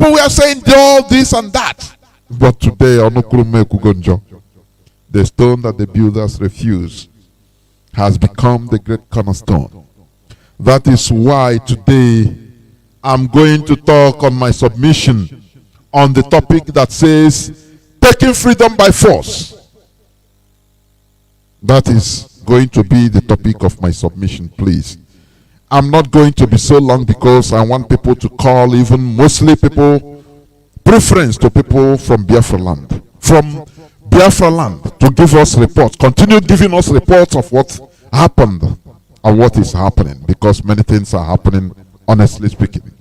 people were saying all this and that. But today, the stone that the builders refused has become the great cornerstone. That is why today I'm going to talk on my submission on the topic that says taking freedom by force. That is going to be the topic of my submission, please. I'm not going to be so long because I want people to call, even mostly people, preference to people from Biafra land. From Biafra land to give us reports. Continue giving us reports of what happened and what is happening, because many things are happening, honestly speaking.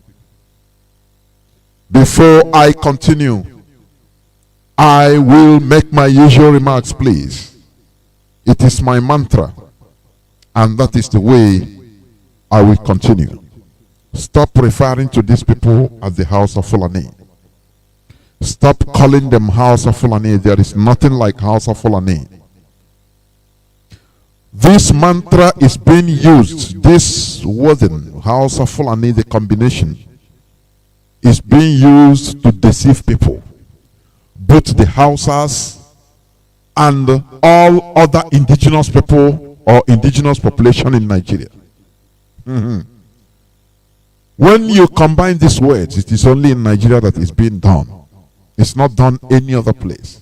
Before I continue, I will make my usual remarks, please. It is my mantra, and that is the way I will continue. Stop referring to these people as the House of Fulani. Stop calling them House of Fulani. There is nothing like House of Fulani. This mantra is being used, this wording, House of Fulani, the combination, is being used to deceive people. Both the Hausas and all other indigenous people or indigenous population in Nigeria. When you combine these words, it is only in Nigeria that it's being done. It's not done any other place.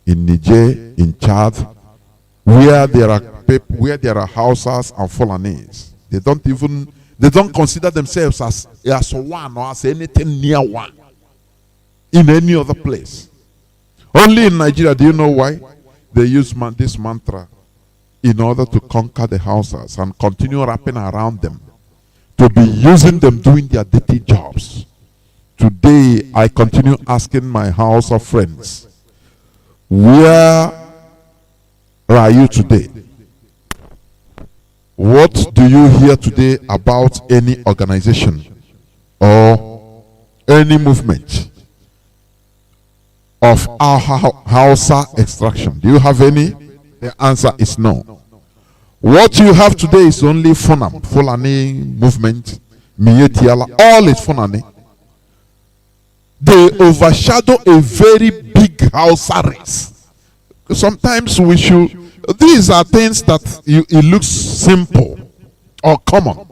In Niger, in Chad, where there are Hausas and Fulanis, they don't consider themselves as one or as anything near one in any other place. Only in Nigeria. Do you know why? They use this mantra in order to conquer the Hausas and continue wrapping around them, to be using them doing their dirty jobs. Today, I continue asking my house of friends, where are you today? What do you hear today about any organization or any movement of our Hausa extraction? Do you have any? The answer is no. What you have today is only Fulani movement, Mietiala, all is Fulani. They overshadow a very big Hausa race. Sometimes we should, these are things that it looks simple or common.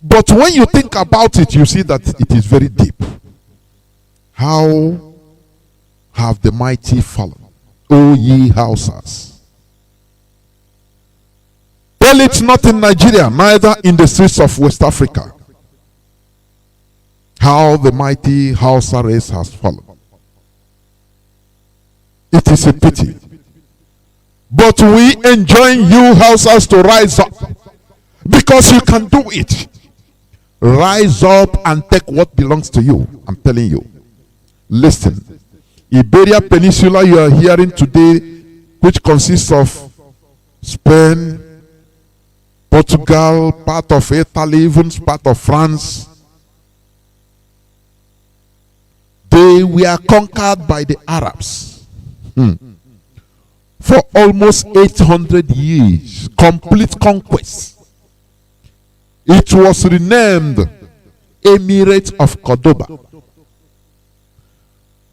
But when you think about it, you see that it is very deep. How have the mighty fallen, O ye Hausas? Well, it's not in Nigeria, neither in the streets of West Africa. How the mighty Hausa race has fallen. It is a pity. But we enjoin you Hausas to rise up, because you can do it. Rise up and take what belongs to you. I'm telling you. Listen. Iberia Peninsula you are hearing today, which consists of Spain, Portugal, part of Italy, even part of France. They were conquered by the Arabs for almost 800 years. Complete conquest. It was renamed Emirate of Cordoba.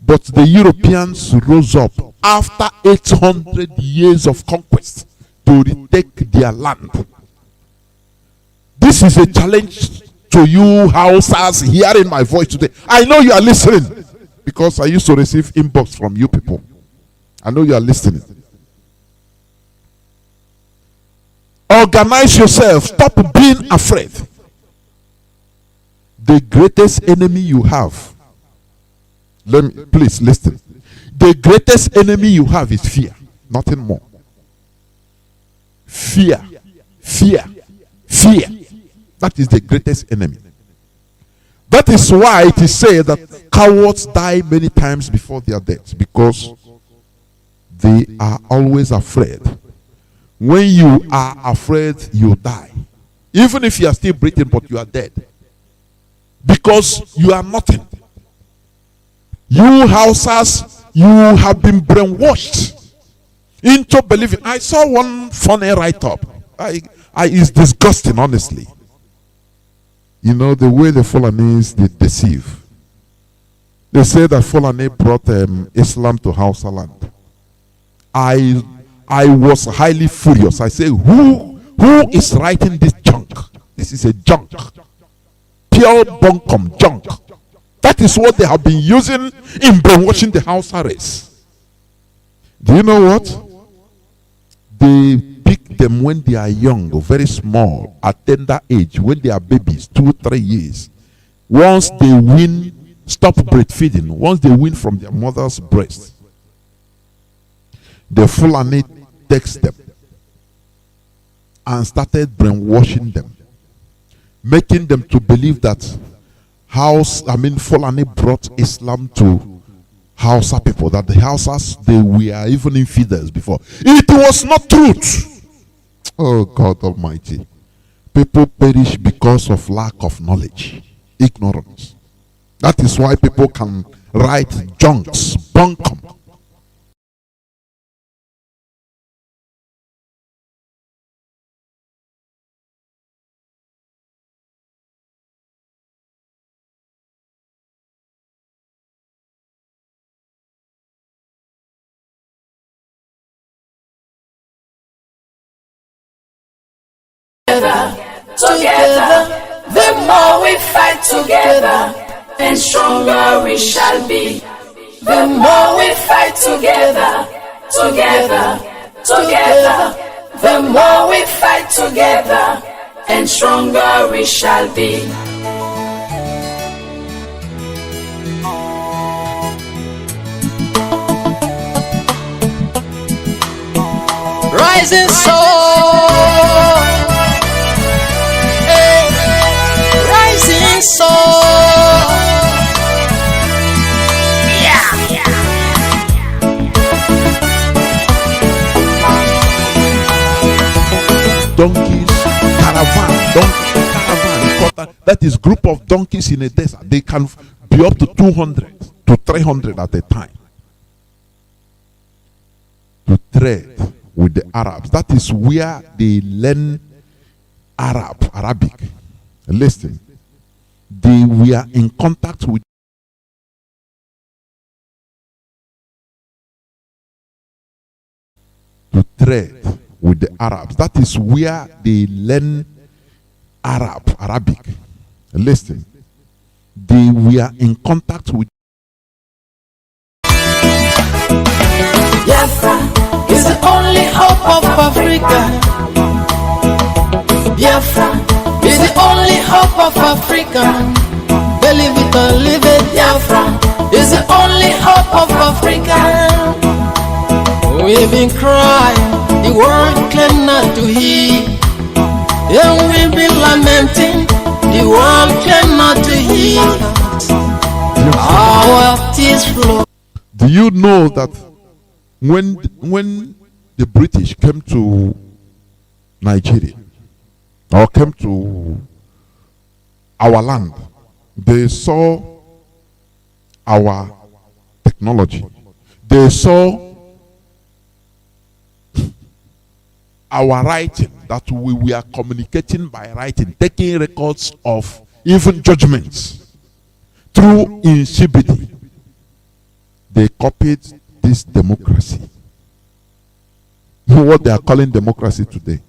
But the Europeans rose up after 800 years of conquest to retake their land. This is a challenge to you Hausas hearing my voice today. I know you are listening, because I used to receive inbox from you people. I know you are listening. Organize yourself. Stop being afraid. The greatest enemy you have, please listen. The greatest enemy you have is fear. Nothing more. Fear. Fear. Fear. That is the greatest enemy. That is why it is said that cowards die many times before their death, because they are always afraid. When you are afraid, you die. Even if you are still breathing, but you are dead. Because you are nothing. You Hausas, you have been brainwashed into believing. I saw one funny write-up. It's disgusting, honestly. You know, the way the Fulanese, they deceive. They say that Fulani brought Islam to Hausa land. I was highly furious. I say, who is writing this junk? This is a junk. Pure bunkum junk. That is what they have been using in brainwashing the Hausa race. Do you know what? They pick them when they are young, very small, at tender age, when they are babies, 2-3 years. Once they win, stop breastfeeding. Once they win from their mother's breast, the Fulani takes them and started brainwashing them, making them to believe that Fulani brought Islam to Hausa people, that the Hausas, they were even infidels before. It was not truth. Oh God Almighty. People perish because of lack of knowledge, ignorance. That is why people can write junks, bunkum. Together, the more we fight together, and stronger we shall be. The more we fight together, together, the more we fight together, and stronger we shall be. Rising soul, rising soul. Donkeys, caravan. That is group of donkeys in a desert. They can be up to 200 to 300 at a time to trade with the Arabs. That is where they learn Arabic. Listen, they were in contact with to trade with the Arabs. That is where they learn Arabic. Listen, they were in contact with Biafra is the only hope of Africa. Biafra is the only hope of Africa. Believe it or leave it, Biafra is the only hope of Africa. We've been crying, the world claim not to hear. And we've been lamenting, the world claim not to hear. Our tears flow. Do you know that when the British came to Nigeria or came to our land, they saw our technology. They saw our writing, that we were communicating by writing, taking records of even judgments through insipidity. They copied this democracy, what they are calling democracy today.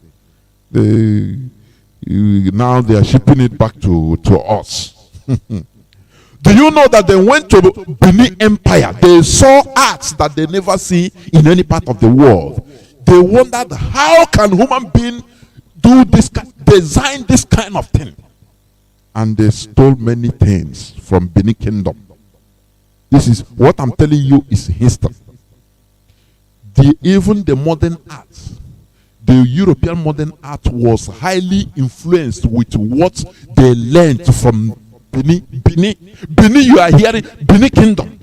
Now they are shipping it back to us. Do you know that they went to Benin Empire? They saw arts that they never see in any part of the world. They wondered, how can human being do this, design this kind of thing? And they stole many things from Benin Kingdom. This is what I'm telling you is history. Even the modern art, the European modern art was highly influenced with what they learned from Benin. Benin, you are hearing Benin Kingdom.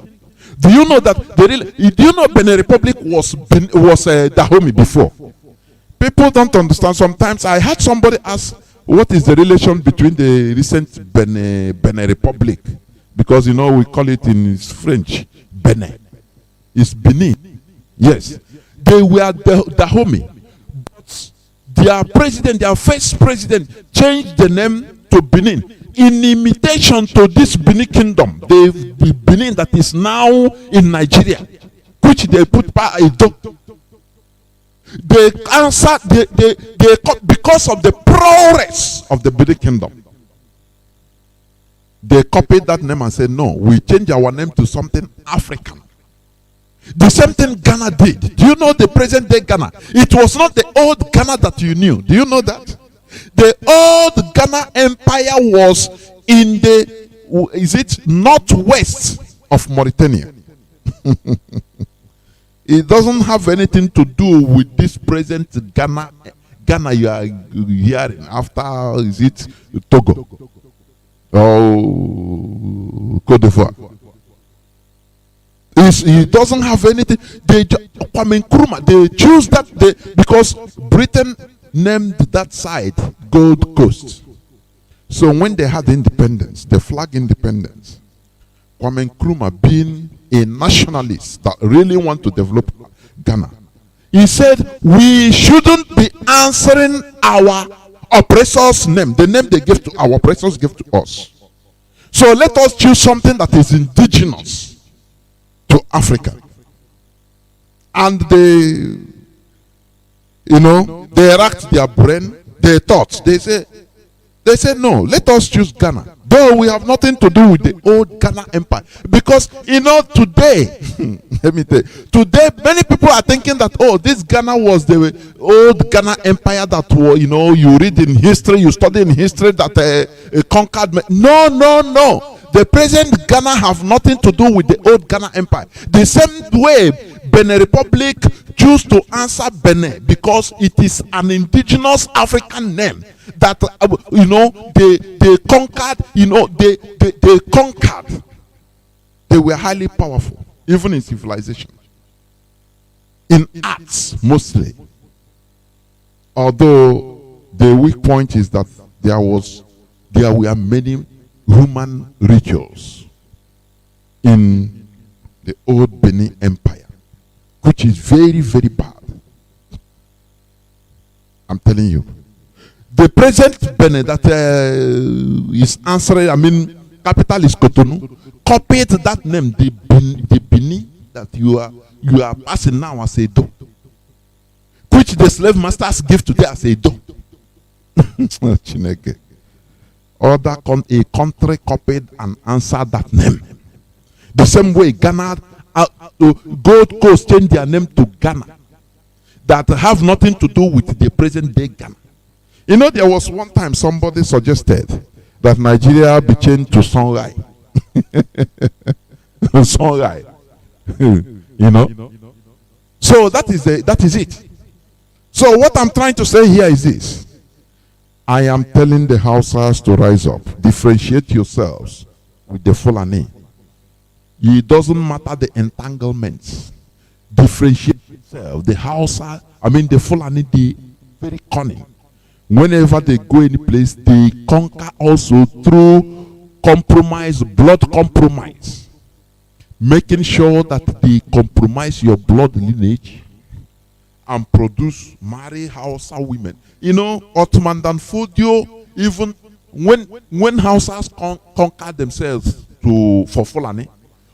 Do you know that do you know Benin Republic was Dahomey before? People don't understand. Sometimes I had somebody ask, what is the relation between the recent Benin Republic? Because, you know, we call it in French, Benin. It's Benin. Yes. They were Dahomey. But their president, their first president, changed the name to Benin. in imitation to this Benin kingdom, the Benin that is now in Nigeria, which they put by Edo. They answer, because of the progress of the Benin kingdom, they copied that name and said, no, we change our name to something African. The same thing Ghana did. Do you know the present day Ghana? It was not the old Ghana that you knew. Do you know that? The old Ghana Empire was in the, northwest of Mauritania. It doesn't have anything to do with this present Ghana you are hearing after, Togo or Cote d'Ivoire. It doesn't have anything. They choose that because Britain named that side Gold Coast. So when they had independence, the flag independence, Kwame Nkrumah, being a nationalist that really want to develop Ghana, he said we shouldn't be answering our oppressors' name, the name they gave to our oppressors gave to us. So let us choose something that is indigenous to Africa. And they racked their brain, they thought, they say no, let us choose Ghana. Though we have nothing to do with the old Ghana Empire. Because today, let me tell you, today many people are thinking that, oh, this Ghana was the old Ghana Empire that was, you read in history, you study in history that conquered. No. The present Ghana have nothing to do with the old Ghana Empire. The same way Benin Republic choose to answer Benin because it is an indigenous African name that they conquered. They conquered. They were highly powerful, even in civilization, in arts mostly. Although the weak point is that there were many human rituals in the old Benin Empire, which is very, very bad. I'm telling you. The present Benin that is answering, capital is Cotonou, copied that name, the Benin that you are passing now as Edo, which the slave masters give today as Edo. A country copied and answered that name. The same way Ghana, Gold Coast changed their name to Ghana, that have nothing to do with the present day Ghana. There was one time somebody suggested that Nigeria be changed to Sunrise. Sunrise. So that is it. So what I'm trying to say here is this. I am telling the Hausas to rise up. Differentiate yourselves with the Fulani. It doesn't matter the entanglements. Differentiate yourself. The Hausa, the Fulani, they very cunning. Whenever they go any place, they conquer also through compromise, blood compromise. Making sure that they compromise your blood lineage and produce, marry Hausa women. Ottoman Dan Fodio, even when Hausas conquered themselves for Fulani,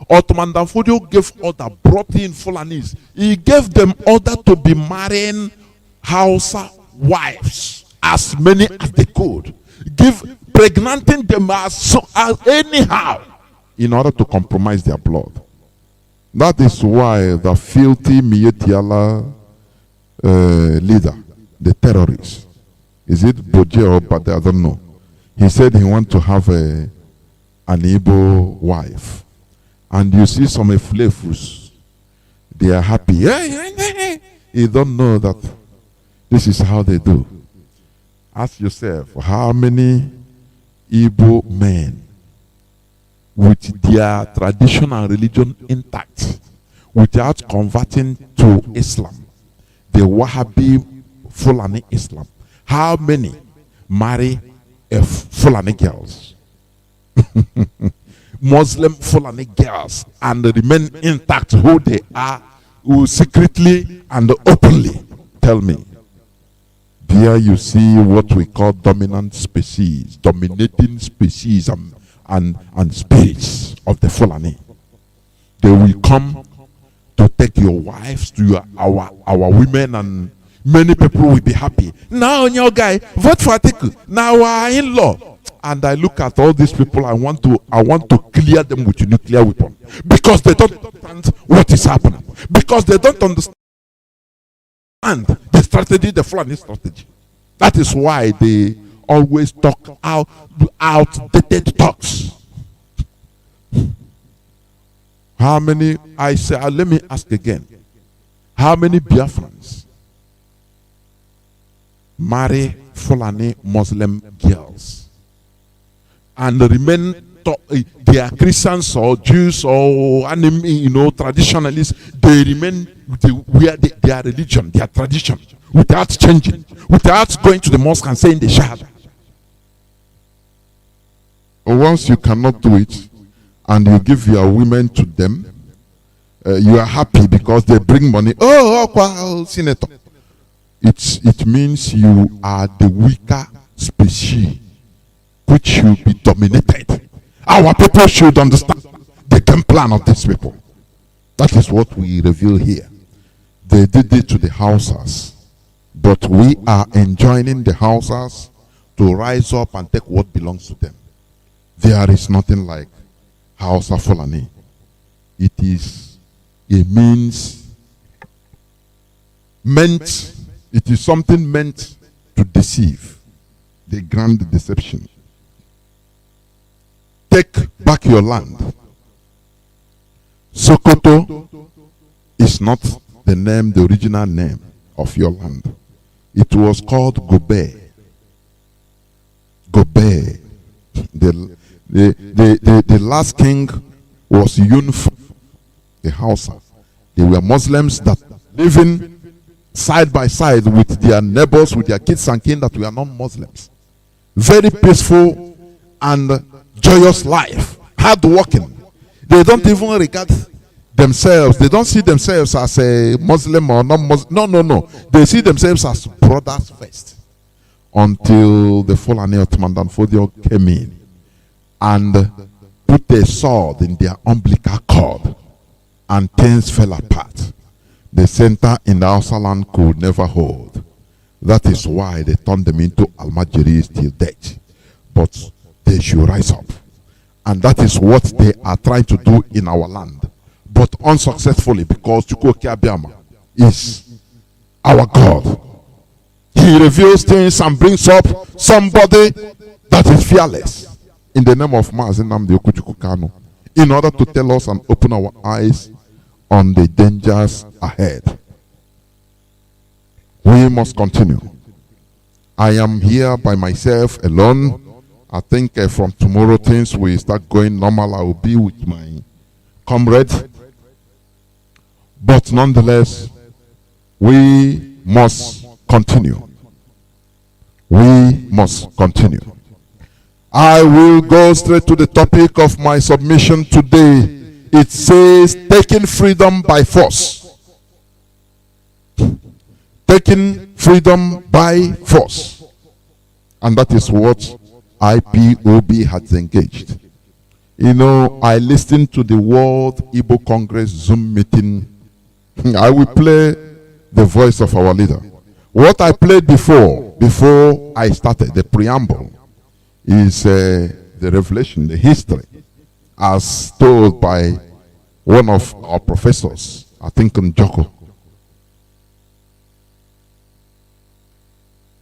Ottoman Dan Fodio gave order, brought in Fulanis. He gave them order to be marrying Hausa wives, as many as they could. Pregnanting them as anyhow, in order to compromise their blood. That is why the filthy Mietiala leader, the terrorist, is it Boje or Bade? I don't know. He said he wants to have an Igbo wife. And you see some Eflefus, they are happy. You don't know that this is how they do. Ask yourself, how many Igbo men with their tradition and religion intact, without converting to Islam, the Wahhabi Fulani Islam, how many marry Fulani girls? Muslim Fulani girls, and remain intact who they are, who secretly and openly? Tell me. Here you see what we call dominant species, dominating species and spirits of the Fulani. They will come to take your wives to our women, and many people will be happy. Now, your guy, vote for Atiku. Now, our in-law. And I look at all these people. I want to clear them with a nuclear weapon, because they don't understand what is happening. Because they don't understand the strategy, the Fulani strategy. That is why they always talk outdated talks. How many? I say. Let me ask again. How many Biafrans marry Fulani Muslim girls and remain, they are Christians or Jews or traditionalists? They remain with their religion, their tradition, without changing, without going to the mosque and saying the Shahada. Once you cannot do it, and you give your women to them, you are happy because they bring money. Oh, senator. It means you are the weaker species which should be dominated. Our people should understand the game plan of these people. That is what we reveal here. They did it to the Hausas, but we are enjoining the Hausas to rise up and take what belongs to them. There is nothing like Hausa Fulani. It is a means meant, it is something meant to deceive. The grand deception. Take back your land. Sokoto is not the name, the original name of your land. It was called Gobe. Gobe. The last king was Yunfu, the Hausa. They were Muslims that living side by side with their neighbors, with their kids and kin that were non-Muslims. Very peaceful and joyous life, hard working. They don't even regard themselves. They don't see themselves as a Muslim or non-Muslim. No. They see themselves as brothers first. Until the Fulani Ottoman Danfodio came in and put a sword in their umbilical cord, and things fell apart. The center in the Hausa land could never hold. That is why they turned them into Almajiris till death. But they should rise up. And that is what they are trying to do in our land. But unsuccessfully, because Chukwuoke Abiama is our God. He reveals things and brings up somebody that is fearless in the name of Mazi Nnamdi Kanu, in order to tell us and open our eyes on the dangers ahead. We must continue. I am here by myself alone. I think from tomorrow things will start going normal. I will be with my comrade. But nonetheless, we must continue. We must continue. I will go straight to the topic of my submission today. It says, taking freedom by force. Taking freedom by force. And that is what IPOB has engaged. You know, I listened to the World Igbo Congress Zoom meeting. I will play the voice of our leader. What I played before I started, the preamble, is the revelation, the history, as told by one of our professors, I think in Joko.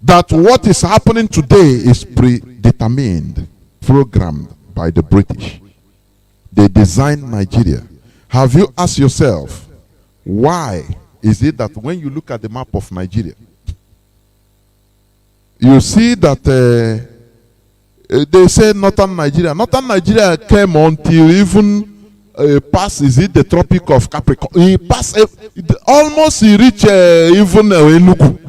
That what is happening today is predetermined, programmed by the British. They designed Nigeria. Have you asked yourself, why is it that when you look at the map of Nigeria, you see that they say Northern Nigeria. Northern Nigeria came until even past, is it the Tropic of Capricorn? He passed, almost he reached even Enugu.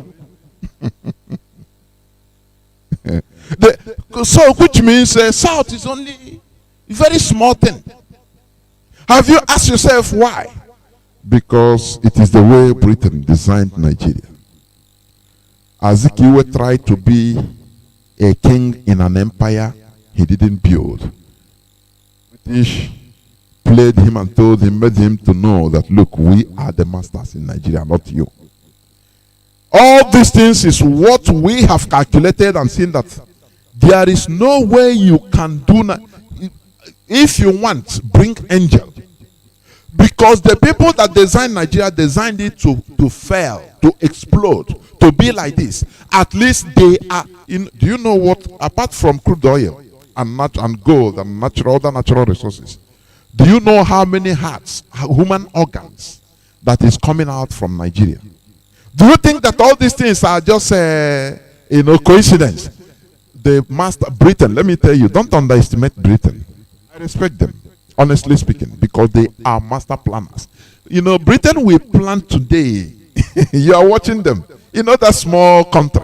So, which means South is only a very small thing. Have you asked yourself why? Because it is the way Britain designed Nigeria. Azikiwe tried to be a king in an empire he didn't build. British played him and told him, made him to know that, look, we are the masters in Nigeria, not you. All these things is what we have calculated and seen that there is no way you can do. If you want, bring angel. Because the people that designed Nigeria designed it to fail, to explode, to be like this. At least they are. Do you know what? Apart from crude oil and gold and other natural resources, do you know how many hearts, human organs, that is coming out from Nigeria? Do you think that all these things are just coincidence? The master Britain, let me tell you, don't underestimate Britain. I respect them, honestly speaking, because they are master planners. You know, Britain will plan today. You are watching them. You know that small country.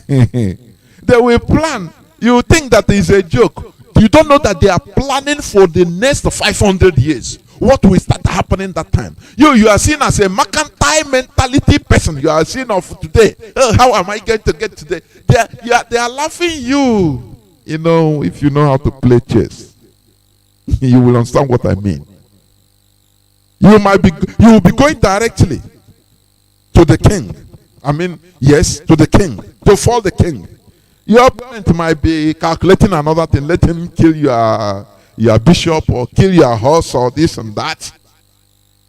They will plan. You think that is a joke. You don't know that they are planning for the next 500 years. What will start happening that time? You are seen as a mercantile mentality person. You are seen of today. Oh, how am I going to get today? They are laughing you. You know, if you know how to play chess, you will understand what I mean. You will be going directly to the king. I mean, yes, to the king, to fall the king. Your parent might be calculating another thing. Let him kill your bishop or kill your horse or this and that.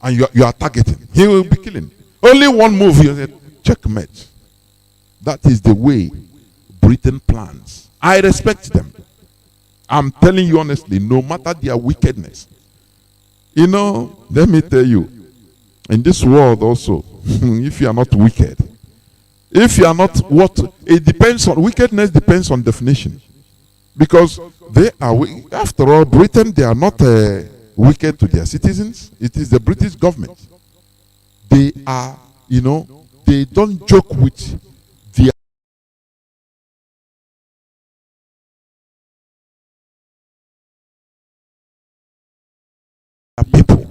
And you are targeting. He will be killing. Only one move, you say, checkmate. That is the way Britain plans. I respect them. I'm telling you honestly, no matter their wickedness. You know, let me tell you, in this world also, if you are not wicked, if you are not what, it depends on, wickedness depends on definition. Because they are, after all, Britain, they are not wicked to their citizens. It is the British government. They are, you know, they don't joke with their people.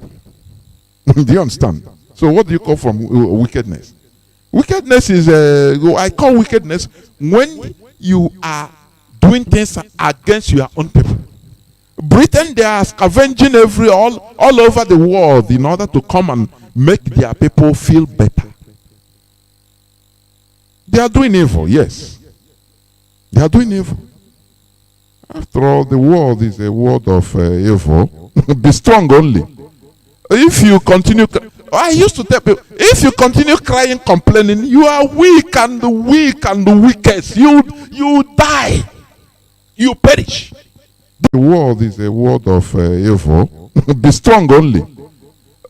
Do you understand? So what do you call from wickedness? Wickedness is, I call wickedness when you are doing things against your own people. Britain, they are scavenging all over the world in order to come and make their people feel better. They are doing evil, yes. They are doing evil. After all, the world is a world of evil. Be strong only. If you continue, I used to tell people, if you continue crying, complaining, you are weak and the weakest. You die. You perish. The world is a world of evil. Be strong only.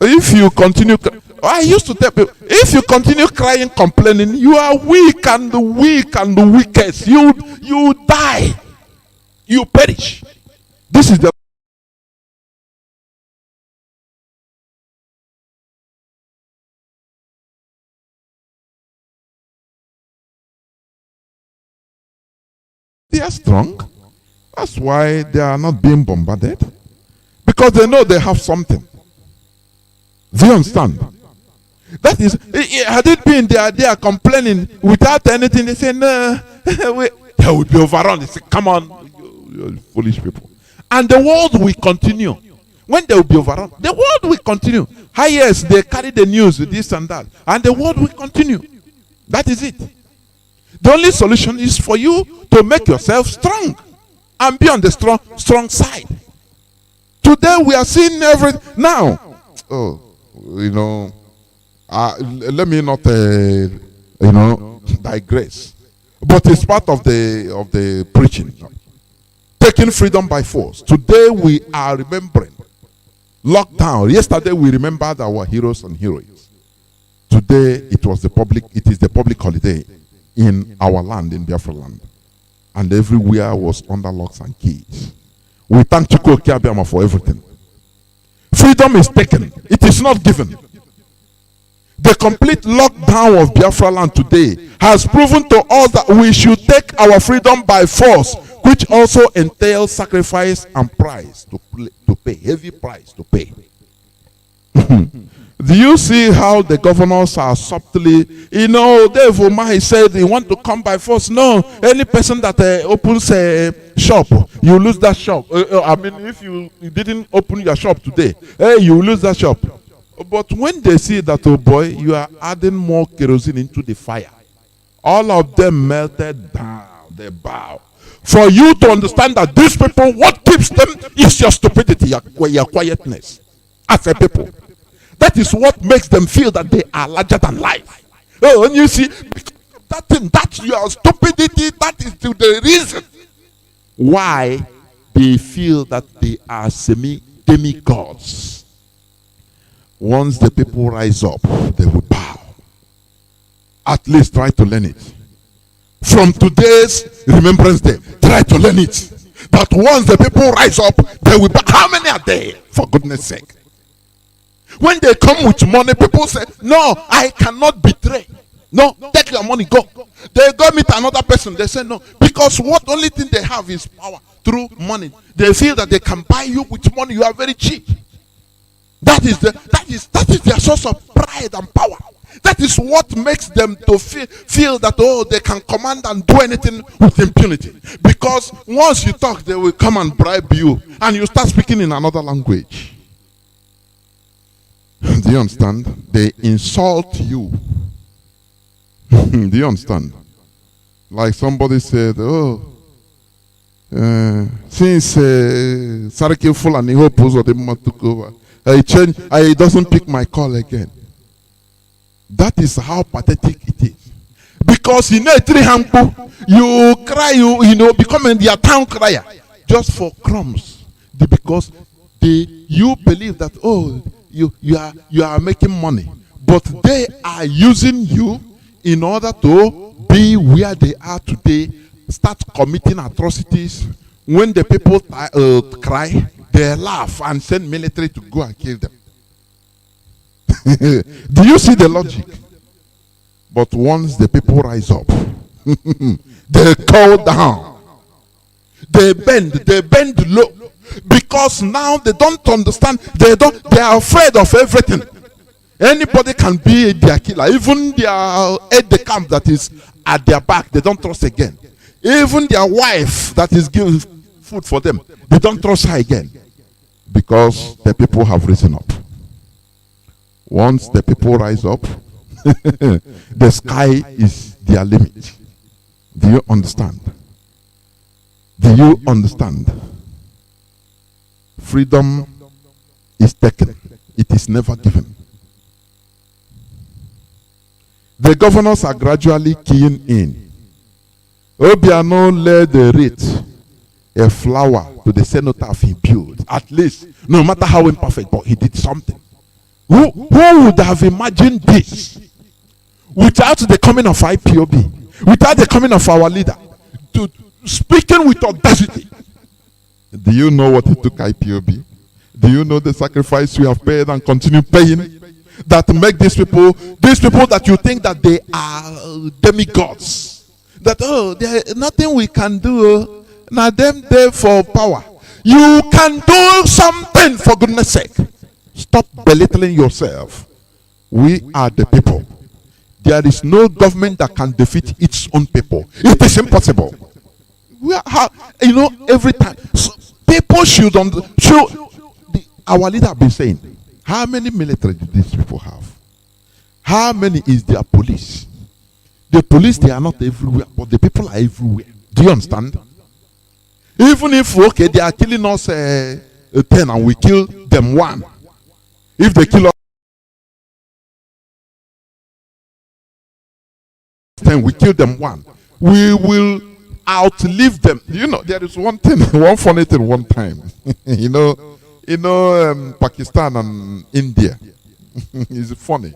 If you continue, I used to tell people, if you continue crying, complaining, you are weak and the weakest. You die. You perish. This is the they are strong. That's why they are not being bombarded. Because they know they have something. Do you understand? That is, had it been they are complaining without anything, they say, no, they would be overrun. They say, come on, you foolish people. And the world will continue. When they will be overrun, the world will continue. Yes, they carry the news, this and that. And the world will continue. That is it. The only solution is for you to make yourself strong and be on the strong side. Today we are seeing everything. Now, you know, let me not, you know, digress. But it's part of the preaching. Taking freedom by force. Today we are remembering lockdown. Yesterday we remembered our heroes and heroines. Today it is the public holiday in our land, in Biafra land. And everywhere was under locks and keys. We thank Chukwu Okiabiama for everything. Freedom is taken. It is not given. The complete lockdown of Biafra land today has proven to us that we should take our freedom by force, which also entails sacrifice and price to pay, heavy price to pay. Do you see how the governors are subtly, Dave Umahi said he want to come by force. No, any person that opens a shop, you lose that shop. If you didn't open your shop today, you lose that shop. But when they see that, oh boy, you are adding more kerosene into the fire, all of them melted down. They bow. For you to understand that these people, what keeps them is your stupidity, your quietness as a people. That is what makes them feel that they are larger than life. Oh, and you see, that thing, that's your stupidity, that is the reason why they feel that they are demigods. Once the people rise up, they will bow. At least try to learn it. From today's Remembrance Day, try to learn it. That once the people rise up, they will bow. How many are there? For goodness sake. When they come with money, people say, no, I cannot betray. No, take your money, go. They go meet another person. They say no. Because what only thing they have is power through money. They feel that they can buy you with money. You are very cheap. That is their source of pride and power. That is what makes them to feel that, oh, they can command and do anything with impunity. Because once you talk, they will come and bribe you. And you start speaking in another language. Do you understand? They insult you. Do you understand? Like somebody said, oh, since Saraki Fulani Hope took over, he doesn't pick my call again. That is how pathetic it is. Because you cry, you become their town crier just for crumbs. Because you believe that, oh, you are making money, but they are using you in order to be where they are today, start committing atrocities. When the people cry, they laugh and send military to go and kill them. Do you see the logic? But once the people rise up, they cool down, they bend low. Because now they don't understand, they are afraid of everything. Anybody can be their killer. Even their aide-de-camp that is at their back, they don't trust again. Even their wife that is giving food for them, they don't trust her again. Because the people have risen up. Once the people rise up, the sky is their limit. Do you understand? Do you understand? Freedom is taken. It is never given. The governors are gradually keying in. Obiano led the rate a flower to the cenotaph he built. At least, no matter how imperfect, but he did something. Who would have imagined this without the coming of IPOB, without the coming of our leader, to speaking with audacity? Do you know what it took IPOB? Do you know the sacrifice we have paid and continue paying? That make these people that you think that they are demigods. That, oh, there's nothing we can do. Now them there for power. You can do something, for goodness sake. Stop belittling yourself. We are the people. There is no government that can defeat its own people. It is impossible. Every time. So people our leader have been saying, how many military do these people have? How many is their police? The police, they are not everywhere, but the people are everywhere. Do you understand? Even if, okay, they are killing us 10 and we kill them 1. If they kill us 10, we kill them 1. We will outlive them. You know, there is one thing, one funny thing one time. Pakistan and India. It's funny.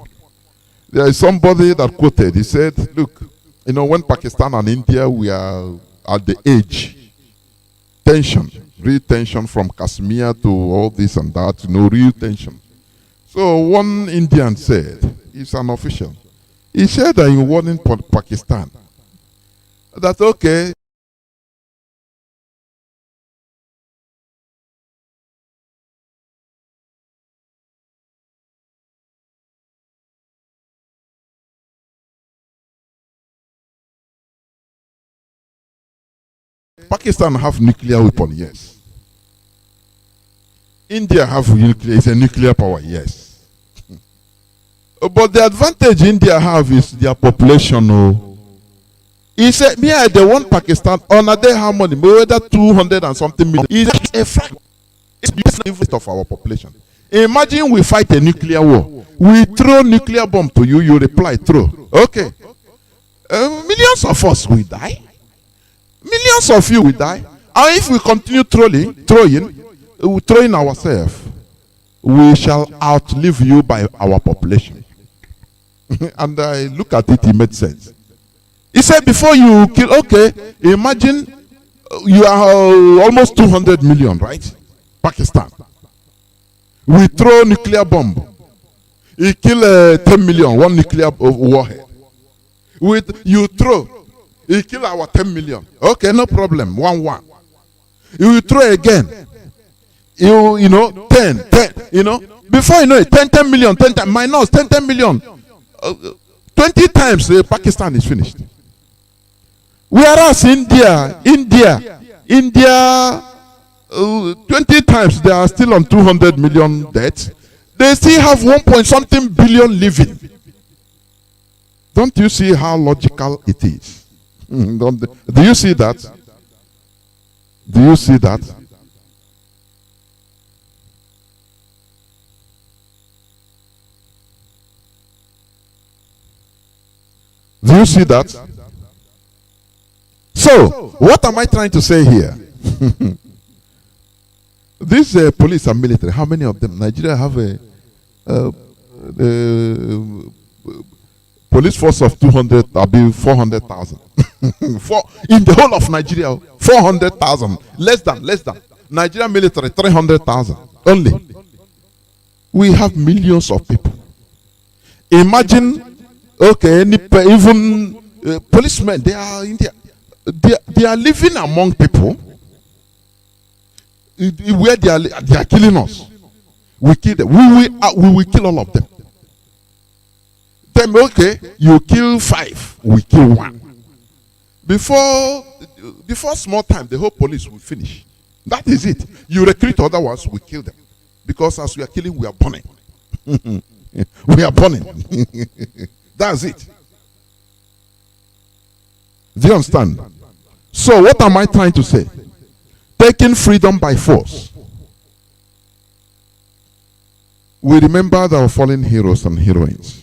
There is somebody that quoted, he said, look, when Pakistan and India, we are at the age, tension, real tension from Kashmir to all this and that, real tension. So one Indian said, he's an official, he said that in warning Pakistan, that okay, Pakistan have nuclear weapon, yes. India have nuclear, it's a nuclear power, yes. But the advantage India have is their population. Oh. He said, yeah, they want Pakistan on a day how many? Whether 200 and something million. It's a fraction. It's of our population. Imagine we fight a nuclear war. We throw nuclear bomb to you, you reply, throw. Okay. Millions of us will die. Millions of you will die. And if we continue throwing ourselves, we shall outlive you by our population. And I look at it, it made sense. He said, before you kill, okay, imagine you are almost 200 million, right? Pakistan. We throw nuclear bomb. He kill 10 million, one nuclear warhead. You throw, he kill our 10 million. Okay, no problem, 1-1. You throw again. You know, 10, you know. Before you know it, 10 million, 10 times, minus 10 million. 20 times Pakistan is finished. Whereas India, 20 times they are still on 200 million debt. They still have 1 point something billion living. Don't you see how logical it is? Do you see that? Do you see that? Do you see that? So, what am I trying to say here? These police and military, how many of them? Nigeria have a police force of 200, about 400,000. In the whole of Nigeria, 400,000. Less than. Nigeria military, 300,000 only. We have millions of people. Imagine, okay, even policemen, they are in India. They are living among people where they are killing us. We kill them. We will kill all of them. Then, okay, you kill 5, we kill 1. Before small time, the whole police will finish. That is it. You recruit other ones, we kill them. Because as we are killing, we are burning. We are burning. That's it. Do you understand? So what am I trying to say? Taking freedom by force. We remember our fallen heroes and heroines.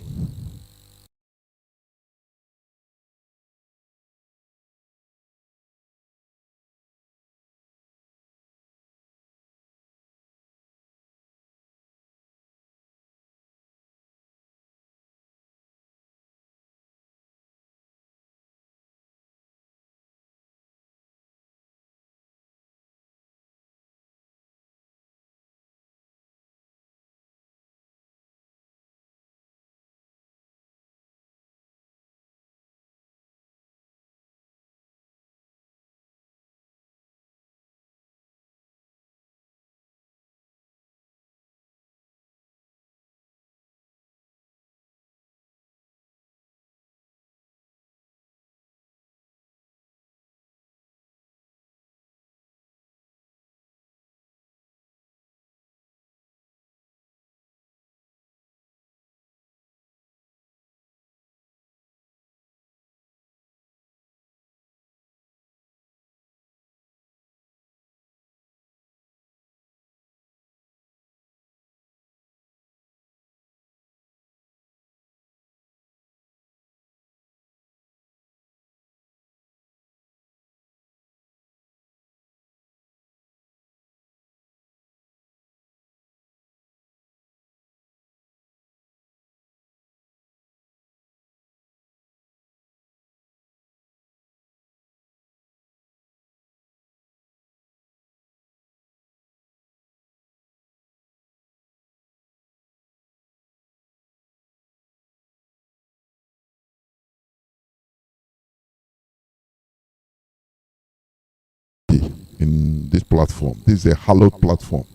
In this platform, this is a hallowed platform.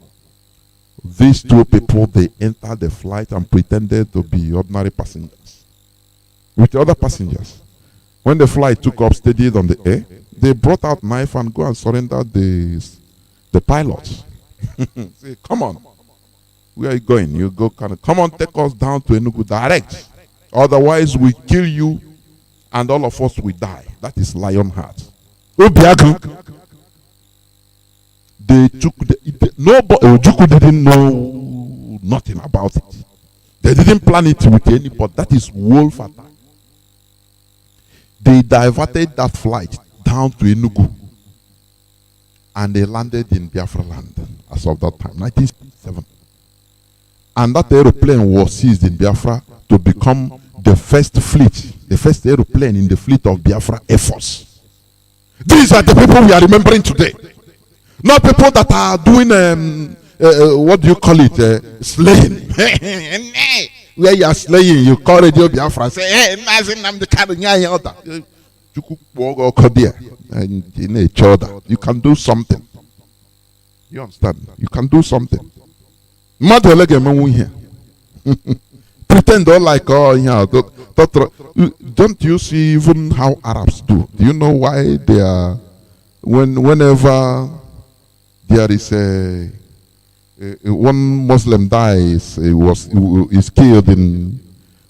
These two people, they entered the flight and pretended to be ordinary passengers with the other passengers. When the flight took off, steadied on the air, they brought out knife and go and surrender the pilots. Say, come on. Where are you going? You go, come on, take us down to Enugu direct. Otherwise, we kill you and all of us will die. That is lion heart. They took nobody. Ojukwu didn't know nothing about it. They didn't plan it with anybody. That is wolf attack. They diverted that flight down to Enugu and they landed in Biafra land as of that time, 1967. And that aeroplane was seized in Biafra to become the first fleet, the first aeroplane in the fleet of Biafra Air Force. These are the people we are remembering today. Not people that are doing, what do you call it, slaying. Where you are slaying, you call Radio Biafra, say, hey, Mazi Nnamdi Kanu, and you can do something. You understand? You can do something. Pretend all like, oh, yeah. Don't you see even how Arabs do? Do you know why they are, whenever there is one Muslim dies, is killed in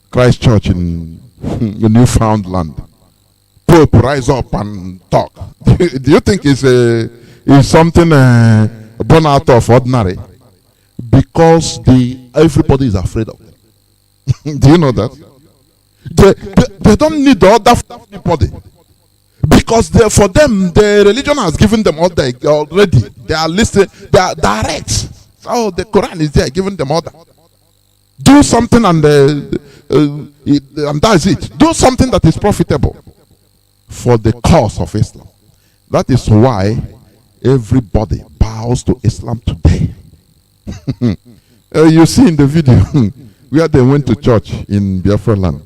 Christ Church in Newfoundland, Pope rise up and talk. Do you think it's something born out of ordinary? Because everybody is afraid of them. Do you know that? They don't need the other body. Because for them, the religion has given them order already. They are listening, they are direct. So the Quran is there giving them order. Do something and that's it. Do something that is profitable for the cause of Islam. That is why everybody bows to Islam today. You see in the video where they went to church in Biafra land,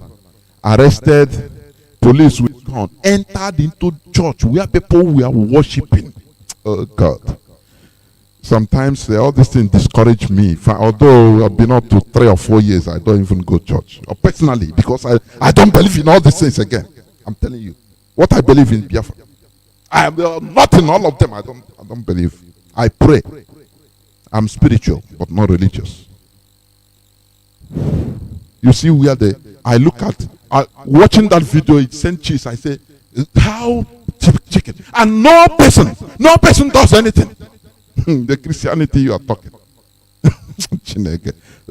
arrested, police with gun, entered into church where people were worshiping. Oh God. Sometimes all these things discourage me. Although I've been up to 3 or 4 years, I don't even go to church. Or personally, because I don't believe in all these things again. I'm telling you. What I believe in Biafra. I am not in all of them. I don't believe. I pray. I'm spiritual, but not religious. You see where I look at, watching that video, it sent cheese. I say, how chicken? And no person does anything. The Christianity you are talking.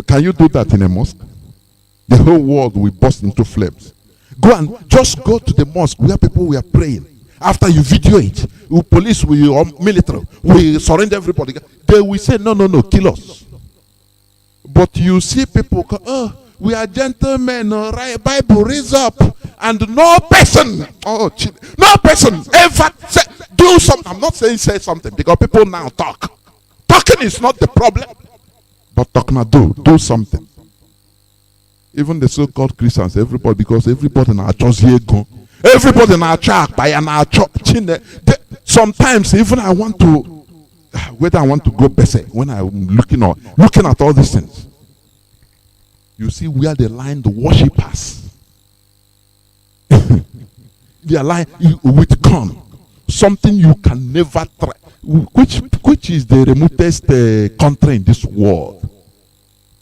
Can you do that in a mosque? The whole world will burst into flames. Just go to the mosque where people were praying. After you video it, police or military will surrender everybody. They will say, no, kill us. But you see people, we are gentlemen, right? Bible raise up, and no person ever say, do something. I'm not saying say something, because people now talk. Talking is not the problem, but talking do something. Even the so-called Christians, everybody, because everybody now just here go. Everybody now track by an sometimes even I want to, whether I want to go better when I'm looking at all these things. You see where they line the worshippers. They are lying with gun. Something you can never try. Which is the remotest country in this world?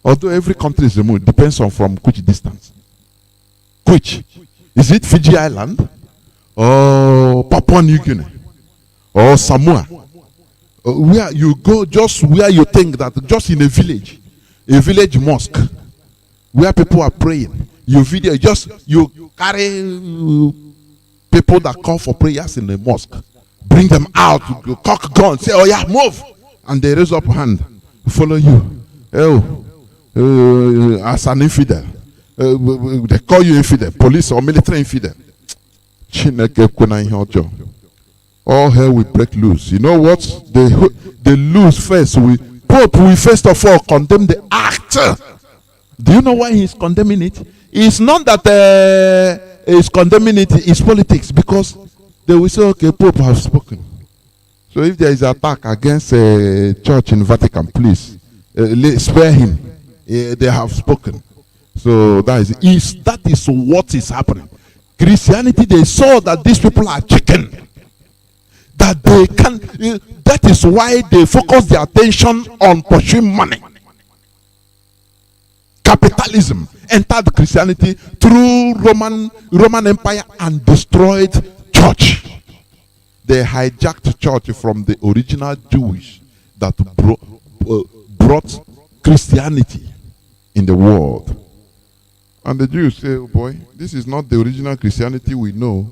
Although every country is remote, depends on from which distance. Which? Is it Fiji Island? Or Papua New Guinea? Or Samoa? Where you go, just where you think that, just in a village mosque, where people are praying, you carry people that call for prayers in the mosque, bring them out, you cock gun, say, oh yeah, move, and they raise up hand, follow you. As an infidel, they call you infidel, police or military infidel. All hell will break loose. You know what? They lose first. Pope will first of all condemn the act. Do you know why he's condemning it? It's not that he's condemning it, it's politics, because they will say, okay, Pope has spoken. So if there is an attack against a church in Vatican, please spare him. They have spoken. So that is what is happening. Christianity, they saw that these people are chicken. that they can. That is why they focus their attention on pursuing money. Capitalism entered Christianity through Roman Empire and destroyed church. They hijacked church from the original Jewish that brought Christianity in the world. And the Jews say, oh boy, this is not the original Christianity we know.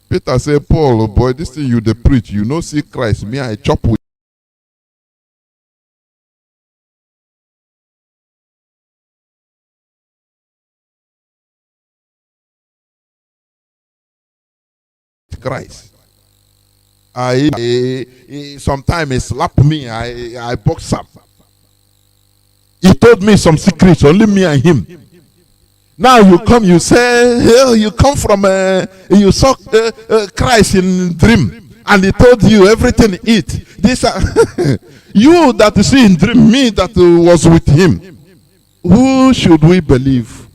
Peter said, Paul, oh boy, this thing you dey preach, you know, see Christ, me I chop with Christ. Sometimes he slapped me, I boxed him. He told me some secrets, only me and him. Now you come, you say, hey, you come from, you saw Christ in dream, and he told you everything eat. This, you that see in dream, me that was with him. Who should we believe?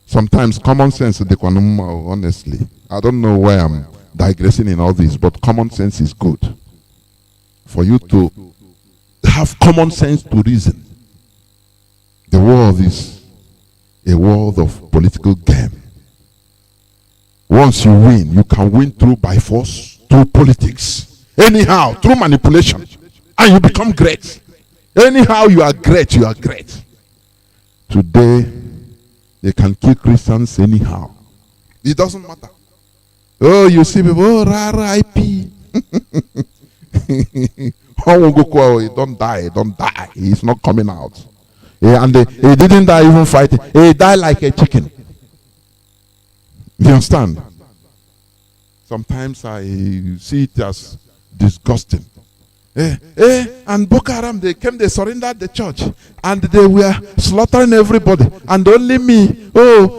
Sometimes common sense, honestly. I don't know why I'm digressing in all this, but common sense is good. For you to have common sense to reason. The world is a world of political game. Once you win, you can win through by force, through politics. Anyhow, through manipulation. And you become great. Anyhow, you are great, you are great. Today, they can kill Christians anyhow. It doesn't matter. Oh, you see people, oh, rara IP. Don't die, don't die. He's not coming out. Yeah, and he didn't die even fighting. He died like a chicken. You understand? Sometimes I see it as disgusting. And Boko Haram, they came, they surrendered the church, and they were slaughtering everybody. And only me,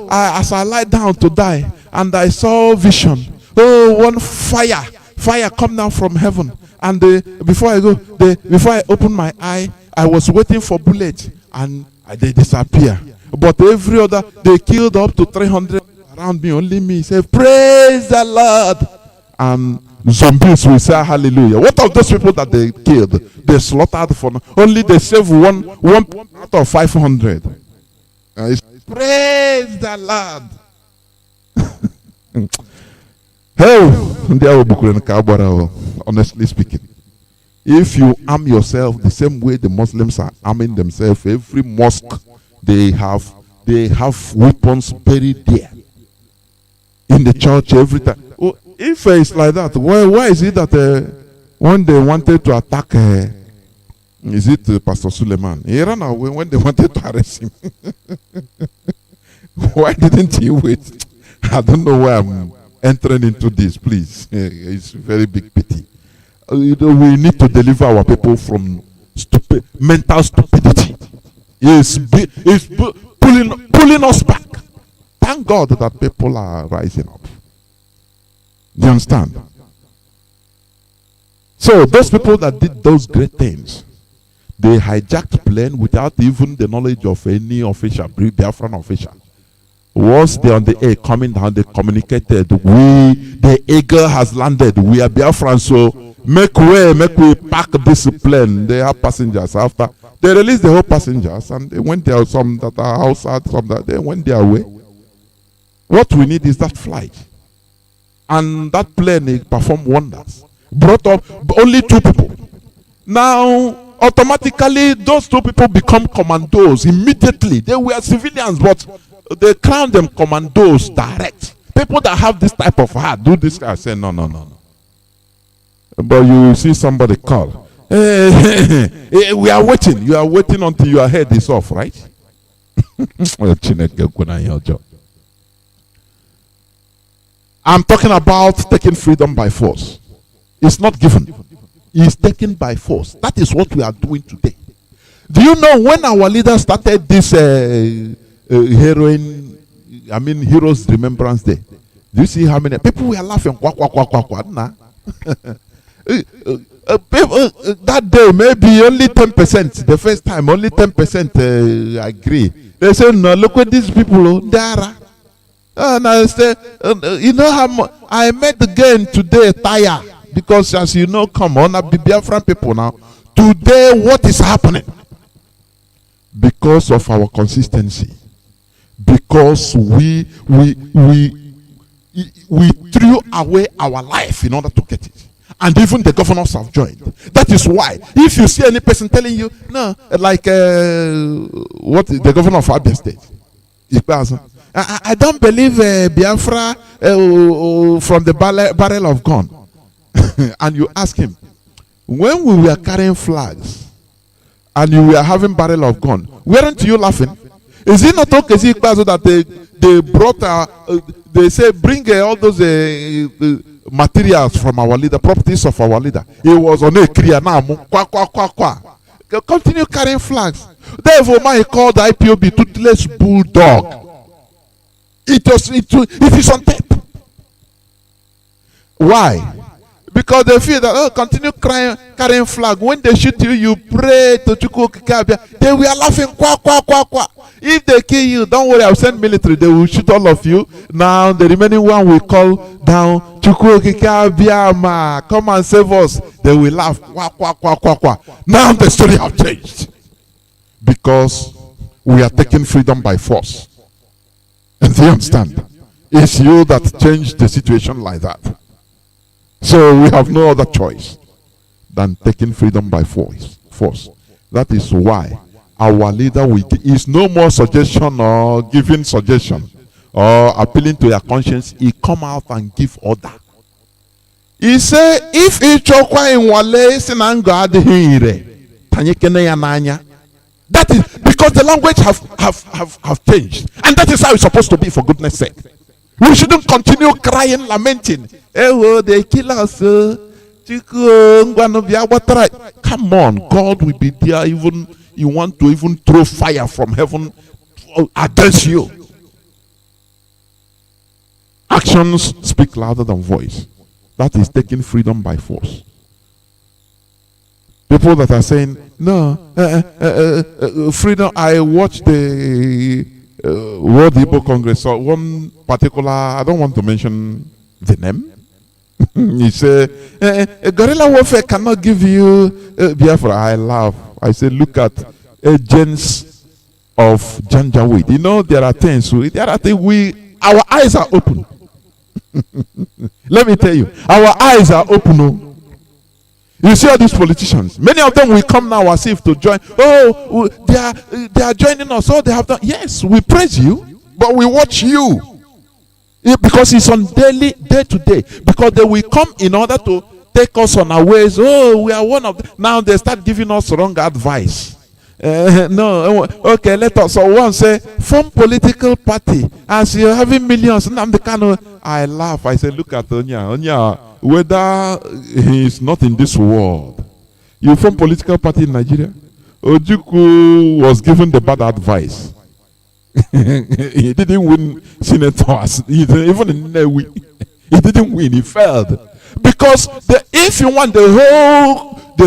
as I lie down to die, and I saw vision. Oh, one fire come down from heaven. And before I open my eye, I was waiting for bullets, and they disappear. But every other, they killed up to 300 around me. Only me say, praise the Lord. And zombies will say hallelujah. What of those people that they killed? They slaughtered for only they saved one out of 500. Praise the Lord. Honestly speaking, if you arm yourself the same way the Muslims are arming themselves, every mosque they have weapons buried there in the church every time. Oh, if it's like that, why is it that when they wanted to attack, is it Pastor Suleiman? He ran away when they wanted to arrest him. Why didn't he wait? I don't know why I'm entering into this, please. It's a very big pity. We need to deliver our people from mental stupidity. It's pulling us back. Thank God that people are rising up. Do you understand? So those people that did those great things, they hijacked plane without even the knowledge of any official, Biafran official. Once they on the air coming down, they communicated, the eagle has landed, we are Biafran, so make we pack this plane. They have passengers. After they released the whole passengers, and they went there, some that are outside, some that they went their way. What we need is that flight. And that plane, it performed wonders. Brought up only 2 people. Now, automatically, those 2 people become commandos immediately. They were civilians, but they crown them commandos direct. People that have this type of heart do this. I say, no. But you see somebody call. Hey, we are waiting. You are waiting until your head is off, right? I'm talking about taking freedom by force. It's not given. It's taken by force. That is what we are doing today. Do you know when our leaders started this Heroes Remembrance Day? Do you see how many people were laughing? That day, maybe only 10%. The first time, only 10% agree. They say, no, look at these people. They are. And I say, you know how much I met again today, tire. because as you know, come on, Biafran people now. Today, what is happening? Because of our consistency, because we threw away our life in order to get it. And even the governors have joined. That is why, if you see any person telling you, no, like what the governor of Abia State, I don't believe Biafra from the barrel of gun. And you ask him, when we were carrying flags and you were having barrel of gun, weren't you laughing? Is it not okay that they brought, they say, bring all those materials from our leader, properties of our leader. He was on a kriya now. Continue carrying flags. Therefore, he called the IPOB toothless bulldog. It is on tape. Why? Because they feel that continue carrying flag. When they shoot you, you pray to Chukwu Kikabia. They were laughing. If they kill you, don't worry, I'll send military. They will shoot all of you. Now the remaining one will call down Chukwu Kikabia. Come and save us. They will laugh. Now the story has changed. Because we are taking freedom by force. And do you understand? It's you that changed the situation like that. So we have no other choice than taking freedom by force. That is why our leader is no more suggestion or giving suggestion or appealing to your conscience. He come out and give order. He say, if he chokwa in wale sinanga adhire, tanyekene yananya. That is because the language have changed, and that is how it's supposed to be. For goodness' sake, we shouldn't continue crying, lamenting. They kill us. Come on, God will be there. Even you want to even throw fire from heaven against you. Actions speak louder than voice. That is taking freedom by force. People that are saying, no, freedom. I watched the World Igbo Congress. So one particular, I don't want to mention the name. He said, guerrilla warfare cannot give you Biafra. I laugh. I said, look at agents of Janjaweed. You know, there are things our eyes are open. Let me tell you, our eyes are open. You see all these politicians, many of them will come now as if to join. Oh, they are joining us. Oh, they have done. Yes, we praise you, but we watch you. Because it's on day to day. Because they will come in order to take us on our ways. Oh, we are one of them. Now they start giving us wrong advice. No, okay, let us. So one say, form political party. As you're having millions, Nnamdi Kanu. I laugh. I say, look at Onya. Whether he is not in this world. You form political party in Nigeria. Ojukwu was given the bad advice. He didn't win senators. Even in Nnewi, he didn't win. He failed because if you want the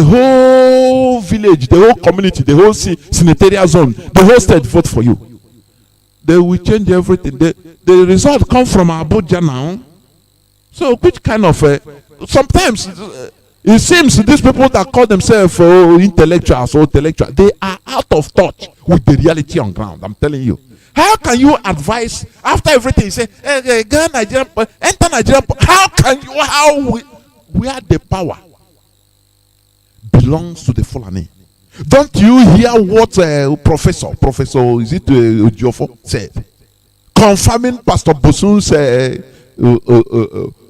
whole village, the whole community, the whole senatorial zone, the whole state vote for you, they will change everything. The result comes from Abuja now. So which kind of sometimes it seems these people that call themselves intellectuals or intellectual, they are out of touch with the reality on ground. I'm telling you. How can you advise after everything? You say, go Nigeria, enter Nigeria. How can you? Where the power belongs to the Fulani? Don't you hear what Professor is it Ojofo said, confirming Pastor Bosun's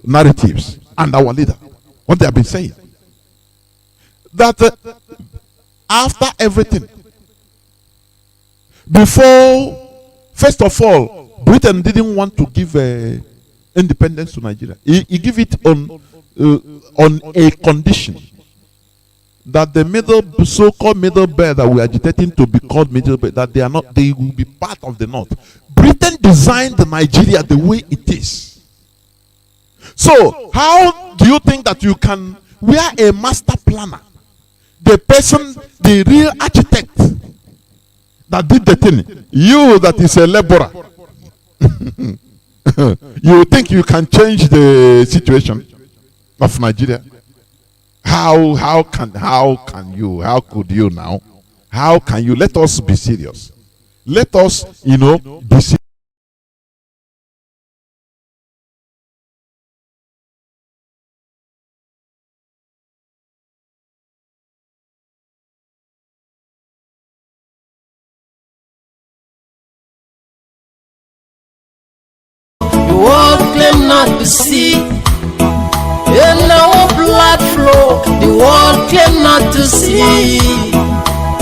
narratives and our leader, what they have been saying, that after everything, before, first of all, Britain didn't want to give independence to Nigeria. He gave it on a condition that the so-called middle belt that we are agitating to be called middle belt, that they will be part of the North. Britain designed Nigeria the way it is. So, how do you think that you can, we are a master planner, the person, the real architect that did the thing, you that is a laborer, you think you can change the situation of Nigeria? How could you now? How can you? Let us be serious. Let us, be serious. The world claim not to see. In our blood flow, the world claim not to see.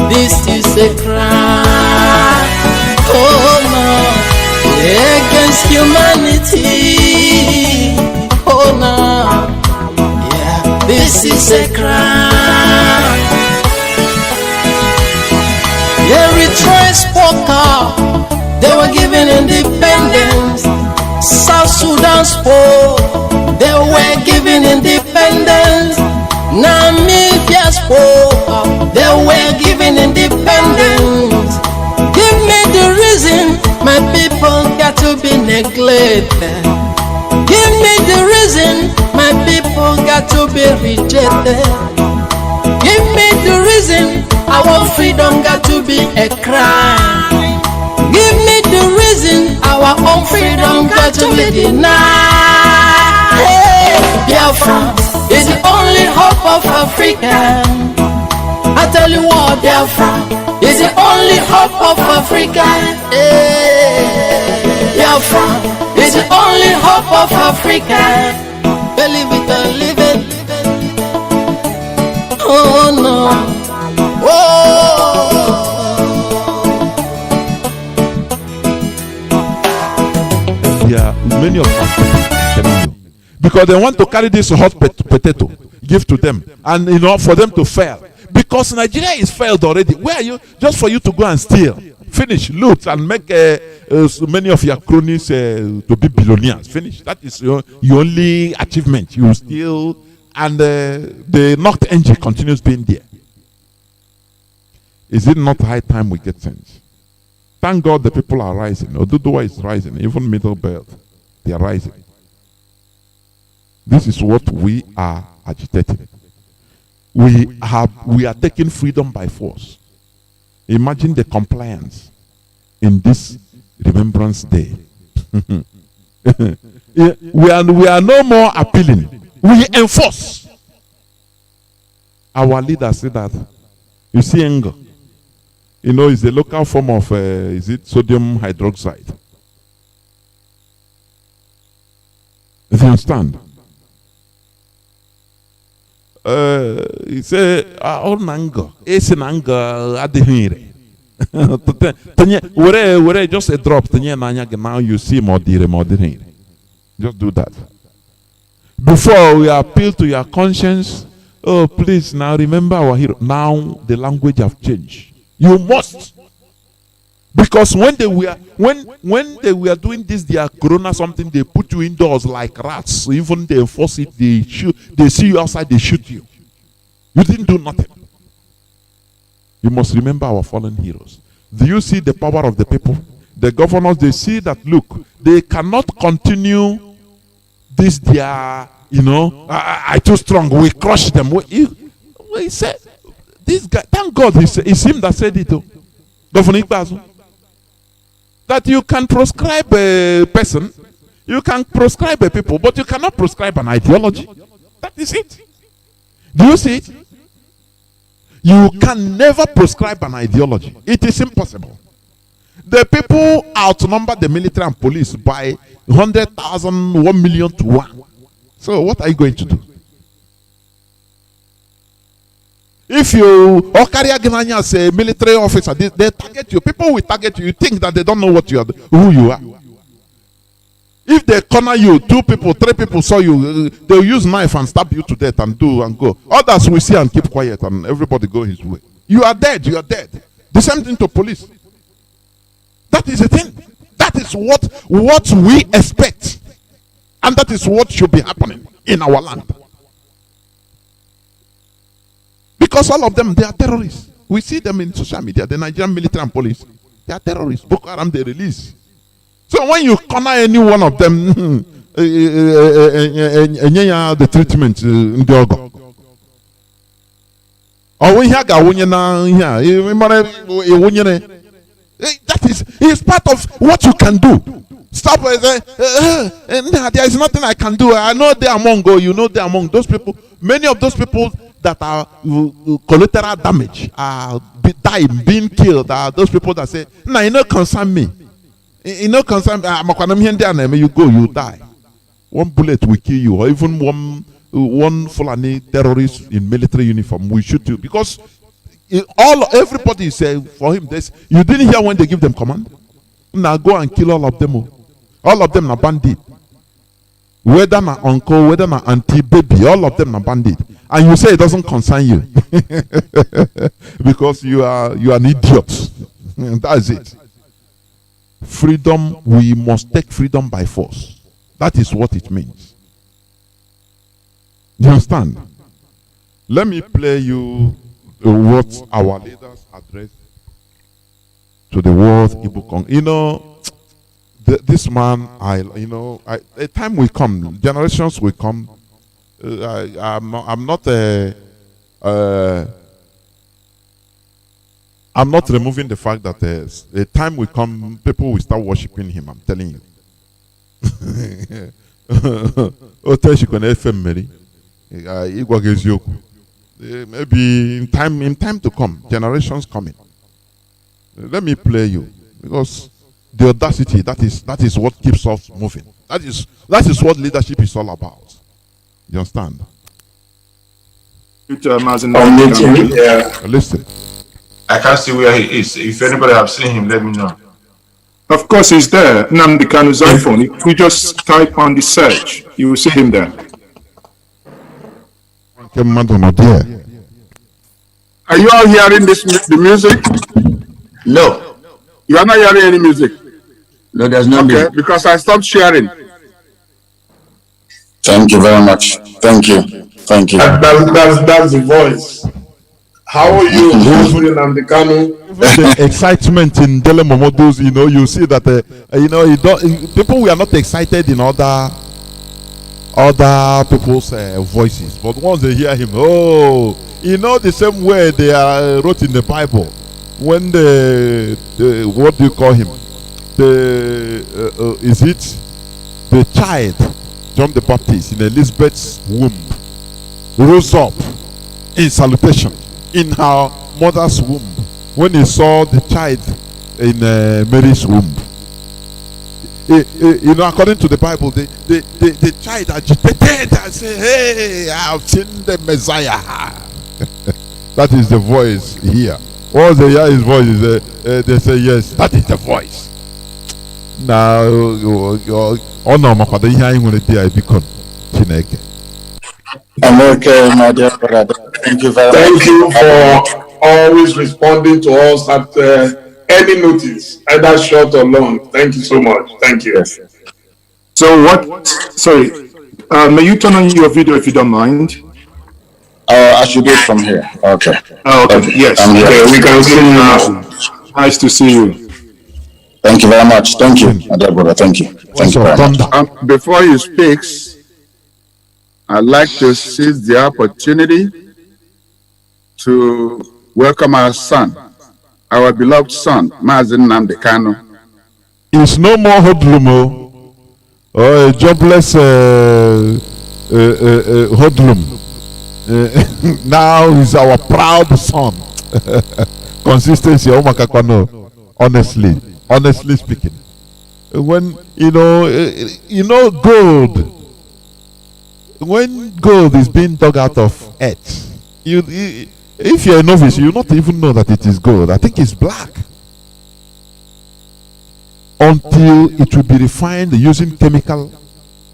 This is a crime, oh no, against humanity. Oh no, yeah, this is a crime. Eritrea spoke up, they were given independence. South Sudan spoke, they were given independence. Namibia spoke up, they were given independence. Give me the reason my people got to be neglected. Give me the reason my people got to be rejected. Give me the reason our freedom got to be a crime. Give me the reason our own freedom got to be denied. Hey, Biafra is the only hope of Africa. I tell you what, Biafra is the only hope of Africa. Hey, Biafra is the only hope of Africa. Believe it or leave it. Oh no. Oh. Yeah, many of us telling you, because they want to carry this hot potato, give to them, and for them to fail. Because Nigeria is failed already. Where are you? Just for you to go and steal, finish, loot, and make so many of your cronies to be billionaires. Finish. That is your only achievement. You steal, and the knocked engine continues being there. Is it not high time we get sense? Thank God the people are rising. Oduduwa is rising. Even Middle Belt, they are rising. This is what we are agitating. We are taking freedom by force. Imagine the compliance in this Remembrance Day. we are no more appealing. We enforce. Our leaders say that. You see anger. It's a local form of, is it sodium hydroxide? Do you understand? He said, "Oh, nango, it's an anger at the here. Where just a drop. Now you see more dire. Just do that. Before we appeal to your conscience, oh please now remember our hero. Now the language have changed. You must, because when they were doing this, their corona something, they put you indoors like rats. Even they enforce it. They see you outside, they shoot you. You didn't do nothing. You must remember our fallen heroes. Do you see the power of the people? The governors, they see that, look, they cannot continue this. Their, I too strong. We crush them. He said. This guy, thank God, it's him that said it. Governor Ikpeazu, that you can proscribe a person, you can proscribe a people, but you cannot proscribe an ideology. That is it. Do you see it? You can never prescribe an ideology. It is impossible. The people outnumber the military and police by 100,000, 1 million to 1. So what are you going to do? If you or carry Aginanya as a military officer, they target you. People will target you. You think that they don't know what you are, who you are. If they corner you, 2 people, 3 people saw you, they'll use knife and stab you to death and go. Others will see and keep quiet and everybody go his way. You are dead. You are dead. The same thing to police. That is the thing. That is what we expect, and that is what should be happening in our land. Because all of them, they are terrorists. We see them in social media, the Nigerian military and police. They are terrorists. Boko Haram, they release. So when you corner any one of them, the treatment in the Or when here go that is part of what you can do. Stop there is nothing I can do. I know they are among you know they are among those people. Many of those people that are collateral damage are dying, being killed are those people that say, "No, you know concern me. You know concern me. You go, you die. One bullet will kill you, or even one Fulani terrorist in military uniform will shoot you because everybody say for him this. You didn't hear when they give them command. Now go and kill all of them. All of them are bandit. Whether na uncle, whether na auntie, baby, all of them are bandit. And you say it doesn't concern you because you are an idiot. That's it. Freedom, we must take freedom by force. That is what it means. You understand? Let me play you what our leaders address to the world Ibukong. You know, this man, a time will come, generations will come. I'm not removing the fact that a time will come, people will start worshiping him. I'm telling you. Maybe in time to come, generations coming. Let me play you because the audacity that is what keeps us moving. That is what leadership is all about. You understand? Mazi Nnamdi Kanu. Listen. I can't see where he is. If anybody have seen him, let me know. Of course, he's there. Nnamdi Kanu's iPhone. If we just type on the search, you will see him there. Are you all hearing the music? No. You are not hearing any music? No, there's no music. Because I stopped sharing. Thank you very much. Thank you. Thank you. That's the voice. How are you, Mazi Nnamdi Kanu? The excitement in Dele Momodu's, you see that people were not excited in other people's voices, but once they hear him, the same way they wrote in the Bible when what do you call him? Is it the child John the Baptist in Elizabeth's womb rose up in salutation in her mother's womb when he saw the child in Mary's womb. According to the Bible, the child agitated and said, "Hey, I have seen the Messiah." That is the voice here. Once they hear his voice, they say, "Yes, that is the voice." Now, I'm okay, my dear brother. Thank you very much. Thank you for always responding to us at any notice, either short or long. Thank you so much. Thank you. So may you turn on your video if you don't mind? I should do it from here. Okay. Okay. Yes. Okay, we can see you now. Nice to see you. Thank you very much. Thank you, my dear brother. Thank you. Thank you very much. Before you speak, I'd like to seize the opportunity to welcome our son, our beloved son, Mazi Nnamdi Kanu. It's no more hoodlum, or a jobless hoodlum. Now he's our proud son. Consistency, honestly speaking. When gold, when gold is being dug out of earth, if you're a novice, you not even know that it is gold. I think it's black. Until it will be refined using chemical,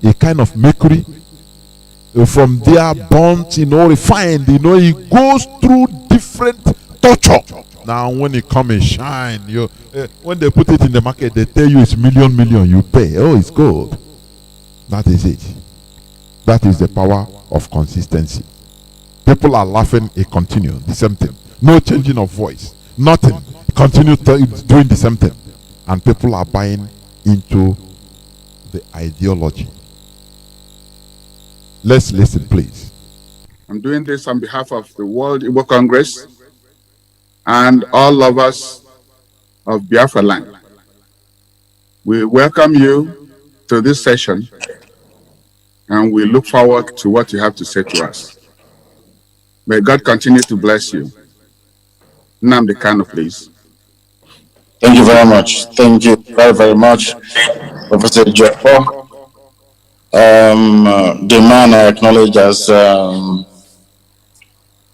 a kind of mercury. From there, burnt, refined, it goes through different torture. Now, when it come and shine, when they put it in the market, they tell you it's million, you pay. Oh, it's gold. That is it. That is the power of consistency. People are laughing, it continue the same thing. No changing of voice. Nothing. Continue doing the same thing. And people are buying into the ideology. Let's listen, please. I'm doing this on behalf of the World Igbo Congress and all lovers of Biafra land. We welcome you to this session, and we look forward to what you have to say to us. May God continue to bless you. Nnamdi Kanu, please. Thank you very much. Thank you very, very much, Professor Jeffo. The man I acknowledge as,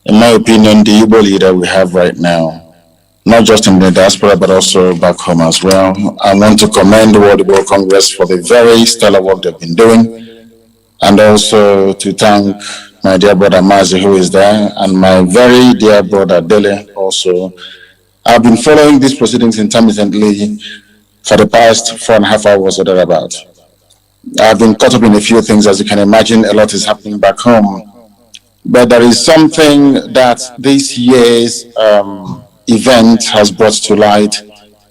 in my opinion, the Igbo leader we have right now, not just in the diaspora, but also back home as well. I want to commend the World Igbo Congress for the very stellar work they've been doing, and also to thank my dear brother Mazi, who is there, and my very dear brother Dele also. I've been following these proceedings intermittently for the past 4.5 hours or thereabout. I've been caught up in a few things, as you can imagine. A lot is happening back home. But there is something that this year's event has brought to light.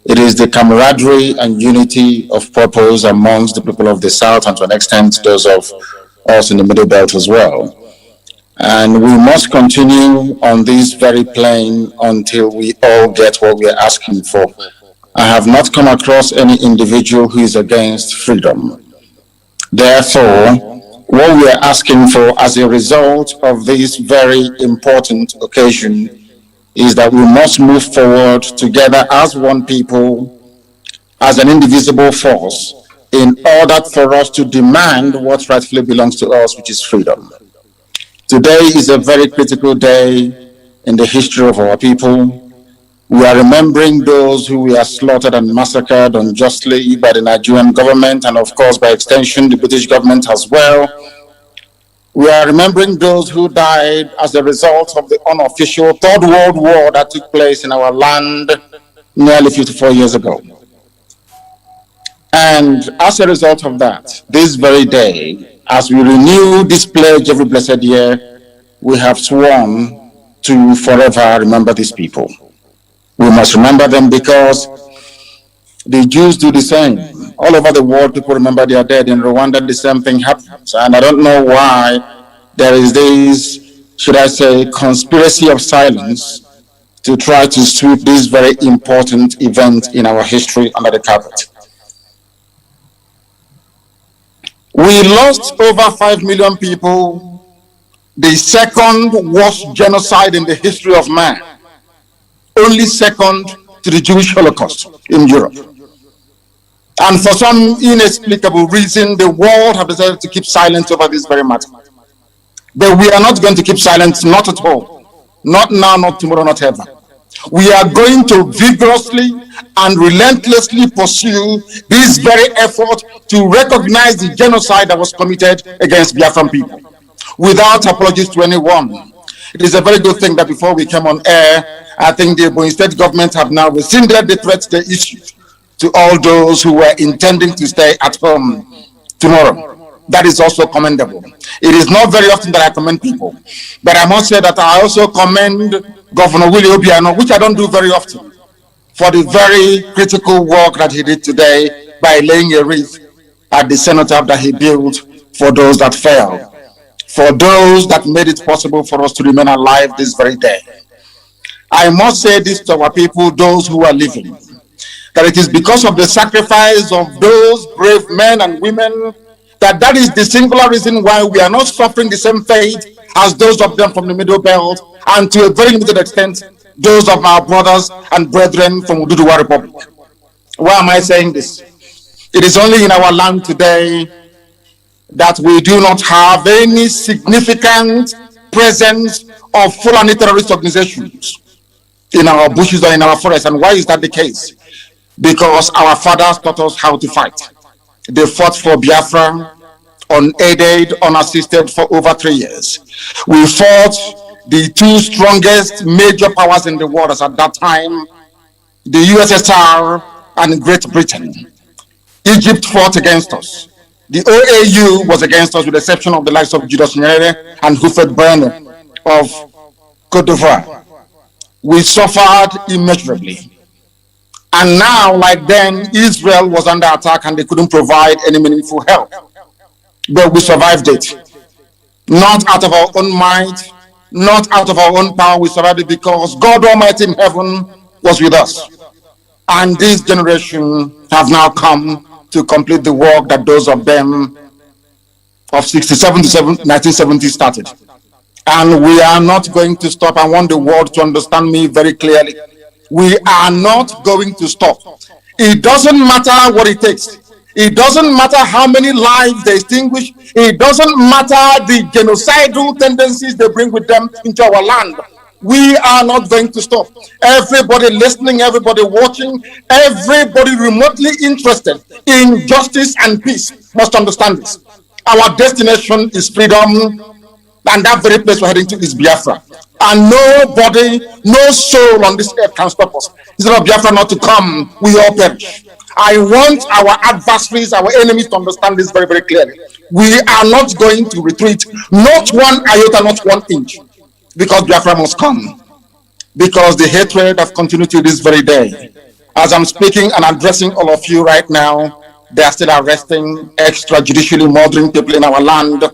It is the camaraderie and unity of purpose amongst the people of the South, and to an extent those of us in the Middle Belt as well. And we must continue on this very plane until we all get what we are asking for. I have not come across any individual who is against freedom. Therefore, what we are asking for as a result of this very important occasion is that we must move forward together as one people, as an indivisible force, in order for us to demand what rightfully belongs to us, which is freedom. Today is a very critical day in the history of our people. We are remembering those who were slaughtered and massacred unjustly by the Nigerian government, and of course, by extension, the British government as well. We are remembering those who died as a result of the unofficial Third World War that took place in our land nearly 54 years ago. And as a result of that, this very day, as we renew this pledge every blessed year, we have sworn to forever remember these people. We must remember them because the Jews do the same. All over the world, people remember their dead. In Rwanda, the same thing happens. And I don't know why there is this, should I say, conspiracy of silence to try to sweep this very important event in our history under the carpet. We lost over 5 million people, the second worst genocide in the history of man, only second to the Jewish Holocaust in Europe. And for some inexplicable reason, the world have decided to keep silent over this very matter. But we are not going to keep silent, not at all. Not now, not tomorrow, not ever. We are going to vigorously and relentlessly pursue this very effort to recognize the genocide that was committed against Biafran people, without apologies to anyone. It is a very good thing that before we came on air, I think the Ebonyi State government have now rescinded the threats they issued to all those who were intending to stay at home tomorrow. That is also commendable. It is not very often that I commend people, but I must say that I also commend Governor Willie Obiano, which I don't do very often, for the very critical work that he did today by laying a wreath at the cenotaph that he built for those that fell, for those that made it possible for us to remain alive this very day. I must say this to our people, those who are living, that it is because of the sacrifice of those brave men and women that is the singular reason why we are not suffering the same fate as those of them from the Middle Belt, and to a very limited extent, those of our brothers and brethren from Ududuwa Republic. Why am I saying this? It is only in our land today that we do not have any significant presence of Fulani terrorist organizations in our bushes or in our forests. And why is that the case? Because our fathers taught us how to fight. They fought for Biafra, unaided, unassisted, for over 3 years. We fought the two strongest major powers in the world as at that time, the USSR and Great Britain. Egypt fought against us. The OAU was against us, with the exception of the likes of Julius Nyerere and Hufred Berne of Cote d'Ivoire. We suffered immeasurably. And now, like then, Israel was under attack and they couldn't provide any meaningful help. But we survived it. not out of our own might, not out of our own power. We survived because God Almighty in heaven was with us. And this generation have now come to complete the work that those of them of 67 to 1970 started. And we are not going to stop. I want the world to understand me very clearly. We are not going to stop. It doesn't matter what it takes. It doesn't matter how many lives they extinguish. It doesn't matter the genocidal tendencies they bring with them into our land. We are not going to stop. Everybody listening, everybody watching, everybody remotely interested in justice and peace must understand this. Our destination is freedom, and that very place we're heading to is Biafra. And nobody, no soul on this earth can stop us. Instead of Biafra not to come, we all perish. I want our adversaries, our enemies to understand this very, very clearly. We are not going to retreat, not one iota, not 1 inch, because Biafra must come. Because the hatred has continued to this very day. As I'm speaking and addressing all of you right now, they are still arresting, extrajudicially murdering people in our land,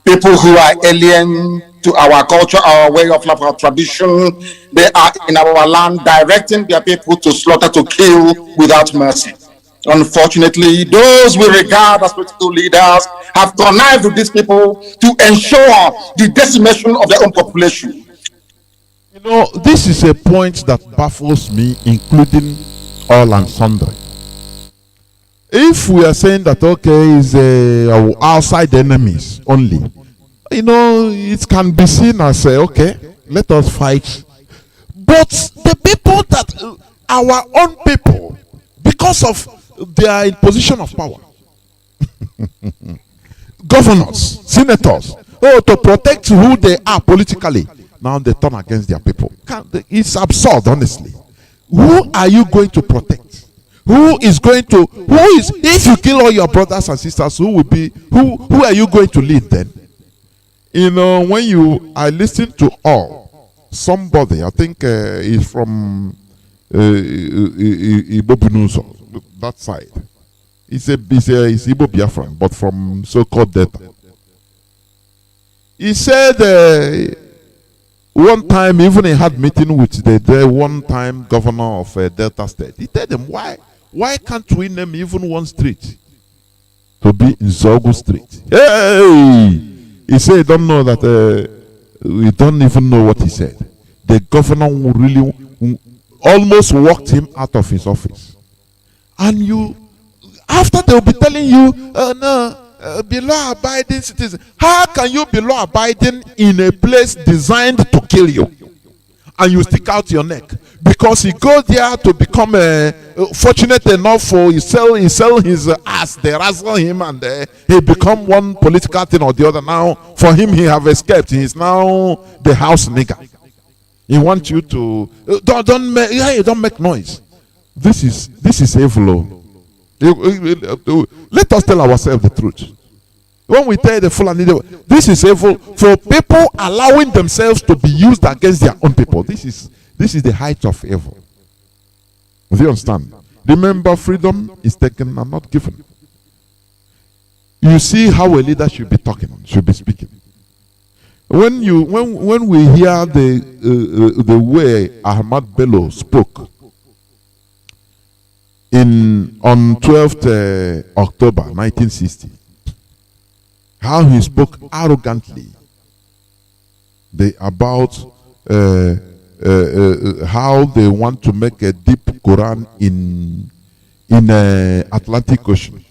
people who are alien to our culture, our way of life, our tradition. They are in our land directing their people to slaughter, to kill without mercy. Unfortunately, those we regard as political leaders have connived with these people to ensure the decimation of their own population. You know, this is a point that baffles me, including all and sundry. If we are saying that, okay, it's our outside enemies only, you know, it can be seen as, okay, let us fight. But the people that, our own people, because of their position of power, governors, senators, to protect who they are politically, now they turn against their people. It's absurd, honestly. Who are you going to protect? If you kill all your brothers and sisters, who are you going to lead then? You know, when I listen to somebody, I think is from Ibobunuso, that side. He's Igbo Biafran, but from so-called Delta. He said one time, even he had meeting with the one-time governor of Delta State. He told them, why can't we name even one street to be Nzogu Street? Hey! He said, he don't know that, we don't even know what he said. The governor really almost walked him out of his office. And after they'll be telling you, be law-abiding citizen. How can you be law-abiding in a place designed to kill you? And you stick out your neck because he goes there to become fortunate enough for he sell his ass, they razzle him, and he become one political thing or the other. Now for him, he have escaped. He is now the house nigger. He wants you to don't make noise. This is evil. Let us tell ourselves the truth. When we tell the Fulani, this is evil for people allowing themselves to be used against their own people. This is the height of evil. Do you understand? Remember, freedom is taken and not given. You see how a leader should be talking, should be speaking. When we hear the way Ahmad Bello spoke on 12th October 1960, how he spoke arrogantly about how they want to make a deep Quran in Atlantic Ocean,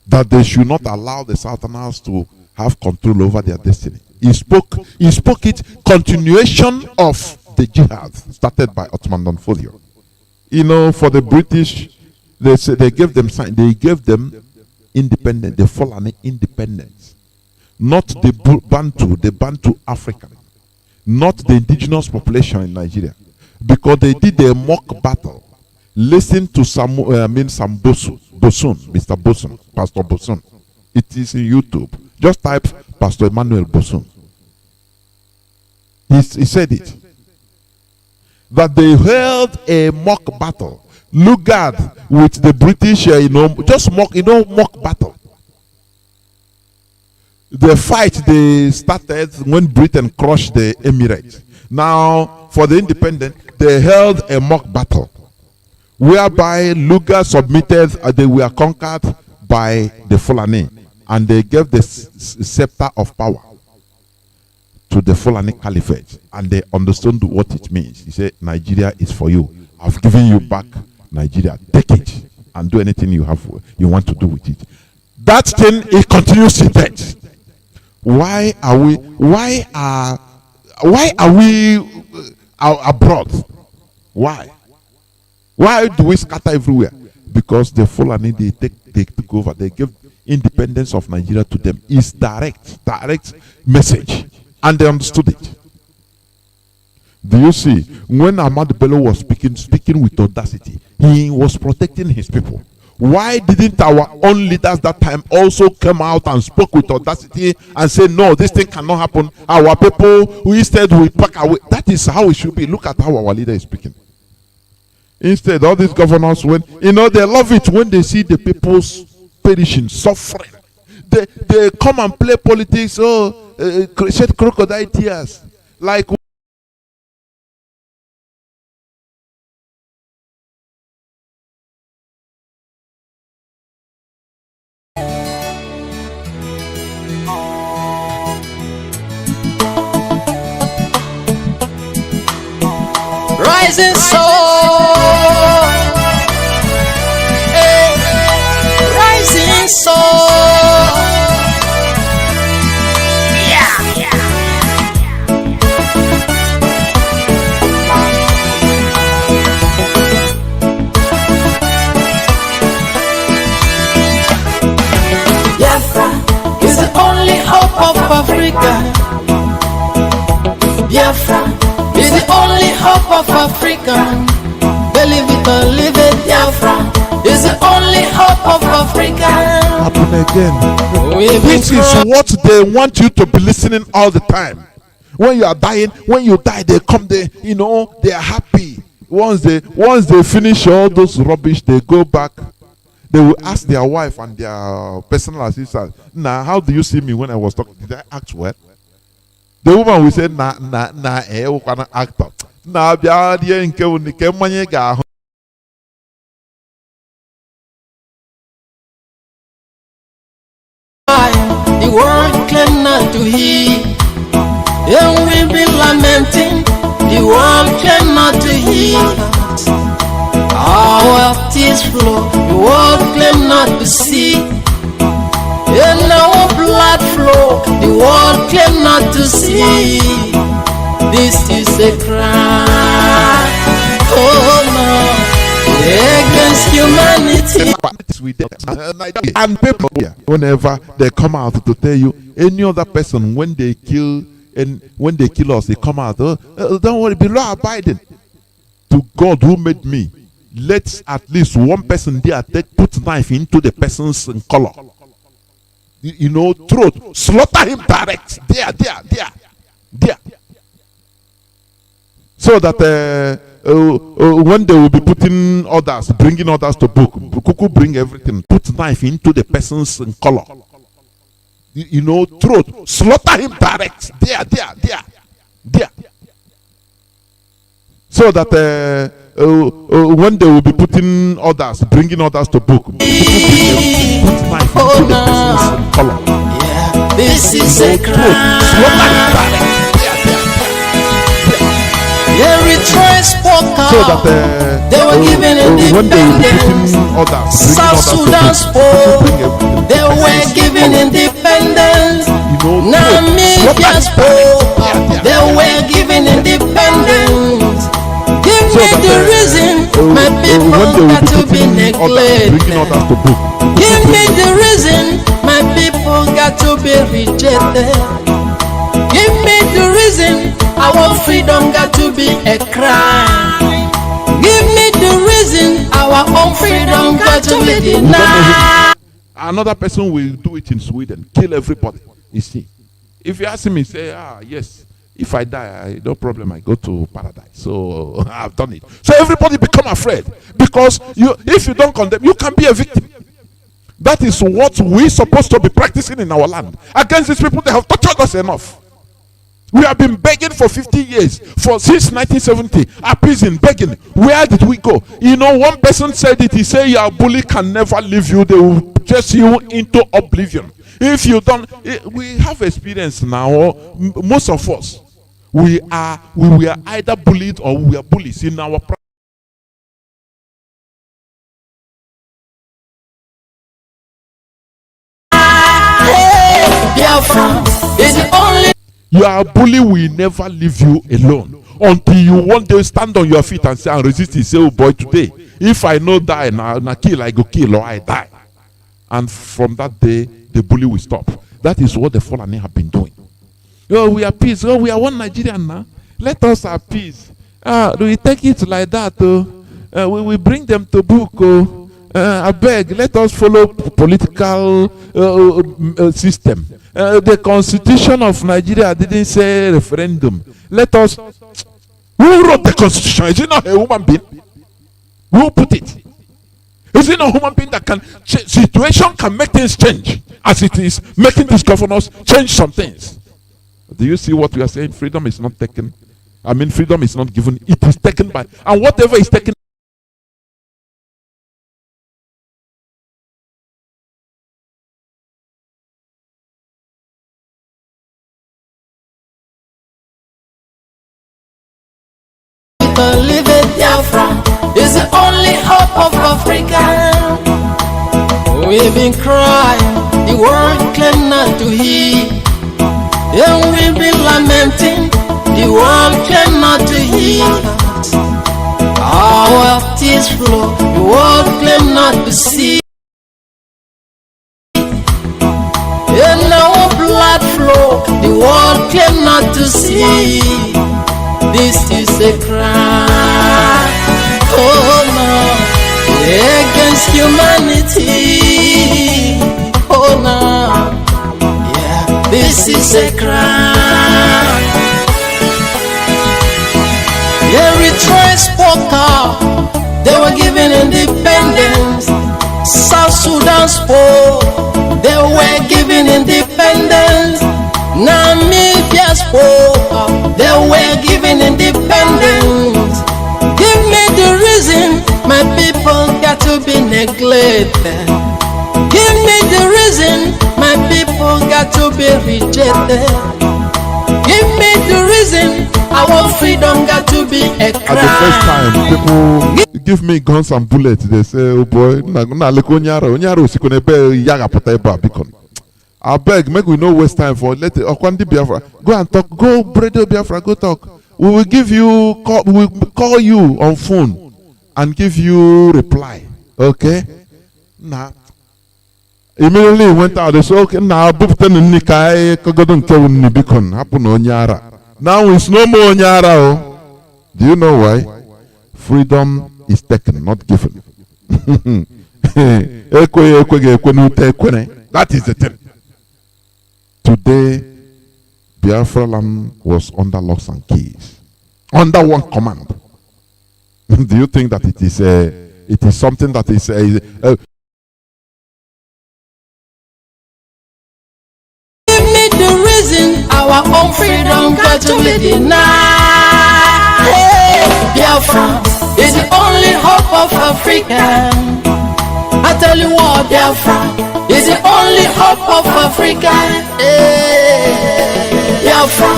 that they should not allow the Southerners to have control over their destiny. He spoke it continuation of the jihad started by Ottoman Danfodio. You know, for the British, they gave them independent, the Fulani independence, not the Bantu African, not the indigenous population in Nigeria, because they did a mock battle. Listen to Mr. Bosun, Pastor Bosun. It is in YouTube. Just type Pastor Emmanuel Bosun. He said it. That they held a mock battle. Lugard with the British, just mock battle. The fight they started when Britain crushed the Emirates. Now, for the independent, they held a mock battle whereby Luga submitted, they were conquered by the Fulani, and they gave the scepter of power to the Fulani Caliphate, and they understood what it means. He said, Nigeria is for you. I've given you back Nigeria. Take it and do anything you want to do with it. That thing, it continues to death. Why are we abroad? Why do we scatter everywhere? Because the Fulani, they took over. They gave independence of Nigeria to them. It's direct message, and they understood it. Do you see, when Ahmad Bello was speaking with audacity, he was protecting his people. Why didn't our own leaders that time also come out and spoke with audacity and say, no, this thing cannot happen? Our people, who instead we pack away. That is how it should be. Look at how our leader is speaking. Instead, all these governors, when they love it when they see the people's perishing, suffering. They come and play politics, shed crocodile tears. Like rising sun, rising sun. Biafra is the only hope of Africa. Biafra is the only hope of Africa. Believe it or leave it, Biafra is the only hope of Africa. Happen again. This is what they want you to be listening all the time. When you are dying, when you die, they come there, they are happy. Once they finish all those rubbish, they go back. They will ask their wife and their personal assistant, now, how do you see me when I was talking? Did I act well? The woman will say, actor. The world claim not to hear, and we be lamenting. The world claim not to hear. Our tears flow, the world claim not to see. And our blood flow, the world claim not to see. This is a crime, oh no, against humanity. And people, whenever they come out to tell you, any other person, when they kill us, they come out, don't worry, be law abiding. To God who made me, let at least one person there put knife into the person's collar. Throat, slaughter him direct. There. So that when they will be bringing others to book, Kuku bring everything, put knife into the person's collar. Throat, slaughter him direct. There. So that when they will be bringing others to book, Kuku bring everything, put knife into the person's collar. Yeah, this is a crime. Slaughter him direct. Eritrea spoke out. So that they were given independence. South Sudan spoke. They were given independence. Namibia spoke. They were given independence. Give me the reason my people got to be neglected. Give me the reason my people got to be rejected. Give me the reason our freedom got to be a crime. Give me the reason our own freedom got to be denied. Another person will do it in Sweden, kill everybody. You see, if you ask me, say, yes, if I die, no problem, I go to paradise. So I've done it. So everybody become afraid, because if you don't condemn, you can be a victim. That is what we're supposed to be practicing in our land. Against these people, they have tortured us enough. We have been begging for 50 years, since 1970, appeasing, begging. Where did we go? You know, one person said it. He said, your bully can never leave you. They will chase you into oblivion. If you don't, we have experience now. Most of us, we were either bullied or we are bullies in our practice. Your bully will never leave you alone until you one day stand on your feet and say and resist it. Say, oh boy, today, if I no die, na kill, I go kill or I die. And from that day, the bully will stop. That is what the Fulani have been doing. Oh, we are peace. Oh, we are one Nigerian now. Let us have peace. We take it like that. We will bring them to book. I beg, let us follow political system. The constitution of Nigeria didn't say referendum. Let us. Who wrote the constitution? Is it not a human being? Who put it? Is it not a human being that can situation can make things change as it is making these governors change some things? Do you see what we are saying? Freedom is not taken. I mean, freedom is not given. It is taken by, and whatever is taken. Live it, Biafra is the only hope of Africa. We've been crying, the world claim not to hear. And we've been lamenting, the world claim not to hear. Our tears flow, the world claim not to see. And our blood flow, the world claim not to see. This is a crime, oh no, against humanity, oh no, yeah, this is a crime. Eritrea spoke up, they were given independence. South Sudan spoke, they were given independence. Namibia spoke up, they were given independence. Give me the reason my people got to be neglected. Give me the reason my people got to be rejected. Give me the reason our freedom got to be a crime. At the first time, people give me guns and bullets. They say, oh boy, I beg, make we no waste time for let Okwandi Biafra go and talk. Go Radio Biafra, go talk. We will give you we will call you on phone and give you reply. Okay? Nah. Immediately went out. They said, okay, now now it's no more Onyara. Do you know why? Freedom is taken, not given. That is the thing. Today, Biafra land was under locks and keys, under one command. Do you think that it is something that is Give me the reason our own freedom got to be denied. Hey, Biafra is the only hope of Africa. I tell you what, Biafra is the only hope of Africa. Biafra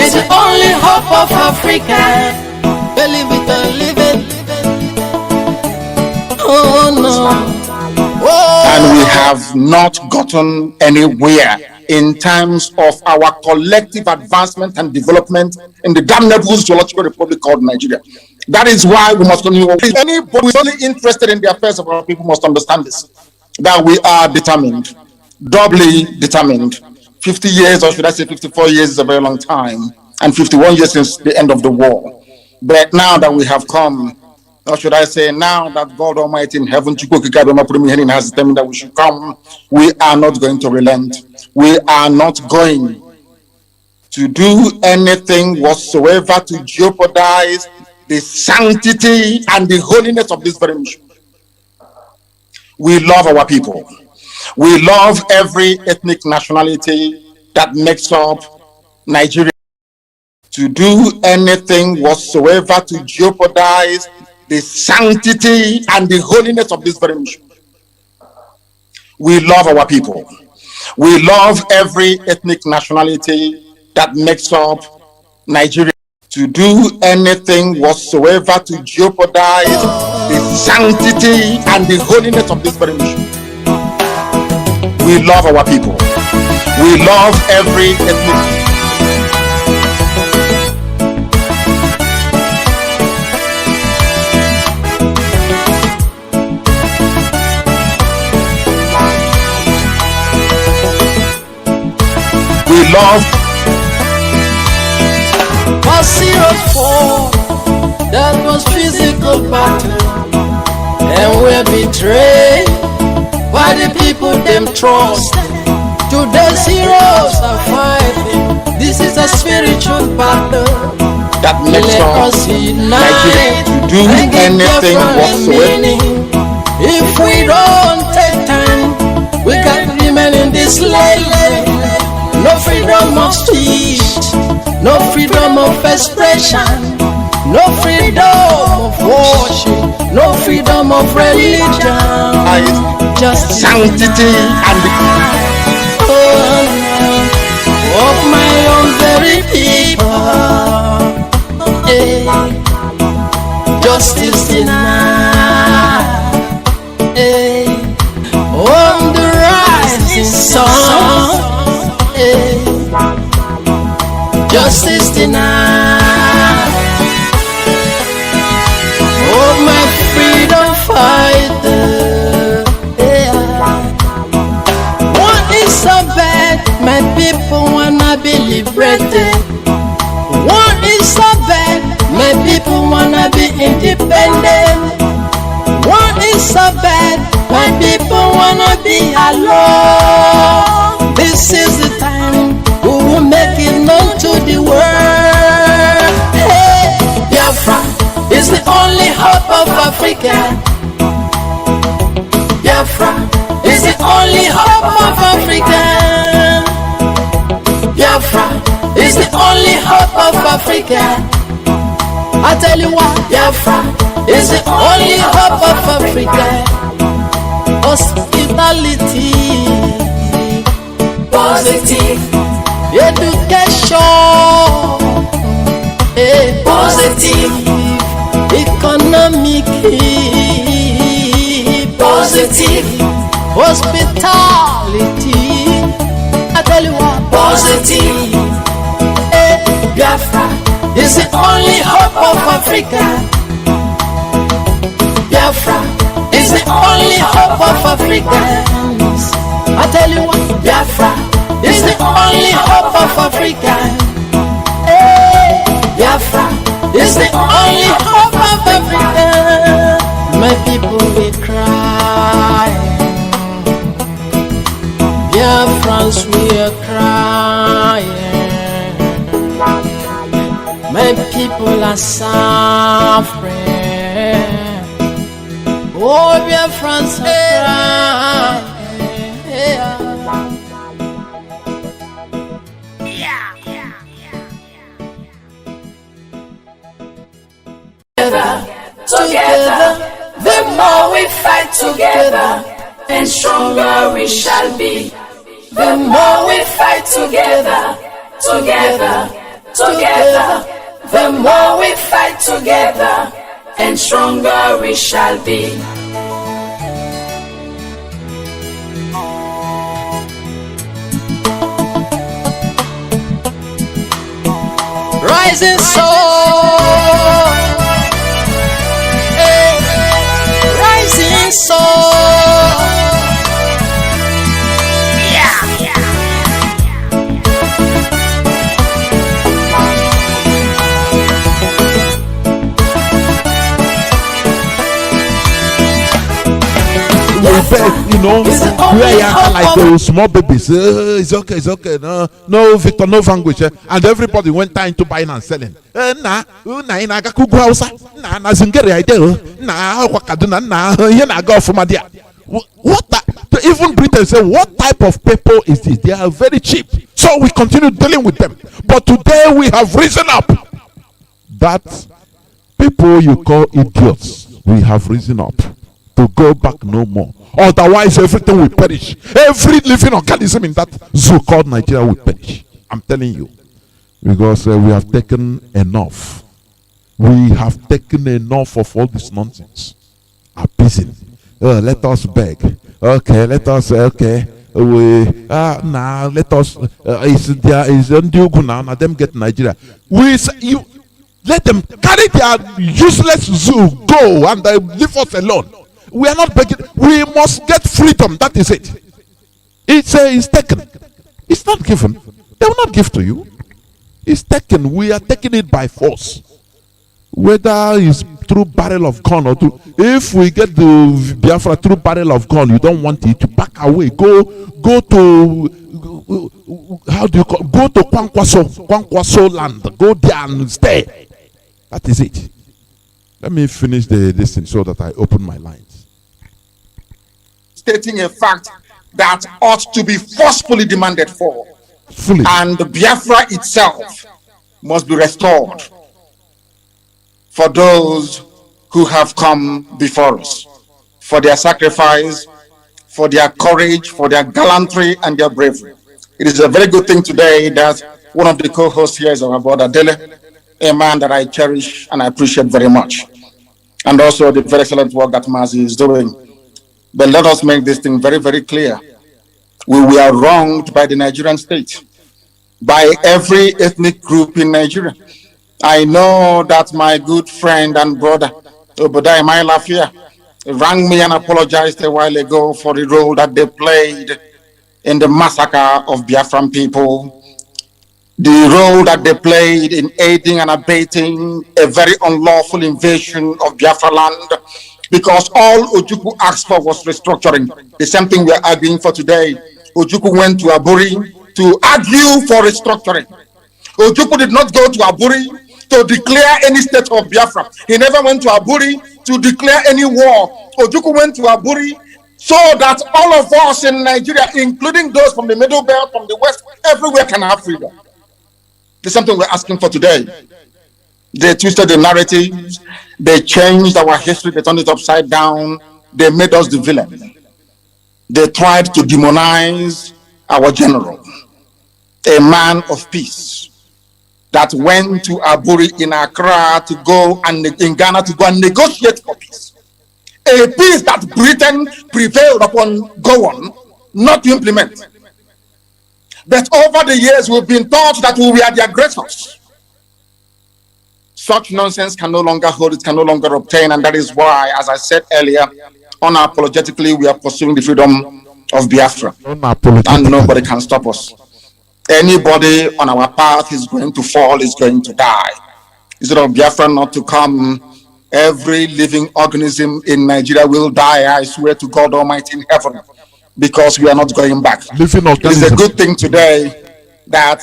is the only hope of Africa. Believe it, believe it. Oh no. Oh. And we have not gotten anywhere in terms of our collective advancement and development in the damnable zoological republic called Nigeria. That is why we must continue. Anybody who is only interested in the affairs of our people must understand this. That we are determined, doubly determined. 50 years, or should I say 54 years is a very long time, and 51 years since the end of the war. But now that we have come, or should I say now that God Almighty in heaven has determined that we should come, we are not going to relent. We are not going to do anything whatsoever to jeopardize the sanctity and the holiness of this very mission. We love our people. We love every ethnic nationality that makes up Nigeria. To do anything whatsoever to jeopardize the sanctity and the holiness of this very mission. We love our people. We love every ethnic nationality that makes up Nigeria. To do anything whatsoever to jeopardize the sanctity and the holiness of this very mission. We love our people. We love every ethnic. We love. A serious war, that was physical battle, and we're betrayed by the people them trust. Today's heroes are fighting. This is a spiritual battle that makes us Nigeria to do anything whatsoever. If we don't take time, we can remain in this slavery. No freedom of speech, no freedom of expression, no freedom of worship, no freedom of religion. Just sanctity and the of my own very people. Justice denied. On the rising sun. Justice denied. Oh, my freedom fighter. What is so bad? My people wanna be liberated. What is so bad? My people wanna be independent. What is so bad? My people wanna be alone. This is the time we will make it known to the world. Hey, Biafra is the only hope of Africa. Biafra is the only hope of Africa. Biafra is the only hope of Africa. I tell you what, Biafra is the only hope of Africa. Hospitality, positive education, positive economic, positive hospitality. I tell you what, positive. Biafra is the only hope of Africa. Biafra is the only hope of Africans. I tell you what, Biafra is the only hope of Africa. Hey, Biafra is the only hope of Africa. My people will cry. Biafrans will crying. My people are suffering. Oh, Biafrans are crying. Together, the more we fight together, and stronger we shall be. The more we fight together, together, together, the more we fight together, and stronger we shall be. Rising soul, rising soul. You know, where you are like those small babies. It's okay. No, Victor, no language. And everybody went time to buying and selling. What To even Britain say, what type of people is this? They are very cheap. So we continue dealing with them. But today we have risen up. That people you call idiots, we have risen up to go back no more. Otherwise, everything will perish. Every living organism in that zoo called Nigeria will perish. I'm telling you. Because we have taken enough. We have taken enough of all this nonsense. Abusing. Let us beg. Okay, let us, okay. Now let us, is now them get Nigeria. You let them carry their useless zoo, go and leave us alone. We are not begging. We must get freedom. That is it. It's taken. It's not given. They will not give to you. It's taken. We are taking it by force. Whether it's through barrel of gun or through, if we get the Biafra through barrel of gun, you don't want it, to back away. Go to how do you call? Go to Kwankwaso land. Go there and stay. That is it. Let me finish this thing so that I open my lines. Stating a fact that ought to be forcefully demanded for. Fully. And Biafra itself must be restored for those who have come before us, for their sacrifice, for their courage, for their gallantry and their bravery. It is a very good thing today that one of the co-hosts here is our brother Dele, a man that I cherish and I appreciate very much. And also the very excellent work that Mazi is doing. But let us make this thing very, very clear. We were wronged by the Nigerian state, by every ethnic group in Nigeria. I know that my good friend and brother, Obadiah Mailafia, rang me and apologized a while ago for the role that they played in the massacre of Biafran people, the role that they played in aiding and abating a very unlawful invasion of Biafra land, because all Ojukwu asked for was restructuring. The same thing we are arguing for today. Ojukwu went to Aburi to argue for restructuring. Ojukwu did not go to Aburi to declare any state of Biafra. He never went to Aburi to declare any war. Ojukwu went to Aburi so that all of us in Nigeria, including those from the Middle Belt, from the West, everywhere can have freedom. There's something we're asking for today. They twisted the narratives. They changed our history. They turned it upside down. They made us the villain. They tried to demonize our general, a man of peace, that went to Aburi in Accra to go and in Ghana to go and negotiate for peace. A peace that Britain prevailed upon go on, not to implement. But over the years, we've been taught that we are the aggressors. Such nonsense can no longer hold, it can no longer obtain, and that is why, as I said earlier, unapologetically, we are pursuing the freedom of Biafra. And nobody can stop us. Anybody on our path is going to fall, is going to die. Instead of Biafra not to come, every living organism in Nigeria will die, I swear to God Almighty in heaven, because we are not going back. It is a good thing today that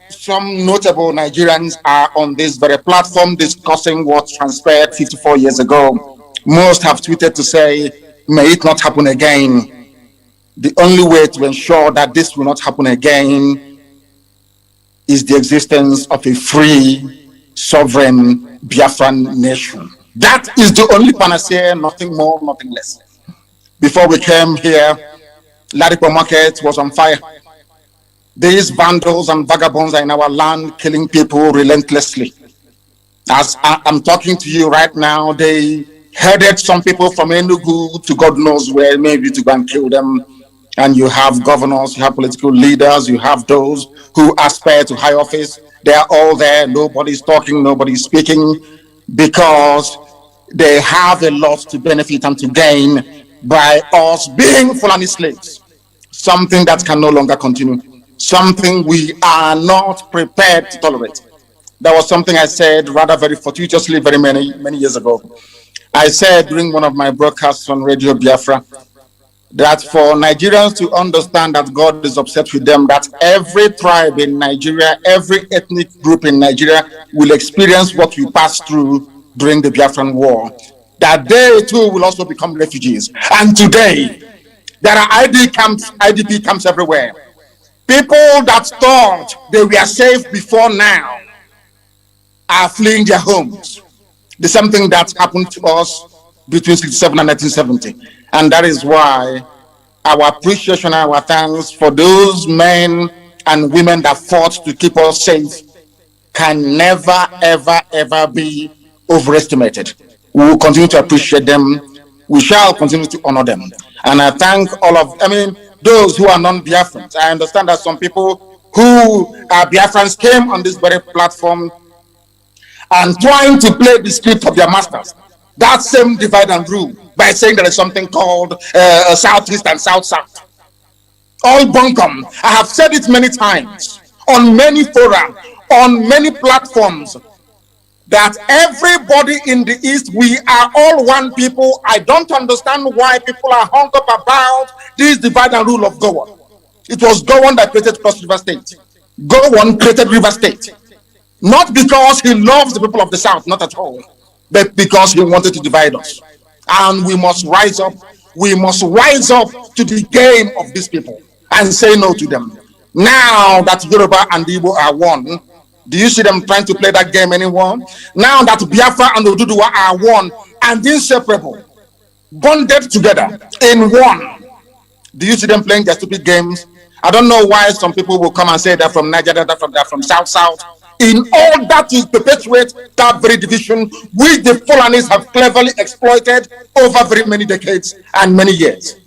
some notable Nigerians are on this very platform discussing what transpired 54 years ago. Most have tweeted to say, may it not happen again. The only way to ensure that this will not happen again is the existence of a free, sovereign Biafran nation. That is the only panacea, nothing more, nothing less. Before we came here, Ladipo Market was on fire. These vandals and vagabonds are in our land killing people relentlessly. As I'm talking to you right now, they headed some people from Enugu to God knows where, maybe to go and kill them. And you have governors, you have political leaders, you have those who aspire to high office. They are all there. Nobody's talking, nobody's speaking, because they have a lot to benefit and to gain by us being Fulani slaves. Something that can no longer continue. Something we are not prepared to tolerate. That was something I said rather very fortuitously very many years ago. I said during one of my broadcasts on Radio Biafra that for Nigerians to understand that God is upset with them, that every tribe in Nigeria, every ethnic group in Nigeria will experience what we passed through during the Biafran War, that they too will also become refugees. And today, There are IDP camps everywhere. People that thought they were safe before now are fleeing their homes. The same thing that happened to us between 1967 and 1970. And that is why our appreciation and our thanks for those men and women that fought to keep us safe can never, ever, ever be overestimated. We will continue to appreciate them. We shall continue to honor them. And I thank all of, those who are non-Biafrans. I understand that some people who are Biafrans came on this very platform and trying to play the script of their masters. That same divide and rule by saying there is something called Southeast and South-South. All bunkum. I have said it many times on many fora, on many platforms, that everybody in the East, we are all one people. I don't understand why people are hung up about this divide and rule of Gowon. It was Gowon that created Cross River State. Gowon created River State. Not because he loves the people of the South, not at all, but because he wanted to divide us. And we must rise up. We must rise up to the game of these people and say no to them. Now that Yoruba and Igbo are one, do you see them trying to play that game anymore? Now that Biafra and Oduduwa are one and inseparable, bonded together in one, do you see them playing their stupid games? I don't know why some people will come and say they're from Nigeria, they're from South-South, in order to perpetuate that very division which the Fulanis have cleverly exploited over very many decades and many years.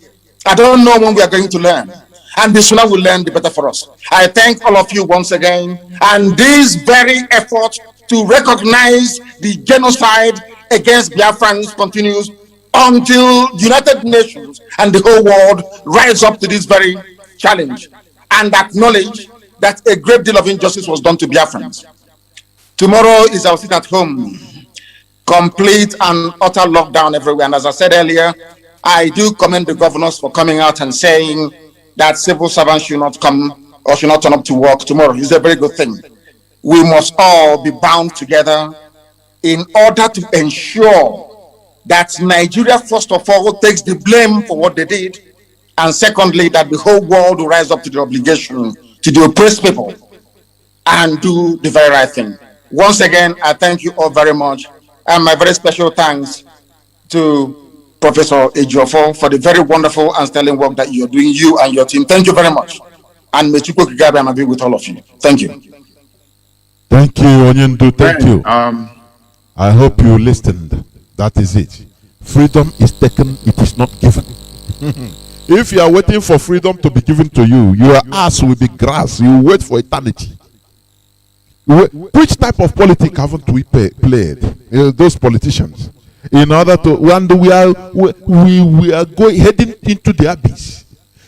I don't know when we are going to learn. And the sooner we learn, the better for us. I thank all of you once again. And this very effort to recognize the genocide against Biafrans continues until the United Nations and the whole world rise up to this very challenge and acknowledge that a great deal of injustice was done to Biafrans. Tomorrow is our sit at home. Complete and utter lockdown everywhere. And as I said earlier, I do commend the governors for coming out and saying that civil servants should not come or should not turn up to work tomorrow. It's a very good thing. We must all be bound together in order to ensure that Nigeria, first of all, takes the blame for what they did, and secondly, that the whole world will rise up to the obligation to the oppressed people and do the very right thing. Once again, I thank you all very much, and my very special thanks to Professor Ejiofor for the very wonderful and sterling work that you're doing, you and your team. Thank you very much. And may Chukwu Kigabe be with all of you. Thank you. Thank you, Onyendu. Thank you. I hope you listened. That is it. Freedom is taken, it is not given. If you are waiting for freedom to be given to you, your ass will be grass. You wait for eternity. Which type of politics haven't we played? Those politicians. In order to, and we are going heading into the abyss.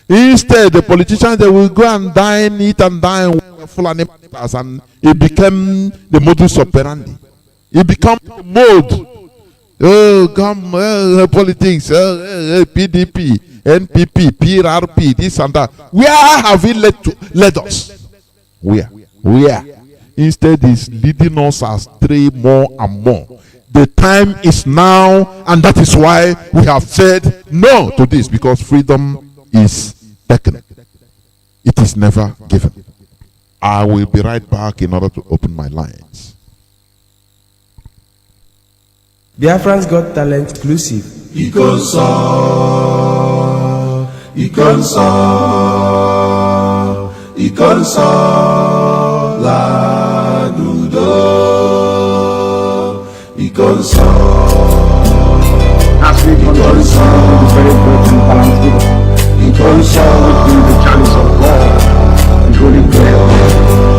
Instead, the politicians, they will go and dine, eat and dine full animals, and it became the modus operandi. It became the mode. Oh, come, politics, PDP, NPP, PRP, this and that. Where have it led us? Where? Instead, it's leading us astray more and more. The time is now, and that is why we have said no to this, because freedom is taken. It is never given. I will be right back in order to open my lines. Biafrans Got Talent exclusive. Ikonso la dudo. Ikonso. As we Ikonso, very great and balanced. Ikonso, the chalice of God, the holy prayer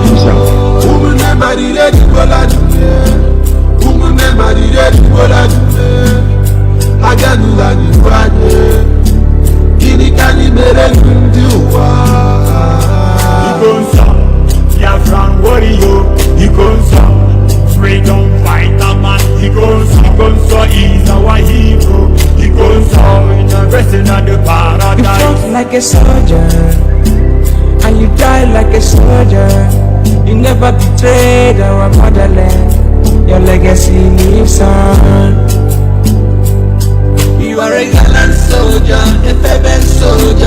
himself. Umune marire dibola dume. Umune marire dibola dume. Aganula ni wanye. Kini kani mere nduwa. Ikonso, Biafran warrior. Ikonso. Freedom fighter man, Ikonso is our hero. Ikonso in the rest of the paradise. You fought like a soldier, and you died like a soldier. You never betrayed our motherland. Your legacy lives on. You are a gallant soldier, a fervent soldier.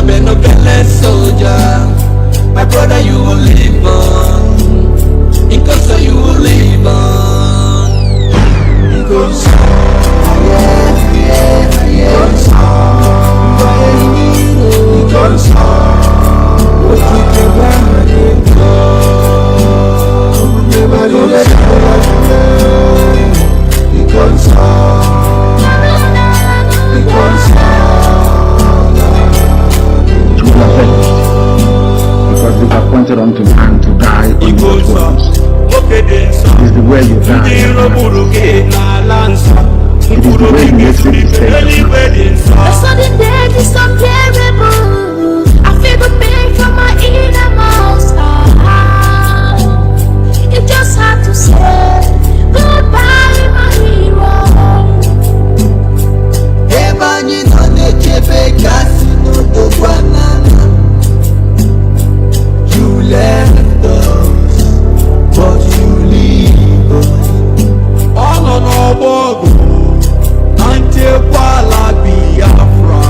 ndị iro gburu gị n'ala nsọ mkpụrụ obi gị zụlite n'eluigwe dị nsọ. The sudden death is unbearable. I feel the pain from my innermost heart. You just have to say goodbye, my hero. Ebani no nekebe kasi no dogwanana. You left us, but you leave us. Ọnọ n'ọgbọgụ na nchekwala Biafra,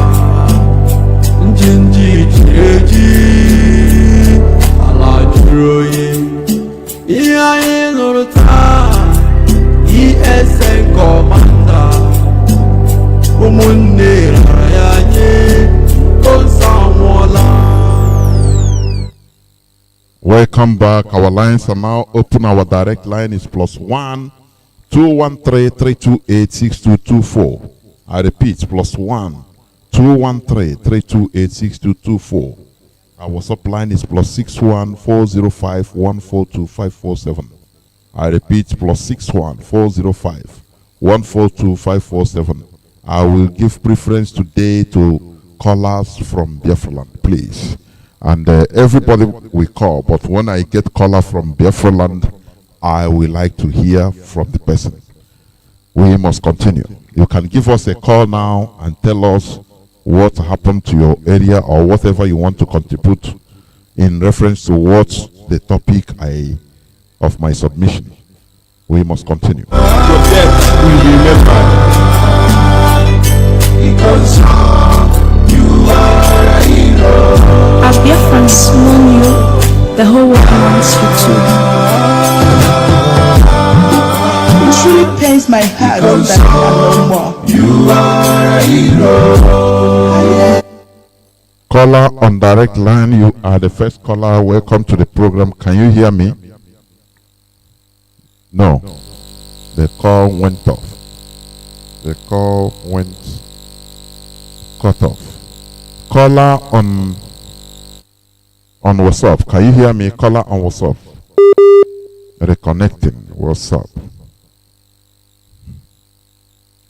njinji jiri eji, ala jụrụ oyi. Ihe anyị nụrụ taa, ESN kọmanda, ụmụnne rara ya nye, ozu anwụọla. Welcome back. Our lines are now open. Our direct line is +1 213 328 6224. I repeat, +1 213 328 6224. Our WhatsApp line is +61 405 142 547. I repeat, +61 405 142 547. I will give preference today to callers from Biafra land, please. And everybody will call, but when I get caller from Biafra land, I will like to hear from the person. We must continue. You can give us a call now and tell us what happened to your area or whatever you want to contribute in reference to what the topic of my submission. We must continue. Your death will be remembered. Because you are a hero. As Biafrans mourn you, the whole world mourns you too. It truly pains my heart that you are no more. You are a hero. Caller on direct line, you are the first caller. Welcome to the program. Can you hear me? No. The call went off. The call went cut off. Caller on WhatsApp. Can you hear me? Caller on WhatsApp. Reconnecting WhatsApp.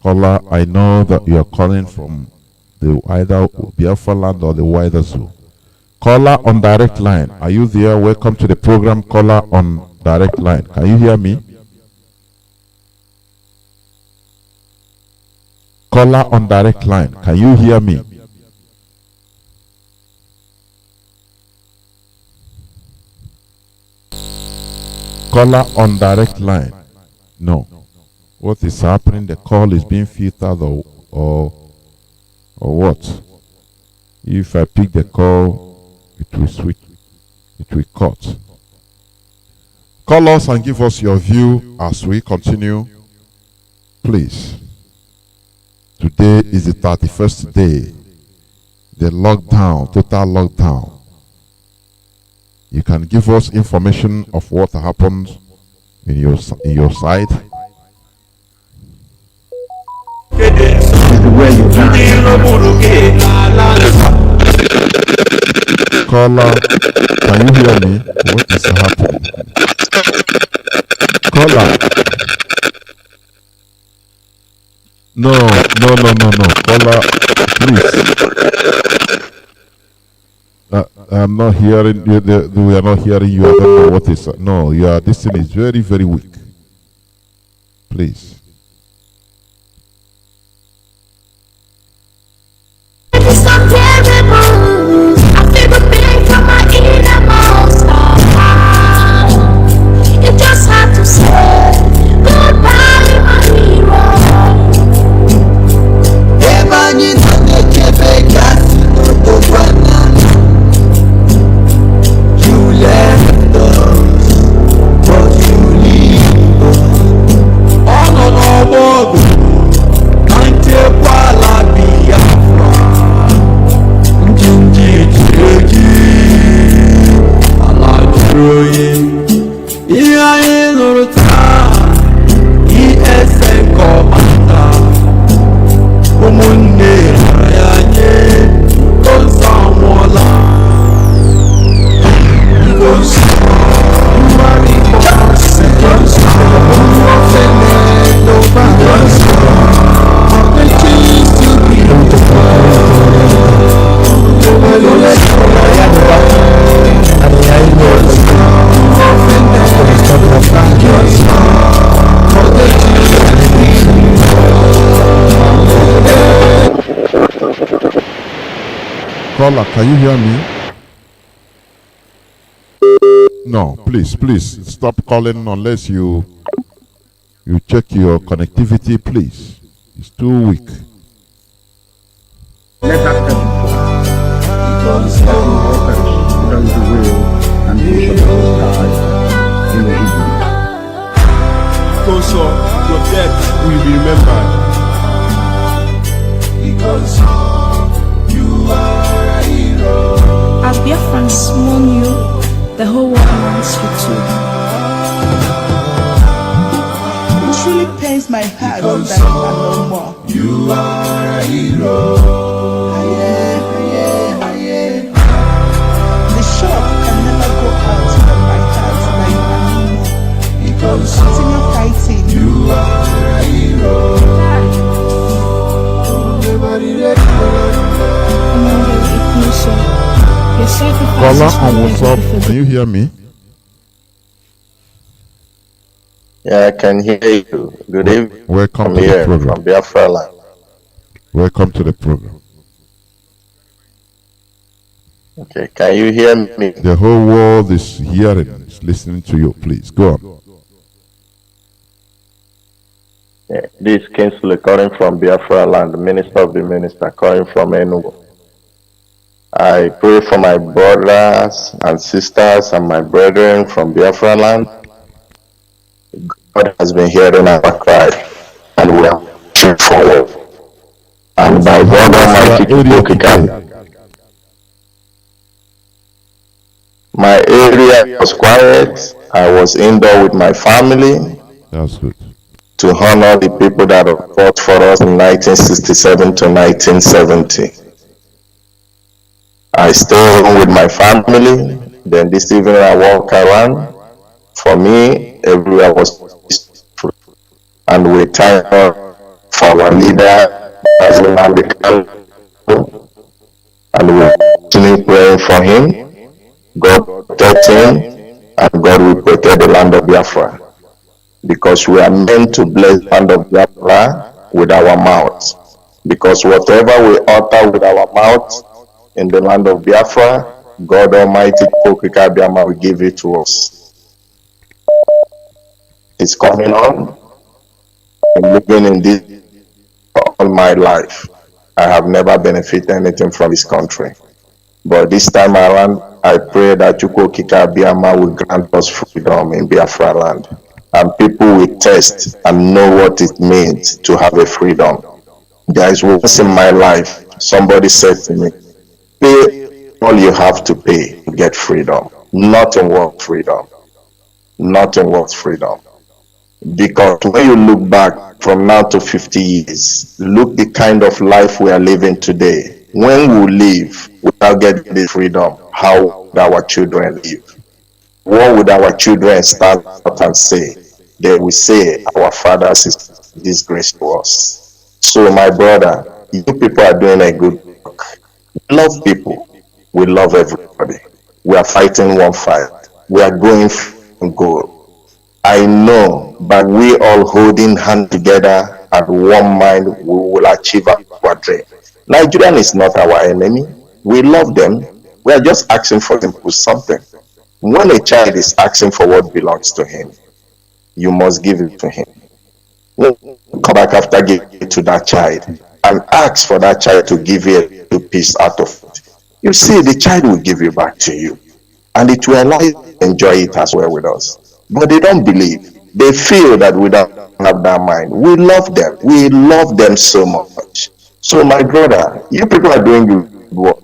Caller, I know that you are calling from the either Biafra land or the wider zoo. Caller on direct line. Are you there? Welcome to the program. Caller on direct line. Can you hear me? Caller on direct line. Can you hear me? Caller on direct line. No. What is happening? The call is being filtered or what? If I pick the call, it will switch. It will cut. Call us and give us your view as we continue. Please. Today is the 31st day. The lockdown, total lockdown. You can give us information of what happened in your side. Caller, can you hear me? What is happening? Caller. No. Caller, please. I'm not hearing you. We are not hearing you. I don't know what is. No, this thing is very, very weak. Please. It's unbearable. I feel the pain from my innermost heart. You just have to say goodbye, my hero. Ebani no nekebe kasi no dogwanana. You left us, but you leave us. Ọnọ n'ọgbọgụ na nchekwala Biafra, njinji jiri eji, ala jụrụ oyi. Ihe anyị nụrụ taa, ESN kọmanda, ụmụnne rara ya nye, ozu anwụọla. Because you are the boss, Caller, can you hear me? No, please stop calling unless you check your connectivity, please. It's too weak. Let that come because that is the will and vision of the sky in the evening. Because your death will be remembered. Because you are a hero. As Biafrans mourn you, the whole world mourns you too. It truly pains my heart that you are no more. You are a hero. The shock can never go out of my heart that you are no more. Because continue fighting. You are a hero. Caller on WhatsApp, can you hear me? Yeah, I can hear you. Good evening. Welcome to the program. From Biafra land. Welcome to the program. Okay, can you hear me? The whole world is hearing, is listening to you. Please, go on. Yeah, this is Kingsley calling from Biafra land, the minister of the minister calling from Enugu. I pray for my brothers and sisters and my brethren from Biafra land. God has been hearing our cry, and we are pushing forward. And by God Almighty, my area was quiet. I was indoor with my family. That's good. To honor the people that have fought for us in 1967 to 1970. I stay home with my family. Then this evening I walk around. For me, everywhere was peaceful. And we thank God for our leader, Mazi Nnamdi Kanu. And we continue praying for him. God protect him, and God will protect the land of Biafra. Because we are meant to bless the land of Biafra with our mouths. Because whatever we utter with our mouths in the land of Biafra, God Almighty will give it to us. It's coming on. I'm living in this all my life. I have never benefited anything from this country. But this time around, I pray that Chukwokika Biama will grant us freedom in Biafra land. And people will test and know what it means to have a freedom. There is once in my life, somebody said to me, pay all you have to pay to get freedom. Nothing worth freedom. Nothing worth freedom. Because when you look back from now to 50 years, look the kind of life we are living today. When we live without getting the freedom, how would our children live? What would our children stand up and say? They will say, our fathers is disgrace to us. So my brother, you people are doing a good work. We love people. We love everybody. We are fighting one fight. We are going for goal. I know, but we all holding hand together and one mind, we will achieve our dream. Nigeria is not our enemy. We love them. We are just asking for simple something. When a child is asking for what belongs to him, you must give it to him. Come back after giving it to that child and ask for that child to give you a piece out of it. You see, the child will give you back to you, and it will allow you to enjoy it as well with us. But they don't believe. They feel that we don't have that mind. We love them. We love them so much. So my brother, you people are doing good work.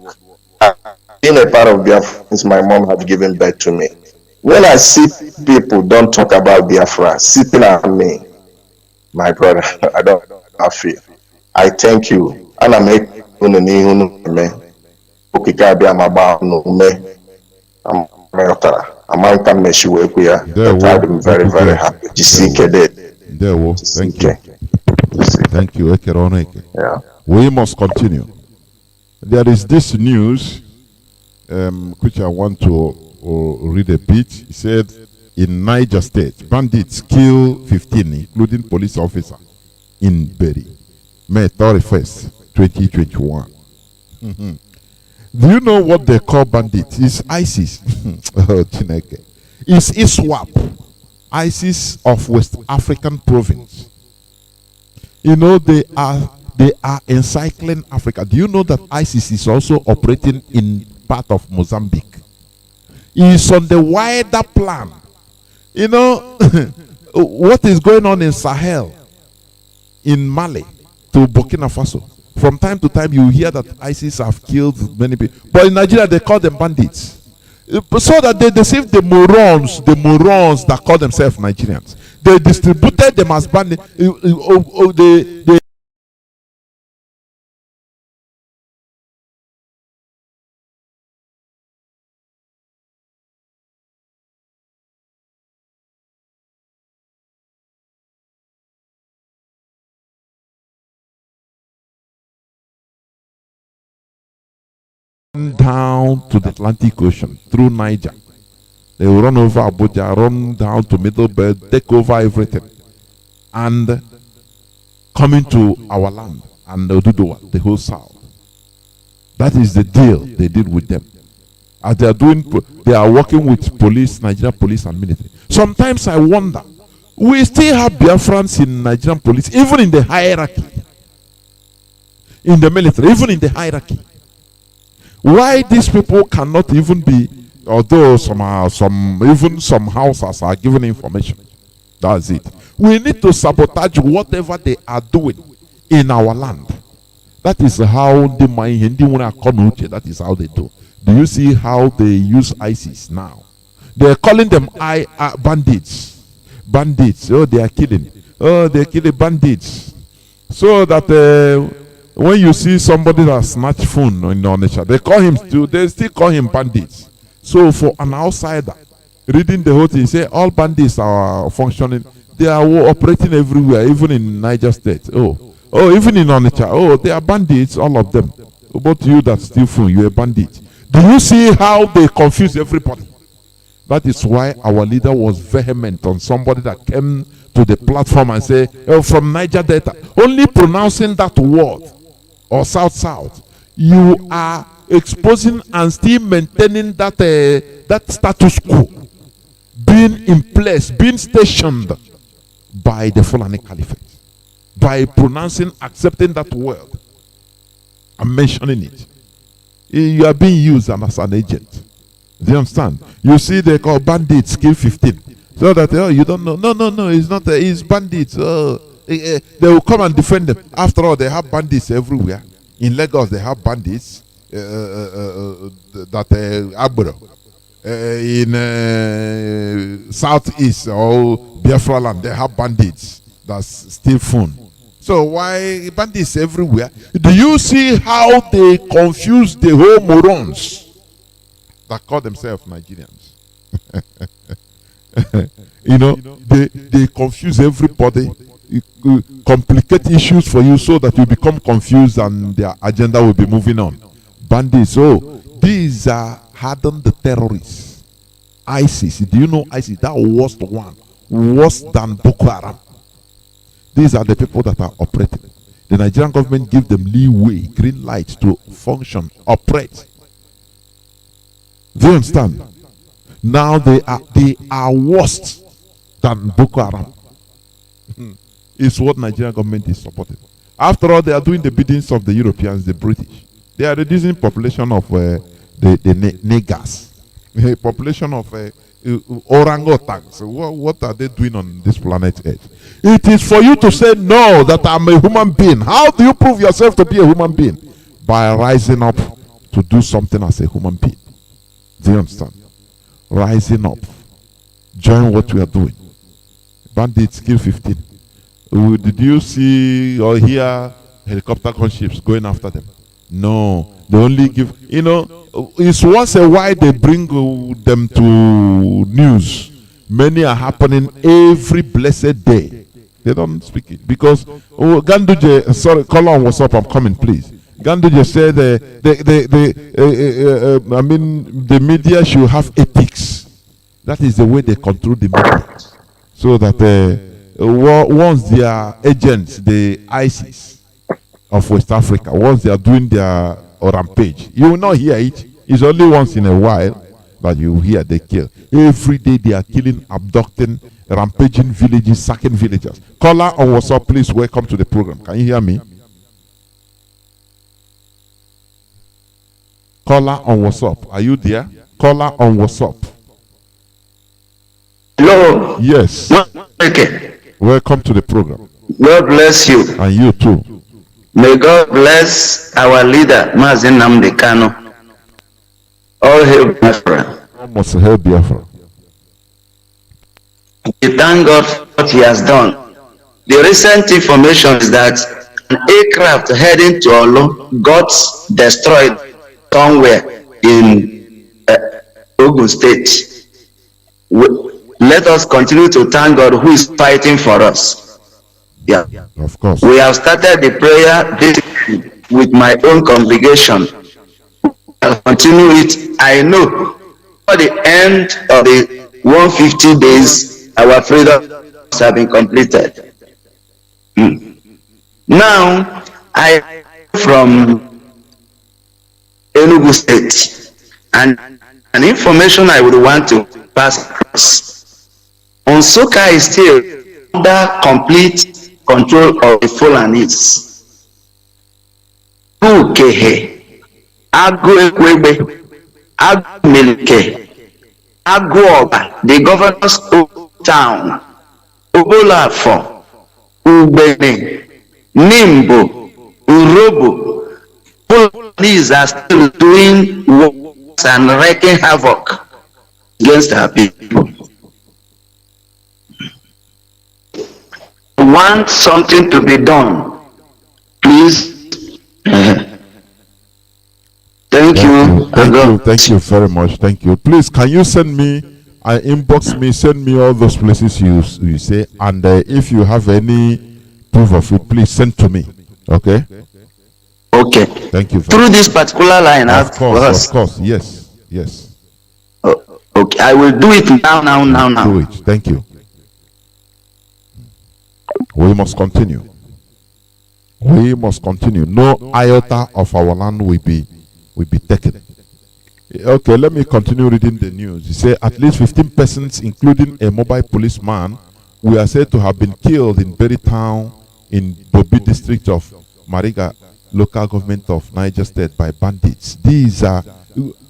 Being a part of Biafra since my mom had given birth to me. When I see people don't talk about Biafra sitting at me, my brother, I don't feel. I thank you. And I make I'm very, very happy. Thank you. Thank you. Yeah. We must continue. There is this news which I want to read a bit. It said in Niger State, bandits kill 15, including police officer in Berry, May 31st, 2021. Do you know what they call bandits? It's ISIS. Oh, Chineke. It's ISWAP, ISIS of West African province. You know, they are encircling Africa. Do you know that ISIS is also operating in part of Mozambique? It's on the wider plan. You know, what is going on in Sahel, in Mali, to Burkina Faso? From time to time, you hear that ISIS have killed many people. But in Nigeria, they call them bandits. So that they deceive the morons that call themselves Nigerians. They distributed them as bandits. They down to the Atlantic Ocean through Niger. They will run over Abuja, run down to Middle Belt, take over everything, and come into our land and Oduduwa, the whole south. That is the deal they did with them. As they are doing, they are working with police, Nigerian police and military. Sometimes I wonder, we still have Biafrans in Nigerian police, even in the hierarchy, in the military, even in the hierarchy. Why these people cannot even be, although some houses are giving information. That's it. We need to sabotage whatever they are doing in our land. That is how that is how they do. Do you see how they use ISIS now? They're calling them bandits. Bandits. Oh, they are killing. Oh, they're killing bandits. So that when you see somebody that snatch phone in Onitsha, they still call him bandits. So for an outsider reading the whole thing, say all bandits are functioning. They are operating everywhere, even in Niger State. Oh, even in Onitsha. Oh, they are bandits, all of them. But you that steal phone, you're a bandit. Do you see how they confuse everybody? That is why our leader was vehement on somebody that came to the platform and say, oh, from Niger Delta, only pronouncing that word, or South, you are exposing and still maintaining that that status quo, being in place, being stationed by the Fulani Caliphate, by pronouncing, accepting that word, and mentioning it. You are being used as an agent. Do you understand? You see, they call bandits kill 15. So that, oh, you don't know. No, it's not. It's bandits. Oh, they will come and defend them. After all, they have bandits everywhere. In Lagos, they have bandits. Agbero. In Southeast or Biafra land, they have bandits that steal phone. So why bandits everywhere? Do you see how they confuse the whole morons that call themselves Nigerians? You know, they confuse everybody, complicate issues for you so that you become confused and their agenda will be moving on. Bandits, these are hardened terrorists. ISIS, do you know ISIS? That worst one, worse than Boko Haram. These are the people that are operating. The Nigerian government gives them leeway, green light to function, operate. Do you understand? Now they are worse than Boko Haram. It's what Nigerian government is supporting. After all, they are doing the biddings of the Europeans, the British. They are reducing population of the niggers, population of orangutans. What are they doing on this planet Earth? It is for you to say no, that I'm a human being. How do you prove yourself to be a human being? By rising up to do something as a human being. Do you understand? Rising up. Join what we are doing. Bandits kill 15. Did you see or hear helicopter gunships going after them? No. They only give, it's once a while they bring them to news. Many are happening every blessed day. They don't speak it. Because Ganduje, sorry, Colon, what's up? I'm coming, please. Ganduje said the media should have ethics. That is the way they control the media. So that once their agents, the ISIS of West Africa, once they are doing their or rampage. You will not hear it. It's only once in a while that you hear they kill. Every day they are killing, abducting, rampaging villages, sacking villagers. Caller on WhatsApp, please welcome to the program. Can you hear me? Caller on WhatsApp, are you there? Caller on WhatsApp. Hello. Yes. Okay. Welcome to the program. God bless you. And you too. May God bless our leader, Mazi Nnamdi Kanu. All hail Biafra. Almost hail Biafra. We thank God for what he has done. The recent information is that an aircraft heading to Olo got destroyed somewhere in Ogun State. Let us continue to thank God who is fighting for us. Yeah, of course. We have started the prayer this with my own congregation. I'll continue it. I know by the end of the 150 days, our freedom have been completed. Now, I from Enugu State, and an information I would want to pass across. Onsoka is still under complete control of the Fulanis. Ukehe, Agu Ekwebe, Agu Milike, Agu Oba, the governor's town, Obolafo, Ubene, Nimbo, Urobo, Fulanis are still doing works and wreaking havoc against our people. Want something to be done, please. Thank you very much. Thank you. Please, can you send me, inbox me, send me all those places you say, and if you have any proof of it, please send to me. Okay. Okay. Thank you. Through this particular line, of course. Yes. Oh, okay, I will do it now. Do it. Thank you. We must continue. No iota of our land will be taken. Okay, let me continue reading the news. You say at least 15 persons, including a mobile policeman, were said to have been killed in Berry Town in Bobi district of Mariga local government of Niger State by bandits. These are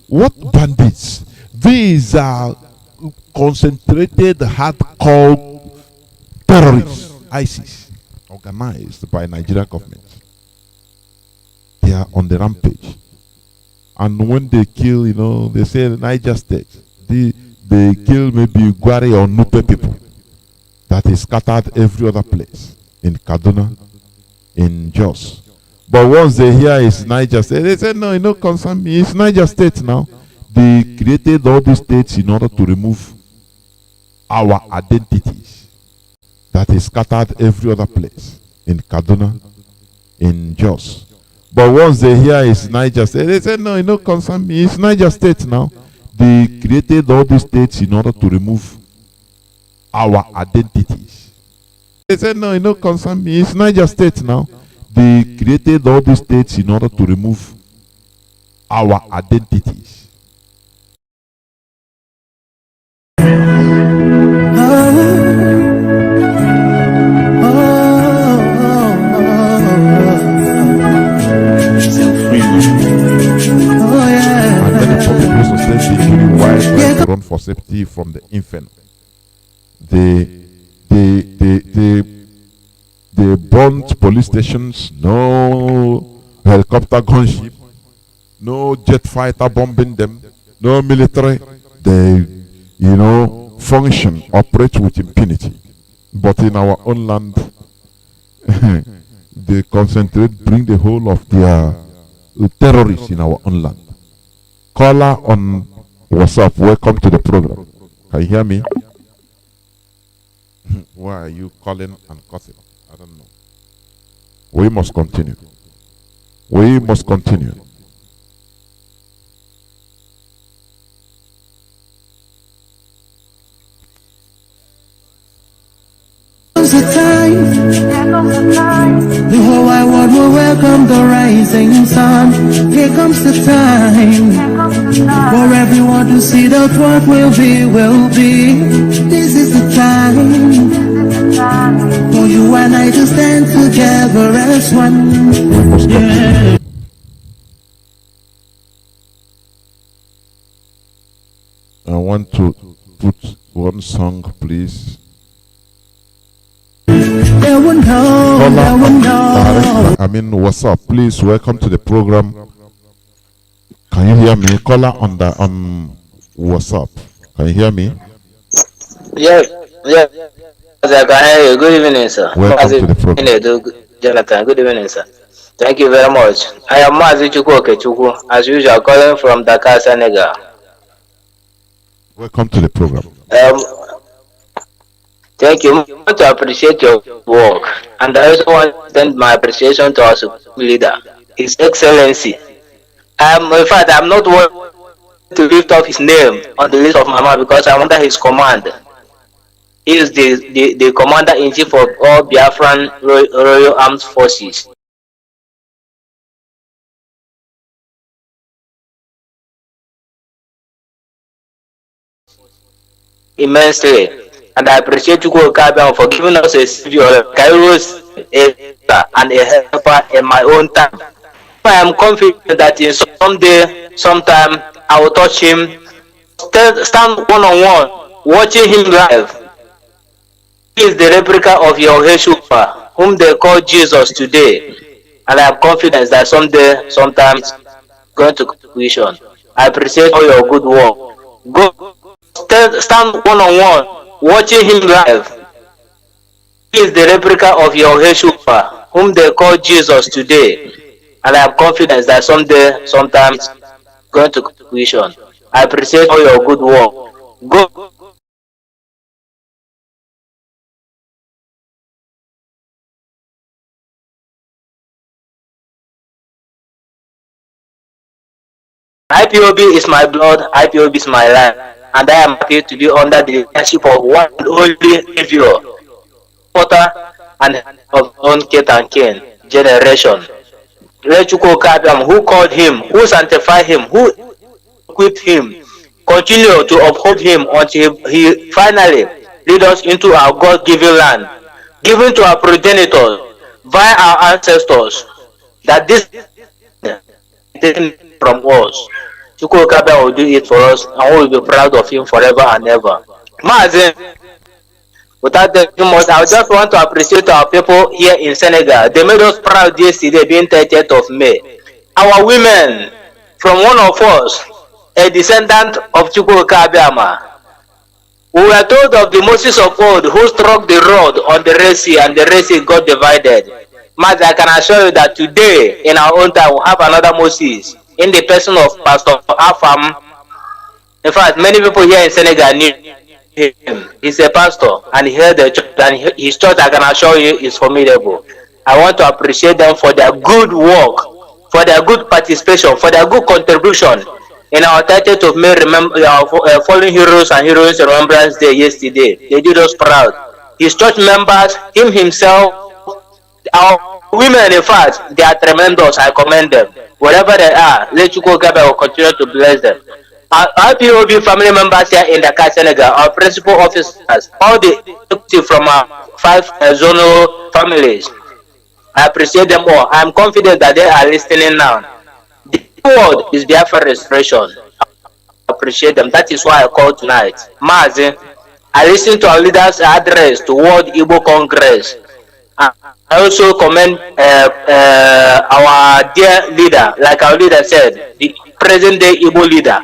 what bandits? These are concentrated, hardcore terrorists. ISIS, organized by Nigeria government. They are on the rampage. And when they kill, they say Niger State, they kill maybe Gwari or Nupe people. That is scattered every other place. In Kaduna, in Jos. But once they hear it's Niger State, they say, no, it don't concern me. It's Niger State now. They created all these states in order to remove our identities. That is scattered every other place. In Kaduna, in Jos. But once they hear it's Niger State, they say, no, it don't concern me. It's Niger State now. They created all these states in order to remove our identities. They said, no, it don't concern me. It's Niger State now. They created all these states in order to remove our identities. Run for safety from the inferno. They burnt police stations, no helicopter gunship, no jet fighter bombing them, no military. They, function, operate with impunity. But in our own land, they concentrate, bring the whole of their terrorists in our own land. Caller on WhatsApp, welcome to the program. Can you hear me? Why are you calling and cutting? I don't know. We must continue. The whole wide world will Here comes the rising sun. Here comes the time for everyone to see that what will be, will be. This is the time for you and I to stand together as one. Yeah. I want to put one song, please. They will know, they will know. I mean, what's up? Please welcome to the program. Can you hear me? Caller on WhatsApp. Can you hear me? Yes, yes, I can hear you. Good evening, sir. Welcome to the program. Jonathan, good evening, sir. Thank you very much. I am Mazi Nnamdi, as usual, calling from Dakar, Senegal. Welcome to the program. Thank you. I want to appreciate your work, and I also want to extend my appreciation to our leader, His Excellency. In fact, I'm not one to lift up his name on the list of my mouth because I'm under his command. He is the commander-in-chief of all Biafran Royal Armed Forces. Immensely, and I appreciate you for giving us a studio, Kairos, and a helper in my own time. I am confident that in sometime, I will touch him, stand one-on-one, watching him live. He is the replica of your Yeshua, whom they call Jesus today, and I have confidence that sometime, it's going to fruition. I appreciate all your good work. Go stand one-on-one, watching him live. He is the replica of your Yeshua, whom they call Jesus today, and I have confidence that sometime, it's going to fruition. I appreciate all your good work. Go. IPOB is my blood, IPOB is my life, and I am happy to be under the leadership of one and only Savior, Potter, and of own Kate and King generation. Lechuko Kabiam, who called him, who sanctified him, who equipped him, continue to uphold him until he finally lead us into our God-given land, given to our progenitors via our ancestors, that this taken from us. Chuko Kabia will do it for us, and we will be proud of him forever and ever. Mazi, without taking much, I just want to appreciate our people here in Senegal. They made us proud yesterday, being 30th of May. Our women, from one of us, a descendant of Chuko Kabiama, we were told of the Moses of old who struck the rod on the Red Sea, and the Red Sea got divided. Mazi, I can assure you that today, in our own time, we have another Moses, in the person of Pastor Afam. In fact, many people here in Senegal knew him. He's a pastor, and he held the church, and his church, I can assure you, is formidable. I want to appreciate them for their good work, for their good participation, for their good contribution in our 30th of May, fallen heroes and heroines Remembrance Day yesterday. They did us proud. His church members, him himself, our women, in fact, they are tremendous. I commend them. Wherever they are, let you go, God will continue to bless them. Our IPOB family members here in Dakar, Senegal, our principal officers, all the from our 5 zonal families, I appreciate them all. I am confident that they are listening now. The word is Biafra restoration. I appreciate them. That is why I called tonight. Mazi, I listened to our leaders' address to World Igbo Congress. I also commend our dear leader, like our leader said, the present day Igbo leader,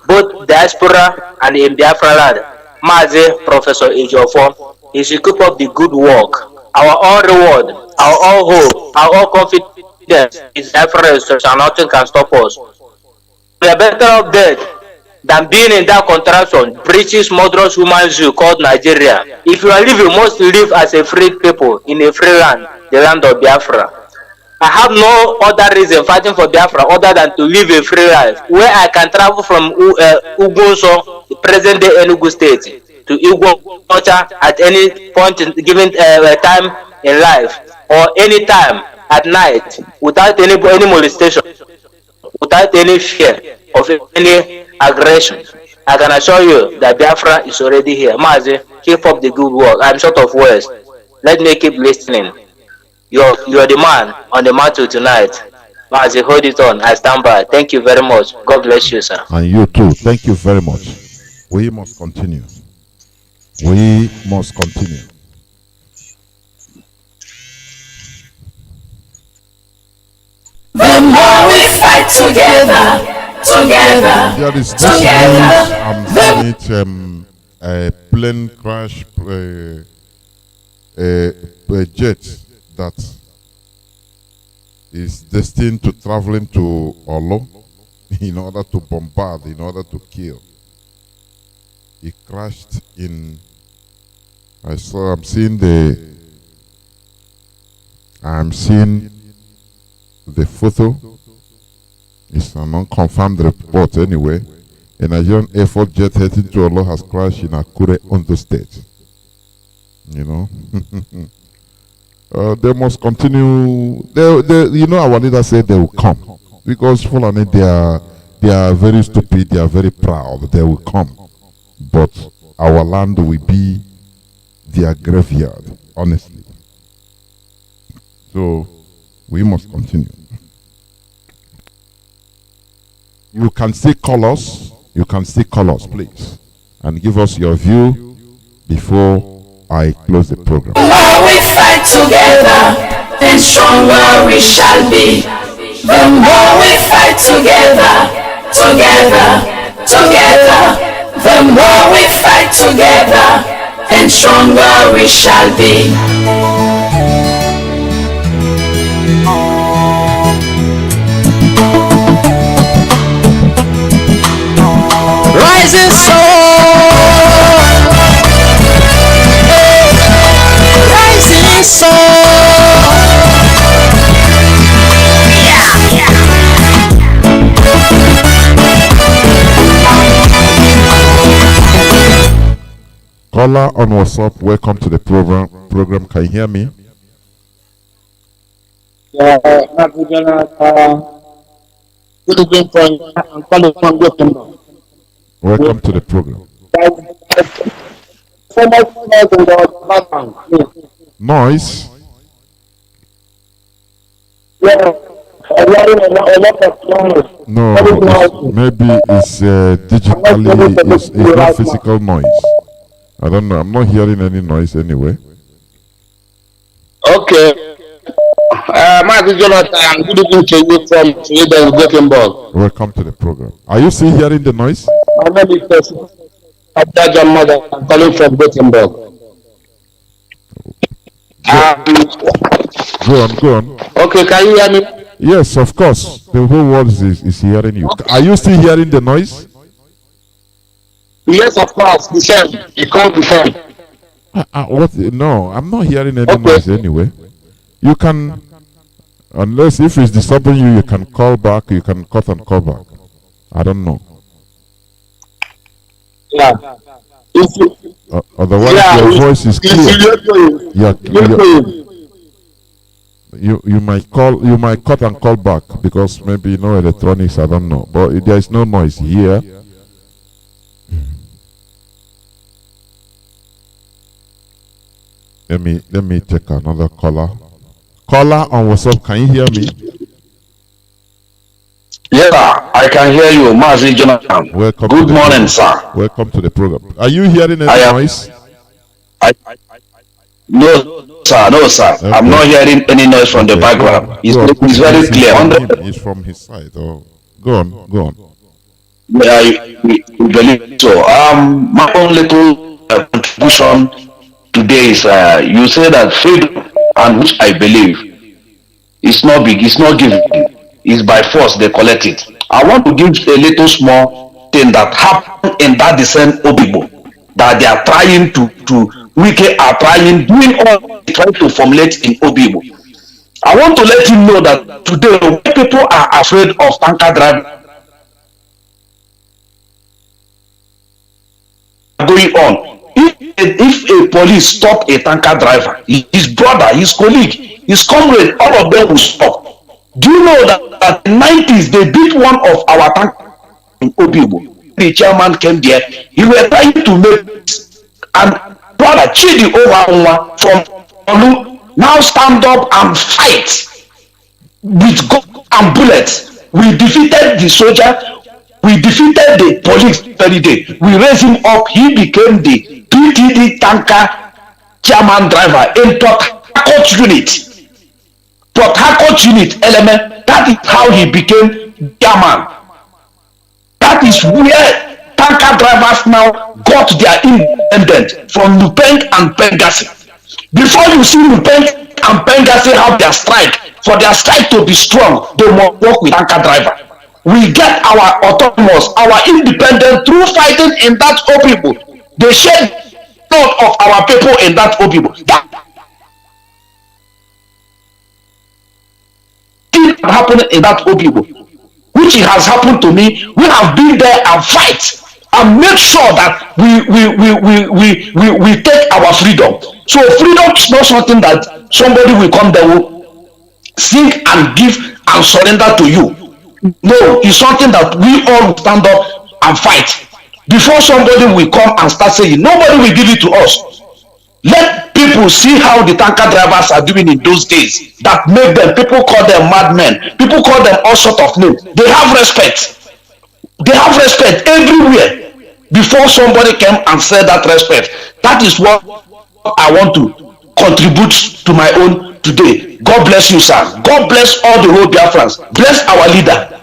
both diaspora and in Biafra land, Mazi Professor Ejiofor. Is to keep up the good work. Our all reward, our all hope, our all confidence is Biafra restoration, and nothing can stop us. We are better off dead than being in that contraption, British murderous human zoo called Nigeria. If you are living, you must live as a free people in a free land, the land of Biafra. I have no other reason fighting for Biafra other than to live a free life, where I can travel from Ugunso, the present day Enugu State, to Igbo culture at any point in given time in life, or any time at night without any molestation, without any fear of any aggression. I can assure you that Biafra is already here. Mazi, keep up the good work. I'm short of words. Let me keep listening. You're the man on the mantle tonight. Mazi, hold it on. I stand by. Thank you very much. God bless you, sir. And you too. Thank you very much. We must continue. We must continue. The more we fight together, There is this news, I'm seeing it, a plane crash, a jet that is destined to traveling to Olo in order to bombard, in order to kill. It crashed in. I'm seeing the photo. It's an unconfirmed report anyway. A Nigerian Air Force jet heading to Olo has crashed in Akure, Ondo State. You know, they must continue. You know, our leader said they will come because Fulani, they are very stupid. They are very proud. They will come, but our land will be their graveyard. Honestly, so we must continue. You can see colors. You can see colors, please, and give us your view before I close the program. The more we fight together, and stronger we shall be. The more we fight together, the more we fight together, and stronger we shall be. Rising sun, rising sun. Caller on WhatsApp, welcome to the program. Can you hear me? Yeah, good evening, friend. I'm calling from Gothenburg. Welcome to the program. Noise? No, maybe it's digitally, it's not physical noise. I don't know. I'm not hearing any noise anyway. Okay. Mazi Jonathan, good evening to you from Sweden, Gothenburg. Welcome to the program. Are you still hearing the noise? My name is Abdaja Mother. I'm calling from Gothenburg. Go on. Okay, can you hear me? Yes, of course. The whole world is hearing you. Are you still hearing the noise? Yes, of course. The same. It can't be same. What? No, I'm not hearing any noise anyway. You can, unless if it's disturbing you, you can call back. You can cut and call back. I don't know. Yeah. Otherwise, your voice is clear. You might call. You might cut and call back because maybe no electronics. I don't know. But there is no noise here. Let me take another caller. Caller on WhatsApp, can you hear me? Yeah, I can hear you, Mazi Jonathan. Welcome. Good morning, sir. Welcome to the program. Are you hearing any noise? No, sir. Okay. I'm not hearing any noise from the background. It's very clear. It's from his side. Oh, go on. Yeah, we believe so. My own little contribution today is you say that freedom, and which I believe is not big, it's not given, it's by force they collect it. I want to give a little small thing that happened in that descent Obibo that they are trying to Wike are trying, doing all they try to formulate in Obibo. I want to let him know that today when people are afraid of tanker driving going on, he if a police stop a tanker driver, his brother, his colleague, his comrade, all of them will stop. Do you know that in the 90s they beat one of our tankers in Obibo? The chairman came there. He was trying to make, and brother Chidi Owaonwa from Olu now stand up and fight with gun and bullets. We defeated the soldier. We defeated the police very day. We raised him up. He became the PTD tanker chairman driver in Port Harcourt unit. Port Harcourt unit element. That is how he became chairman. That is where tanker drivers now got their independence from Lupeng and Pengasi. Before you see Lupeng and Pengasi have their strike, for their strike to be strong, they must work with tanker driver. We get our autonomous, our independence through fighting in that Obibo. They shed blood of our people in that Obibo. That thing happened in that Obibo, which has happened to me. We have been there and fight and make sure that we take our freedom. So freedom is not something that somebody will come there will sing and give and surrender to you. No, it's something that we all will stand up and fight. Before somebody will come and start saying, nobody will give it to us. Let people see how the tanker drivers are doing in those days. That make them, people call them madmen. People call them all sorts of names. They have respect. They have respect everywhere. Before somebody came and said that respect. That is what I want to contribute to my own today. God bless you, sir. God bless all the whole Biafrans. Bless our leader.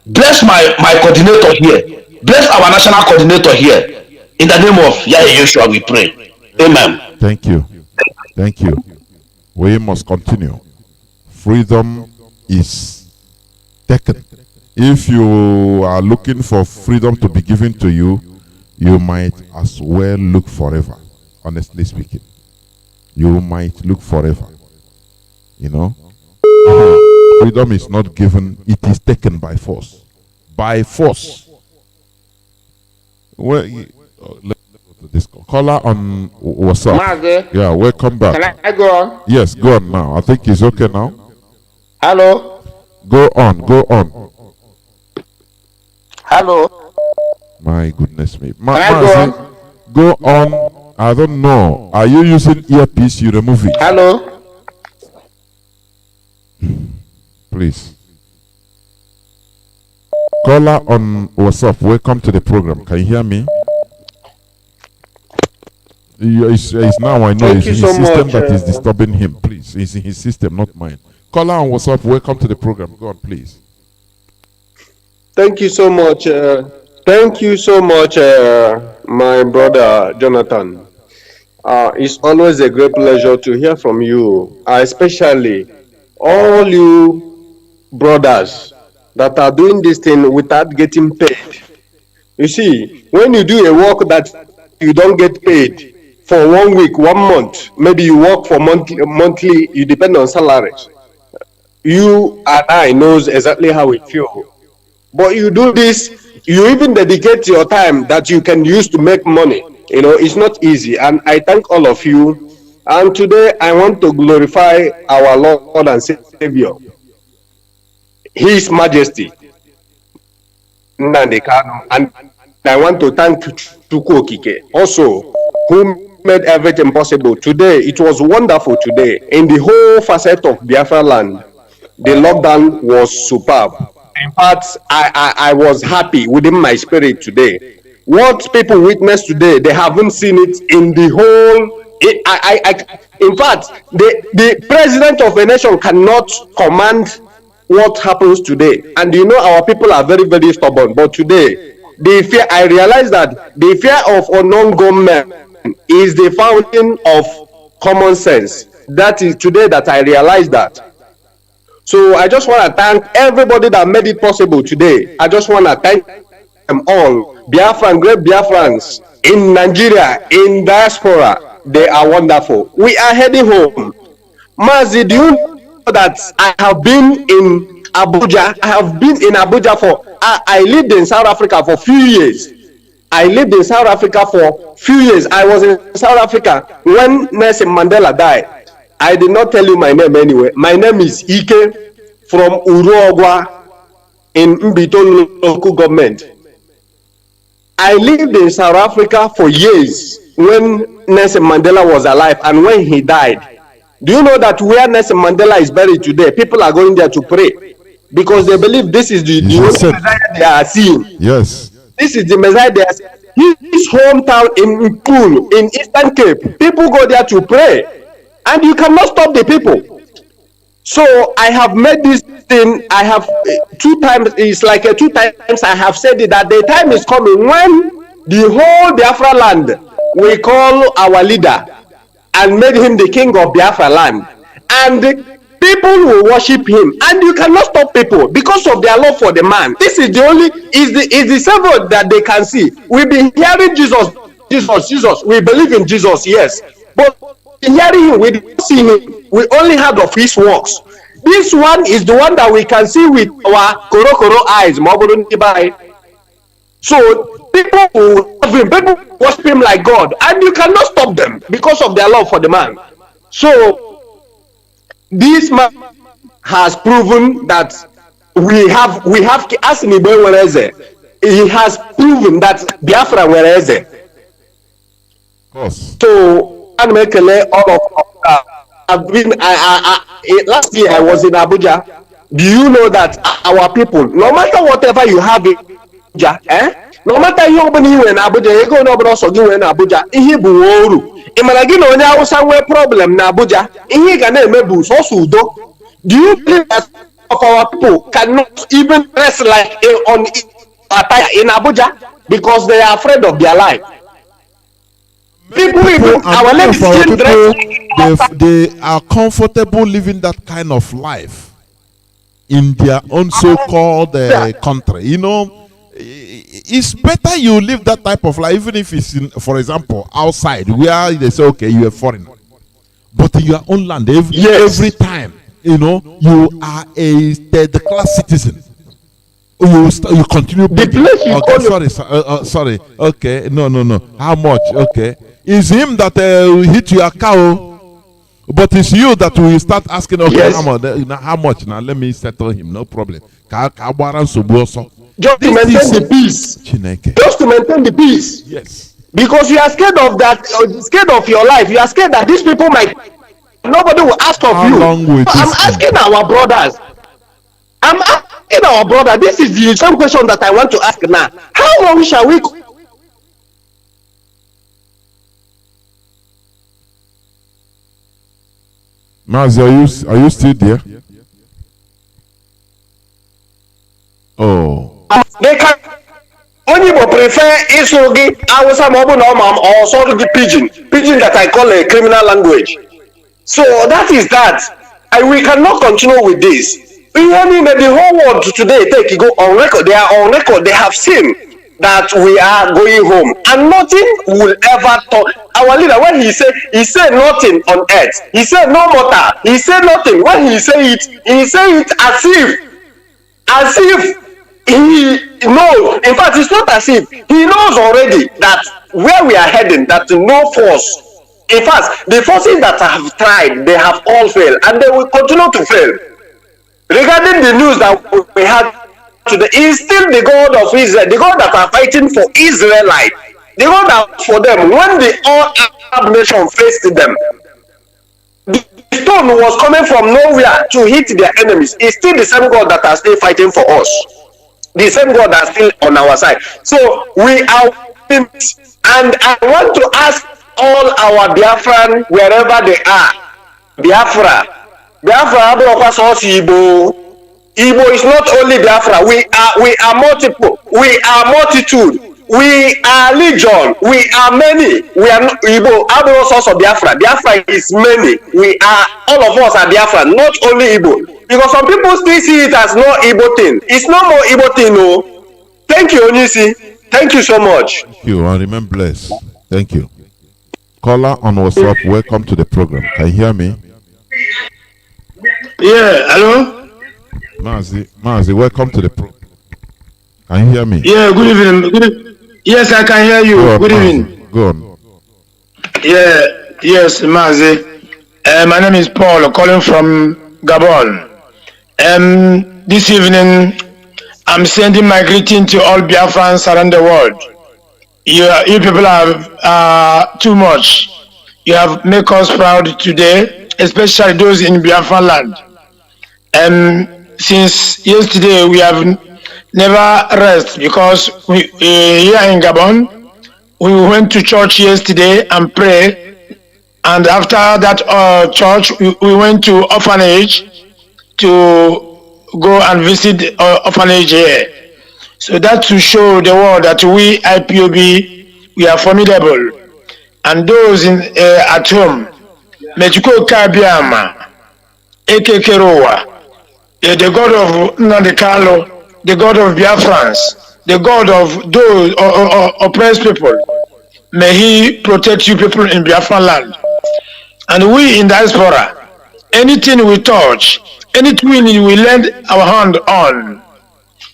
Bless my coordinator here. Bless our national coordinator here. In the name of Yahweh Yeshua we pray. Amen. Thank you. Thank you. We must continue. Freedom is taken. If you are looking for freedom to be given to you, you might as well look forever. Honestly speaking. You might look forever. You know? Freedom is not given, it is taken by force. By force. Well, let's go to this caller on WhatsApp. Mazi, yeah, welcome back. can I go on? Yes, go on now. I think it's okay now. Hello? Go on, go on. Hello? My goodness me. Can I go on? Go on. I don't know. Are you using earpiece? You remove it. Hello? Please. Caller on WhatsApp, welcome to the program. Can you hear me? It's now I know it's his system that is disturbing him. Please, it's in his system, not mine. Caller on WhatsApp, welcome to the program. Go on, please. Thank you so much. Thank you so much, my brother Jonathan. It's always a great pleasure to hear from you, especially all you brothers that are doing this thing without getting paid. You see, when you do a work that you don't get paid for 1 week, 1 month, maybe you work for monthly, you depend on salaries. You and I knows exactly how it feels. But you do this, you even dedicate your time that you can use to make money. You know, it's not easy. And I thank all of you. And today I want to glorify our Lord and Savior, His Majesty Nnamdi Kanu. And I want to thank Chukwu Okike also, who made everything possible. Today, it was wonderful today. In the whole facet of Biafra land, the lockdown was superb. In fact, I was happy within my spirit today. What people witnessed today, they haven't seen it in the whole. In fact, the president of a nation cannot command what happens today. And you know, our people are very, very stubborn. But today, I realize that the fear of unknown government is the fountain of common sense. That is today that I realize that. So I just want to thank everybody that made it possible today. I just want to thank them all. Biafran, great Biafrans in Nigeria, in diaspora, they are wonderful. We are heading home. Mazi, do you know that I have been in Abuja? I have been in Abuja I lived in South Africa for a few years. I lived in South Africa for few years. I was in South Africa when Nelson Mandela died. I did not tell you my name anyway. My name is Ike from Uruogwa in Mbito local government. I lived in South Africa for years when Nelson Mandela was alive and when he died. Do you know that where Nelson Mandela is buried today, people are going there to pray because they believe this is the only Messiah they are seeing. Yes. This is the Messiah they are seeing. His hometown in Nkulu, in Eastern Cape, people go there to pray and you cannot stop the people. So I have made this thing, I have 2 times, it's like 2 times I have said it, that the time is coming when the whole Biafra land we call our leader and made him the king of Biafra land, and people will worship him, and you cannot stop people because of their love for the man. This is the only is the symbol that they can see. We've been hearing Jesus. We believe in Jesus, yes, but hearing him, we don't see him. We only heard of his works. This one is the one that we can see with our koro eyes. So people will love him, people worship him like God, and you cannot stop them because of their love for the man. So this man has proven that we have as he has proven that Biafra wereze. Of course. So and make all of I've been last year I was in Abuja. Do you know that our people, no matter whatever you have in Abuja, no matter you open you in Abuja, you go no also you in Abuja, ihe bu oru. Imana na onye Hausa nwere problem na Abuja, ihe ga na emebu so sudo. Do you believe that of our people cannot even dress like on attire in Abuja because they are afraid of their life? People even our ladies still dress. They are comfortable living that kind of life in their own so-called country. You know, it's better you live that type of life, even if it's in, for example, outside where they say, okay, you're a foreigner, but in your own land, every time, you know, you are a third-class citizen. You continue. Okay, sorry. Okay, no. How much? Okay, it's him that hit your cow. But it's you that will start asking, okay, yes. How much? Now let me settle him, no problem. Just to maintain the peace. Just to maintain the peace. Yes. Because you are scared of that, scared of your life. You are scared that these people might, nobody will ask of you. I'm asking our brothers. I'm asking our brother. This is the same question that I want to ask now. How long shall we? Mazi, are you still there? Oh. They can only prefer Isugi, Hausa or sort of the pidgin that I call a criminal language. So that is that. And we cannot continue with this. Even the whole world today take go on record. They are on record. They have seen that we are going home, and nothing will ever talk. Our leader, when he said nothing on earth. He said no matter. He said nothing. When he say it as if he knows. In fact, it's not as if he knows already that where we are heading, that no force. In fact, the forces that have tried, they have all failed, and they will continue to fail. Regarding the news that we had today, is still the God of Israel, the God that are fighting for Israelite, the God that for them when the all Arab nation faced them. The stone was coming from nowhere to hit their enemies. It's still the same God that are still fighting for us. The same God that are still on our side. So we are, and I want to ask all our Biafran, wherever they are, Biafra, Igbo is not only Biafra. We are multiple. We are multitude. We are legion. We are many. We are Igbo. Abro also Biafra. Biafra is many. We are, all of us are Biafra, not only Igbo. Because some people still see it as no Igbo thing. It's no more Igbo thing, no. Thank you, Onisi. Thank you so much. Thank you, and remain blessed. Thank you. Caller on WhatsApp, welcome to the program. Can you hear me? Yeah, hello? Mazi, welcome to the program. Can you hear me? Yeah, good evening. Yes, I can hear you. Go on, Good Mazi. evening. Go on. Yeah, yes, Mazi. My name is Paul, calling from Gabon. This evening, I'm sending my greeting to all Biafrans around the world. You people have too much. You have made us proud today, especially those in Biafra land. Since yesterday, we have never rest because here in Gabon, we went to church yesterday and pray, and after that church, we went to orphanage to go and visit orphanage here. So that to show the world that we IPOB, we are formidable, and those in at home, Mechuko Kabiama, Ekekerowa, the God of Nnamdi Kanu, the God of Biafrans, the God of those oppressed people. May He protect you people in Biafran land. And we in diaspora, anything we touch, anything we lend our hand on,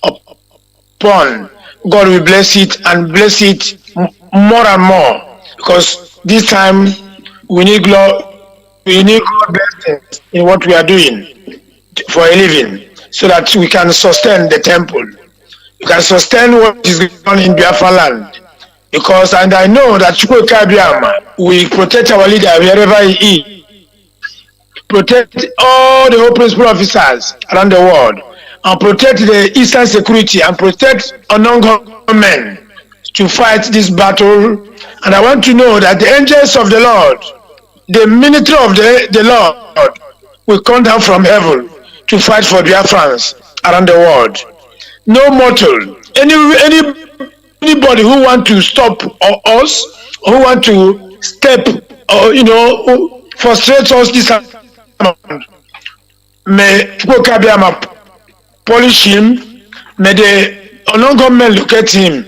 upon, God will bless it and bless it more and more. Because this time we need God blessings in what we are doing for a living, so that we can sustain the temple. We can sustain what is going on in Biafra land. Because, and I know that Chukwu Kabiama will protect our leader wherever he is, protect all the principal officers around the world, and protect the Eastern security, and protect unknown government to fight this battle. And I want to know that the angels of the Lord, the ministry of the Lord, will come down from heaven to fight for Biafrans around the world. No mortal, anybody who want to stop us, who want to step, or frustrate us this time, may Kabiyama polish him. May the unknown government look at him.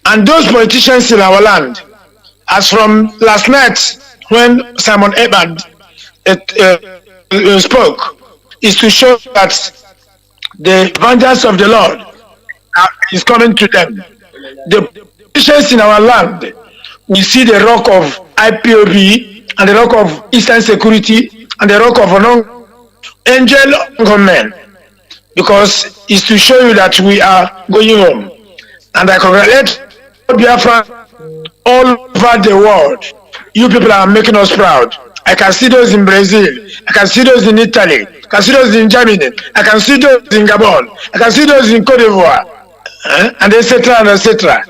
And those politicians in our land, as from last night when Simon Ebad spoke, is to show that the vengeance of the Lord is coming to them. The politicians in our land, we see the rock of IPOB and the rock of Eastern Security and the rock of unknown angel government, because it's to show you that we are going home. And I congratulate Biafra all over the world. You people are making us proud. I can see those in Brazil, I can see those in Italy, I can see those in Germany, I can see those in Gabon, I can see those in Cote d'Ivoire, and etc. and etc.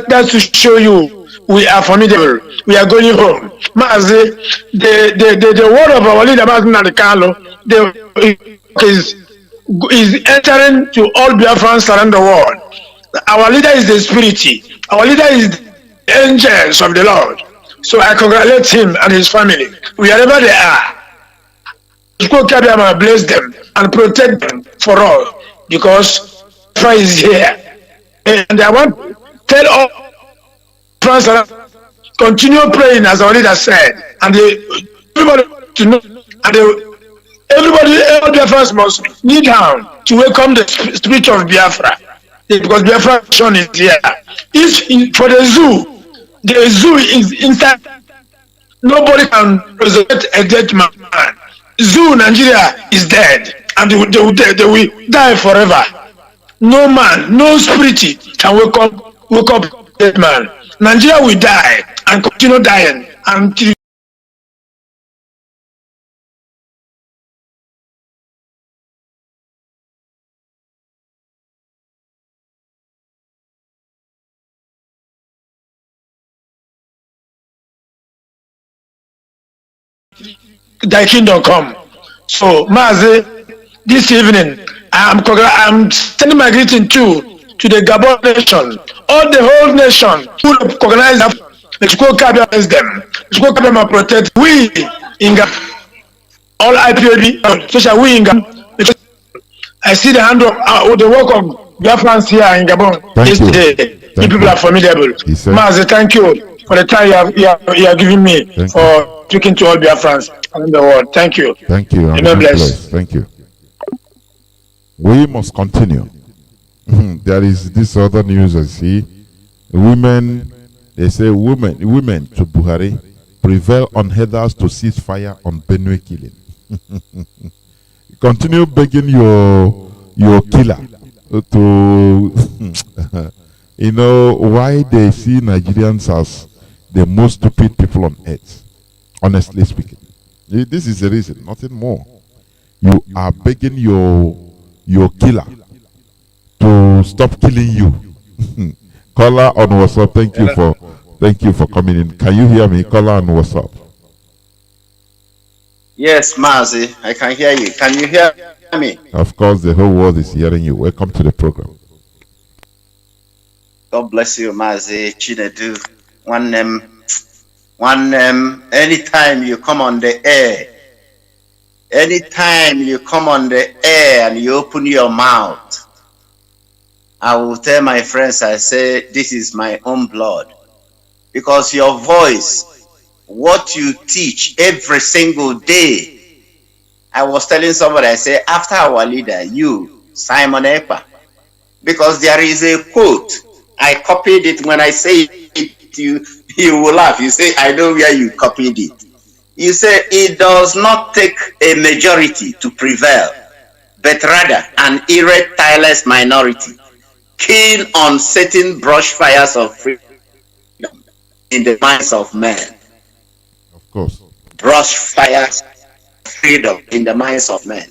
That's to show you we are formidable. We are going home. Mazi, the word of our leader, Mazi Nnamdi Kanu, is entering to all Biafrans around the world. Our leader is the spirit. Our leader is the angels of the Lord. So I congratulate him and his family, wherever they are. Bless them and protect them for all, because Christ is here. And I want to tell all France, continue praying as our leader said, and everybody to know, and all Biafrans must kneel down to welcome the spirit of Biafra, because Biafra nation is here. If for the zoo is inside, nobody can resurrect a dead man. Zoo Nigeria is dead, and they will die forever. No man, no spirit can wake up dead man. Nigeria will die and continue dying until thy kingdom come. So, Mazi, this evening, I'm sending my greeting to the Gabon nation, all the whole nation who recognize that Mexico bless them. Mexico Kabia protect we in Gabon, all IPOB, especially we in Gabon. I see the hand of the work of Biafrans here in Gabon yesterday. You people are formidable. Mazi, thank you for the time you are giving me for speaking to all Biafrans around the world. Thank you. Thank you. Amen. Bless. Thank you. We must continue. There is this other news I see. Women, they say women to Buhari prevail on headers to cease fire on Benue killing. Continue begging your killer to you know why they see Nigerians as the most stupid people on earth. Honestly speaking, this is the reason, nothing more. You are begging your killer to stop killing you. Caller on WhatsApp, thank you for coming in. Can you hear me? Caller on WhatsApp. Yes, Mazi, I can hear you. Can you hear me? Of course, the whole world is hearing you. Welcome to the program. God bless you, Mazi Chinedu. Anytime you come on the air, and you open your mouth, I will tell my friends, I say, this is my own blood. Because your voice, what you teach every single day. I was telling somebody, I say, after our leader, you, Simon Ekpa, because there is a quote, I copied it. When I say it, you will laugh. You say, I know where you copied it. You say, it does not take a majority to prevail, but rather an irretireless minority, keen on setting brush fires of freedom in the minds of men. Of course. Brush fires of freedom in the minds of men.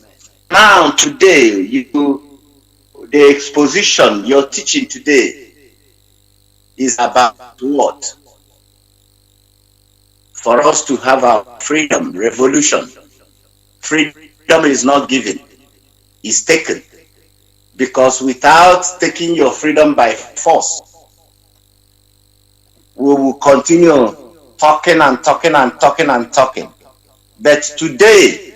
Now, today, the exposition you're teaching today is about what? For us to have our freedom, revolution. Freedom is not given, it's taken. Because without taking your freedom by force, we will continue talking and talking and talking and talking. But today,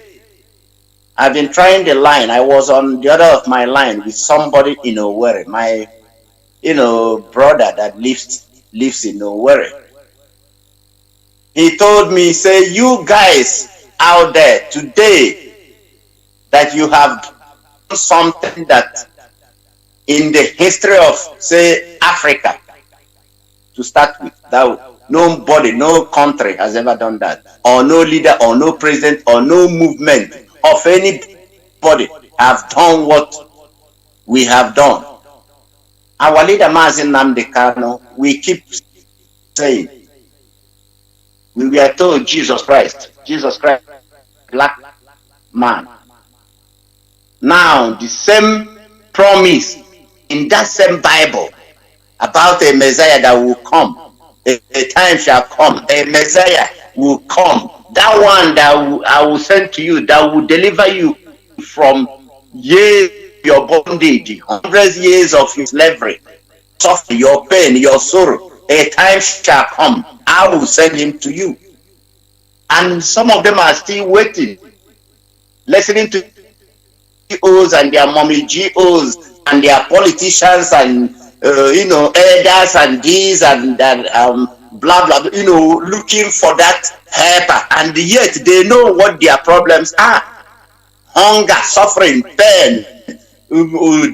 I've been trying the line. I was on the other of my line with somebody in Owerri, my brother that lives in Owerri. He told me, say, you guys out there today, that you have done something that in the history of, say, Africa, to start with, that nobody, no country has ever done that, or no leader, or no president, or no movement of anybody have done what we have done. Our leader, Mazi Nnamdi Kanu, we keep saying, we were told Jesus Christ, black man. Now, the same promise in that same Bible about a Messiah that will come, a time shall come, a Messiah will come. That one that I will send to you, that will deliver you from your bondage, 100 years of your slavery, suffering, your pain, your sorrow. A time shall come, I will send him to you. And some of them are still waiting, listening to GOs and their mommy GOs and their politicians and elders and these and that blah blah, looking for that helper, and yet they know what their problems are: hunger, suffering, pain,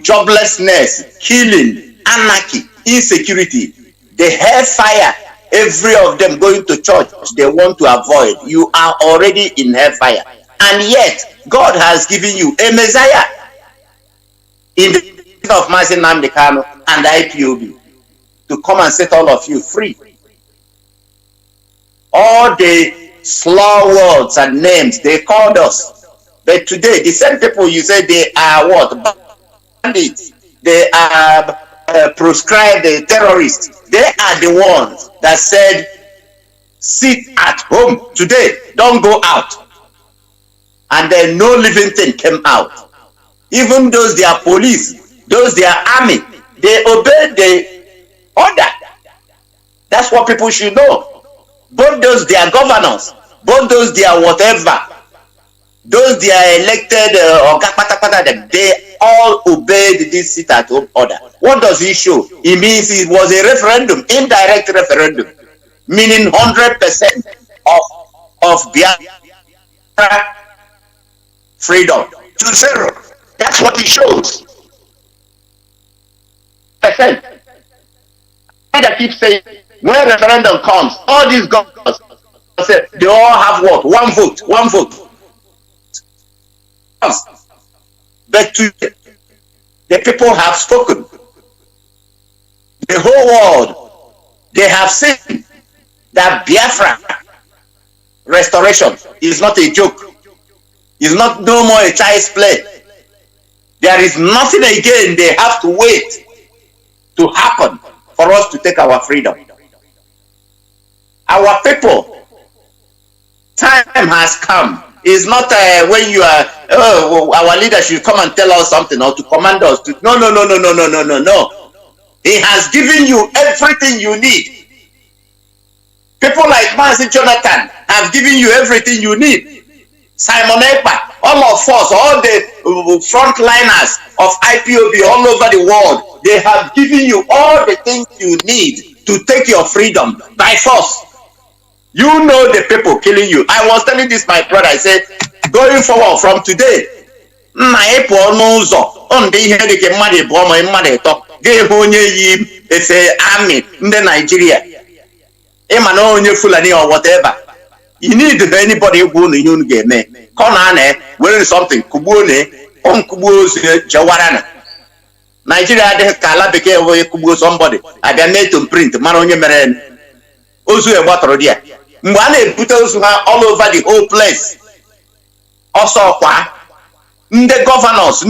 joblessness, killing, anarchy, insecurity, the hellfire. Every of them going to church, they want to avoid. You are already in hellfire, and yet God has given you a Messiah in the of Mazi Nnamdi Kanu and IPOB to come and set all of you free. All the slur words and names they called us, but today the same people you say they are what? Bandits. They are proscribed terrorists. They are the ones that said, sit at home today, don't go out. And then no living thing came out. Even those their police, those their army, they obeyed the order. That's what people should know. Both those their governors, both those their whatever, those their elected they all obeyed this sit at home order. What does it show? It means it was a referendum, indirect referendum, meaning 100% of Biafra freedom to zero. That's what it shows. The I keep saying, when referendum comes, all these governors say they all have what? One vote, one vote. But today, the people have spoken. The whole world, they have seen that Biafra restoration is not a joke. It's not no more a child's play. There is nothing again they have to wait to happen for us to take our freedom. Our people, time has come. It's not when you are, our leader should come and tell us something or to command us to. No. He has given you everything you need. People like Mazi Jonathan have given you everything you need. Simon Ekpa, all of us, all the frontliners of IPOB all over the world, they have given you all the things you need to take your freedom by force. You know the people killing you. I was telling this my brother, I said, going forward from today, it's a army in the Nigeria. Fulani or whatever. You need anybody who you get me. Konane, wearing something, Kubune, on Kubu's Jawarana. Nigeria, they have became Kubu somebody. I can make to print, Maronia Meren. Also, a water dear. Mwale put us all over the whole place. Also, the governors,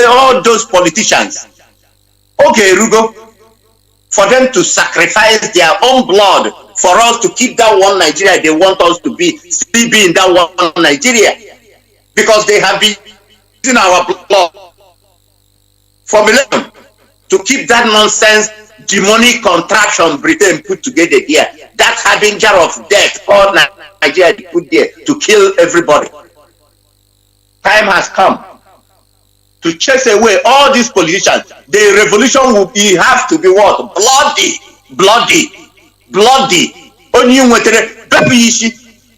all those politicians. Okay, Rugo, for them to sacrifice their own blood for us to keep that one Nigeria they want us to be, still be in that one Nigeria. Because they have been using our blood for millennium to keep that nonsense, demonic contraction Britain put together here. That harbinger of death called Nigeria put there to kill everybody. Time has come to chase away all these politicians. The revolution will be, have to be what? Bloody. Only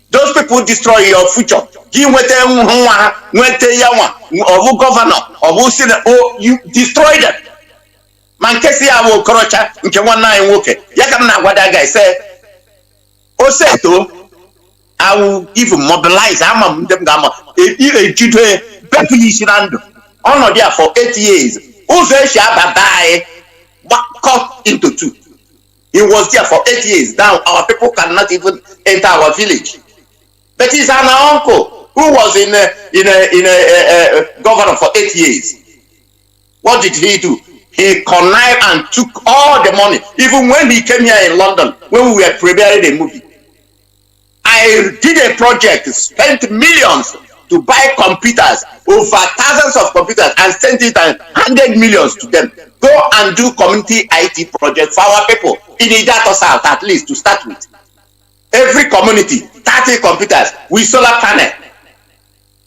those people destroy your future. Governor, you destroy them. Man, I will crocha, guy said, I will even mobilize. I'm there for 8 years. Cut into two. He was there for 8 years. Now our people cannot even enter our village. But he's an uncle who was in a governor for 8 years. What did he do? He connived and took all the money. Even when he came here in London, when we were preparing a movie, I did a project, spent millions to buy computers, over thousands of computers, and sent it and handed millions to them. Go and do community IT project for our people in Idato South, at least to start with. Every community, 30 computers with solar panel.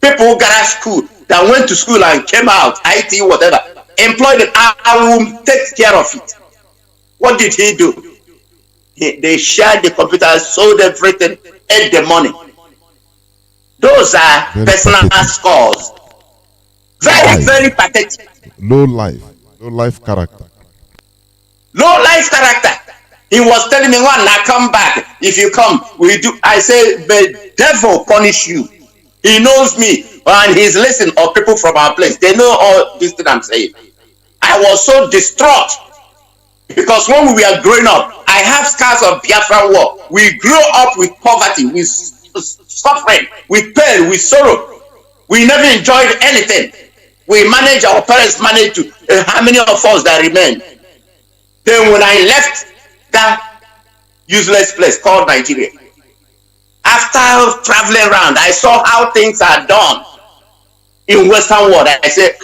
People garage school that went to school and came out, IT, whatever, employed an room, take care of it. What did he do? They shared the computers, sold everything, ate the money. Those are very personal pathetic scores. Very pathetic. Low life character. Low life character. He was telling me, one, now come back. If you come, we do. I say, the devil punish you. He knows me, and he's listening of people from our place. They know all this thing I'm saying. I was so distraught because when we were growing up, I have scars of Biafra war. We grew up with poverty, with suffering, with pain, with sorrow. We never enjoyed anything. We managed, our parents managed to, how many of us that remained? Then when I left that useless place called Nigeria, after traveling around, I saw how things are done in Western world. I said,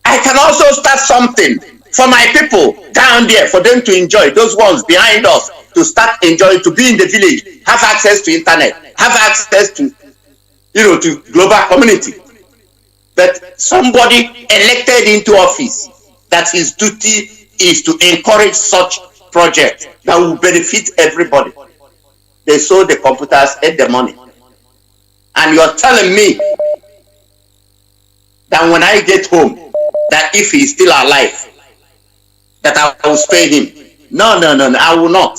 I can also start something for my people down there, for them to enjoy, those ones behind us, to start enjoying, to be in the village, have access to internet, have access to, to global community. But somebody elected into office, that his duty is to encourage such projects that will benefit everybody. They sold the computers, ate the money. And you're telling me that when I get home, that if he's still alive, that I will spare him. No, I will not.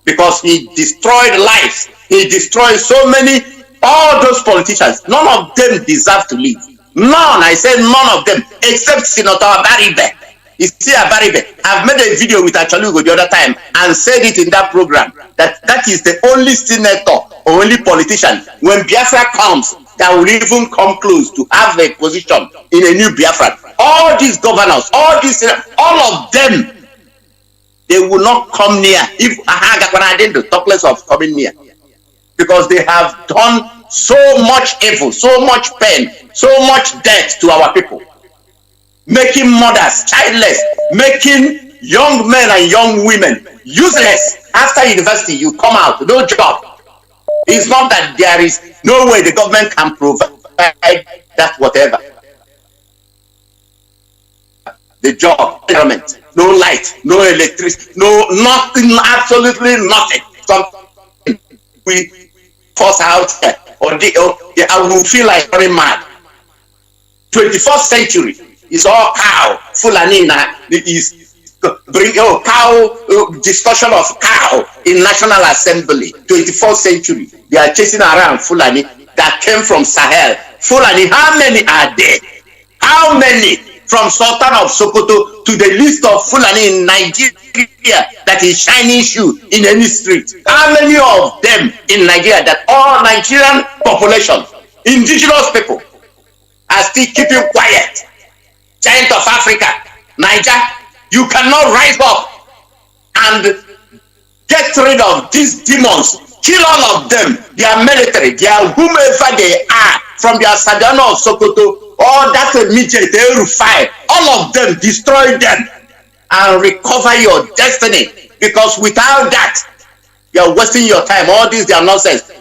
Because he destroyed lives. He destroyed so many, all those politicians. None of them deserve to live. None, I said none of them, except Senator Abaribe. You see Abaribe, I've made a video with Achalugo the other time and said it in that program, that is the only senator or only politician, when Biafra comes, that will even come close to have a position in a new Biafra. All these governors, all of them, they will not come near. If I didn't talk less of coming near, because they have done so much evil, so much pain, so much death to our people, making mothers childless, making young men and young women useless. After university, you come out, no job. It's not that there is no way the government can provide that whatever. The job, environment, no light, no electricity, no nothing, absolutely nothing. Something we force out I will feel like very mad. 21st century is all cow. Fulani is bring cow discussion of cow in National Assembly. 21st century, they are chasing around Fulani that came from Sahel. Fulani, how many are there? How many? From Sultan of Sokoto to the list of Fulani in Nigeria that is shining shoe in any street. How many of them in Nigeria, that all Nigerian population, indigenous people, are still keeping quiet? Giant of Africa, Niger, you cannot rise up and get rid of these demons. Kill all of them. They are military. They are whomever they are. From their Sadano of Sokoto, all that immediate fire, all of them, destroy them and recover your destiny. Because without that, you're wasting your time. All these, they are nonsense.